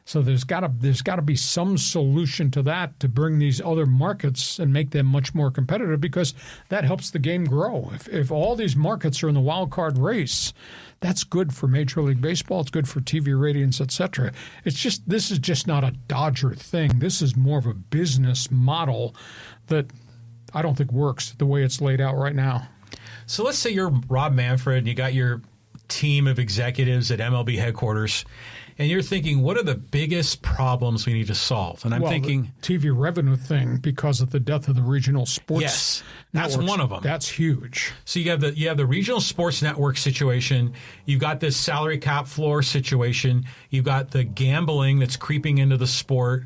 Speaker 3: So there's got to be some solution to that to bring these other markets and make them much more competitive, because that helps the game grow. If all these markets are in the wild card race, that's good for Major League Baseball. It's good for TV ratings, etc. This is just not a Dodger thing. This is more of a business model that I don't think works the way it's laid out right now.
Speaker 4: So let's say you're Rob Manfred and you got your team of executives at MLB headquarters, and you're thinking, what are the biggest problems we need to solve? And I'm thinking
Speaker 3: the TV revenue thing, because of the death of the regional sports.
Speaker 4: Yes, that's
Speaker 3: networks.
Speaker 4: one of them.
Speaker 3: That's huge.
Speaker 4: So you have the regional sports network situation. You've got this salary cap floor situation. You've got the gambling that's creeping into the sport.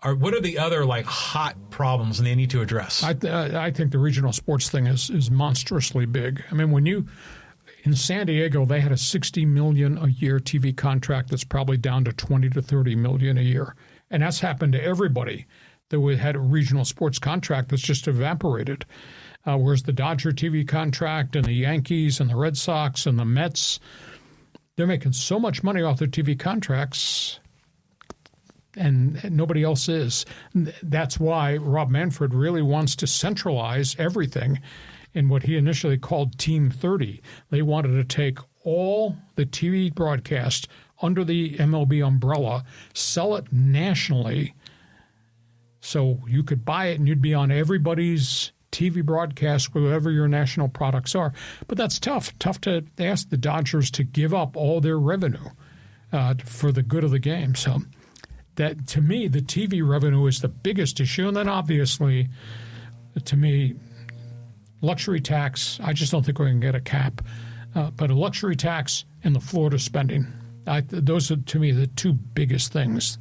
Speaker 4: What are the other hot problems they need to address?
Speaker 3: I think the regional sports thing is monstrously big. I mean, in San Diego, they had a $60 million a year TV contract that's probably down to $20 to $30 million a year. And that's happened to everybody that had a regional sports contract that's just evaporated. Whereas the Dodger TV contract and the Yankees and the Red Sox and the Mets, they're making so much money off their TV contracts, and nobody else is. That's why Rob Manfred really wants to centralize everything in what he initially called Team 30. They wanted to take all the TV broadcast under the MLB umbrella, sell it nationally, so you could buy it and you'd be on everybody's TV broadcast, whatever your national products are. But that's tough. Tough to ask the Dodgers to give up all their revenue for the good of the game. So that, to me, the TV revenue is the biggest issue. And then obviously, to me, luxury tax, I just don't think we're going to get a cap. But a luxury tax and the Florida spending, those are, to me, the two biggest things.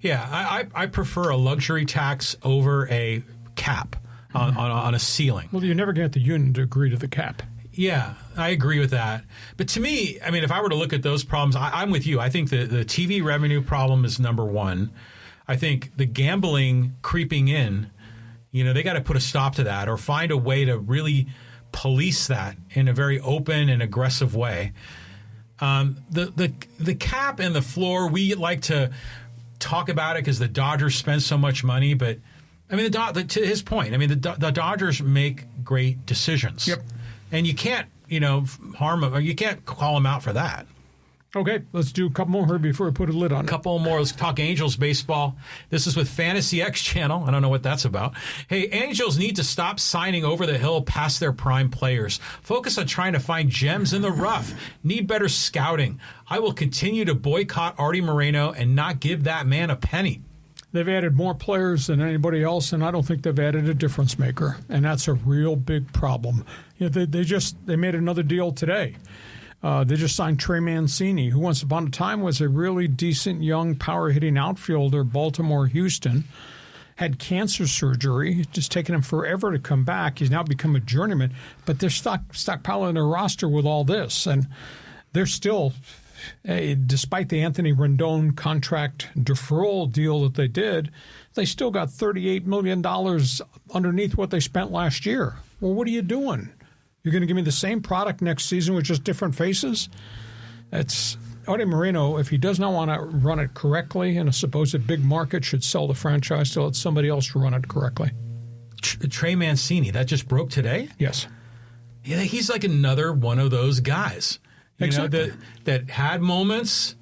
Speaker 4: Yeah, I prefer a luxury tax over a cap on a ceiling.
Speaker 3: Well, you're never going to get the union to agree to the cap.
Speaker 4: Yeah, I agree with that. But to me, I mean, if I were to look at those problems, I'm with you. I think the TV revenue problem is number one. I think the gambling creeping in, they got to put a stop to that or find a way to really police that in a very open and aggressive way. The cap and the floor, we like to talk about it because the Dodgers spend so much money, but I mean, to his point, I mean, the Dodgers make great decisions.
Speaker 3: Yep.
Speaker 4: And you can't, harm them, or you can't call them out for that.
Speaker 3: Okay, let's do a couple more here before we put a lid on it.
Speaker 4: A couple more. Let's talk Angels baseball. This is with Fantasy X Channel. I don't know what that's about. Hey, Angels need to stop signing over the hill past their prime players. Focus on trying to find gems in the rough. Need better scouting. I will continue to boycott Artie Moreno and not give that man a penny.
Speaker 3: They've added more players than anybody else, and I don't think they've added a difference maker, and that's a real big problem. They made another deal today. They just signed Trey Mancini, who once upon a time was a really decent young power-hitting outfielder, Baltimore-Houston, had cancer surgery. It's just taken him forever to come back. He's now become a journeyman, but they're stockpiling their roster with all this, and they're still, despite the Anthony Rendon contract deferral deal that they did, they still got $38 million underneath what they spent last year. Well, what are you doing? You're going to give me the same product next season with just different faces? It's Artie Moreno, if he does not want to run it correctly in a supposed big market, should sell the franchise to let somebody else run it correctly.
Speaker 4: Trey Mancini, that just broke today?
Speaker 3: Yes.
Speaker 4: Yeah, he's like another one of those guys. Exactly. That had moments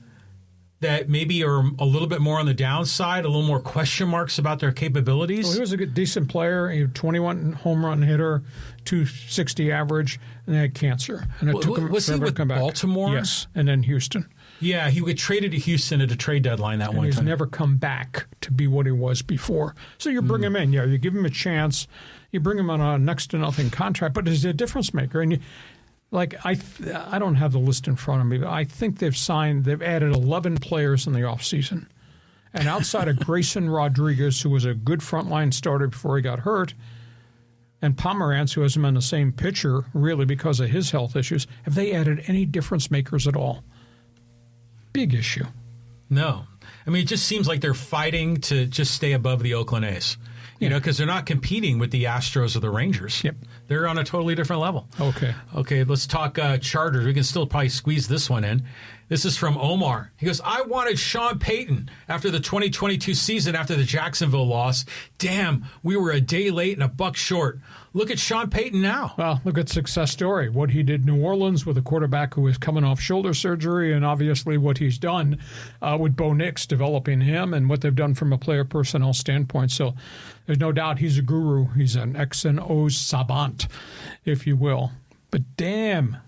Speaker 4: that maybe are a little bit more on the downside, a little more question marks about their capabilities.
Speaker 3: Well, he was a good, decent player, a 21 home run hitter, 260 average, and they had cancer. And it took him
Speaker 4: was he
Speaker 3: forever
Speaker 4: with
Speaker 3: to come back.
Speaker 4: Baltimore?
Speaker 3: Yes, and then Houston.
Speaker 4: Yeah, he got traded to Houston at a trade deadline that one time.
Speaker 3: He's never come back to be what he was before. So you bring him in, you give him a chance, you bring him on a next to nothing contract, but he's a difference maker. And I don't have the list in front of me, but I think they've added 11 players in the offseason. And outside of Grayson Rodriguez, who was a good frontline starter before he got hurt, and Pomerantz, who hasn't been the same pitcher really because of his health issues, have they added any difference makers at all? Big issue.
Speaker 4: No. I mean, it just seems like they're fighting to just stay above the Oakland A's. Because they're not competing with the Astros or the Rangers.
Speaker 3: Yep.
Speaker 4: They're on a totally different level. Okay, let's talk Chargers. We can still probably squeeze this one in. This is from Omar. He goes, I wanted Sean Payton after the 2022 season after the Jacksonville loss. Damn, we were a day late and a buck short. Look at Sean Payton now.
Speaker 3: Well, look at success story. What he did in New Orleans with a quarterback who was coming off shoulder surgery, and obviously what he's done with Bo Nix, developing him, and what they've done from a player personnel standpoint. So there's no doubt he's a guru. He's an X and O's savant, if you will. But damn,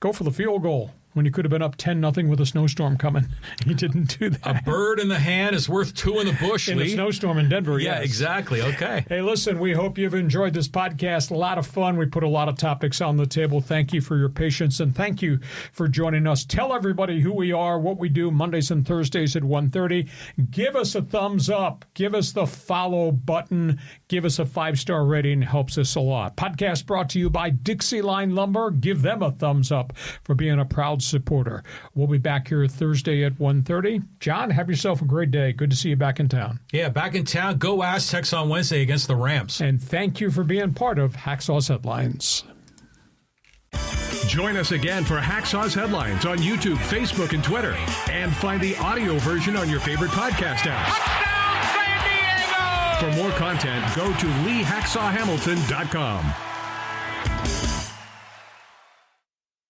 Speaker 3: go for the field goal when you could have been up 10-0 with a snowstorm coming. He didn't do that.
Speaker 4: A bird in the hand is worth two in the bush,
Speaker 3: in
Speaker 4: Lee.
Speaker 3: a snowstorm in Denver,
Speaker 4: Yeah,
Speaker 3: yes.
Speaker 4: exactly. Okay.
Speaker 3: Hey, listen, we hope you've enjoyed this podcast. A lot of fun. We put a lot of topics on the table. Thank you for your patience, and thank you for joining us. Tell everybody who we are, what we do Mondays and Thursdays at 1:30. Give us a thumbs up. Give us the follow button. Give us a 5-star rating. Helps us a lot. Podcast brought to you by DIXIELINE Lumber. Give them a thumbs up for being a proud supporter. We'll be back here Thursday at 1:30. John, have yourself a great day. Good to see you back in town.
Speaker 4: Yeah, back in town. Go Aztecs on Wednesday against the Rams.
Speaker 3: And thank you for being part of Hacksaw's Headlines.
Speaker 1: Join us again for Hacksaw's Headlines on YouTube, Facebook, and Twitter. And find the audio version on your favorite podcast apps.
Speaker 2: Touchdown, San Diego!
Speaker 1: For more content, go to LeeHacksawHamilton.com.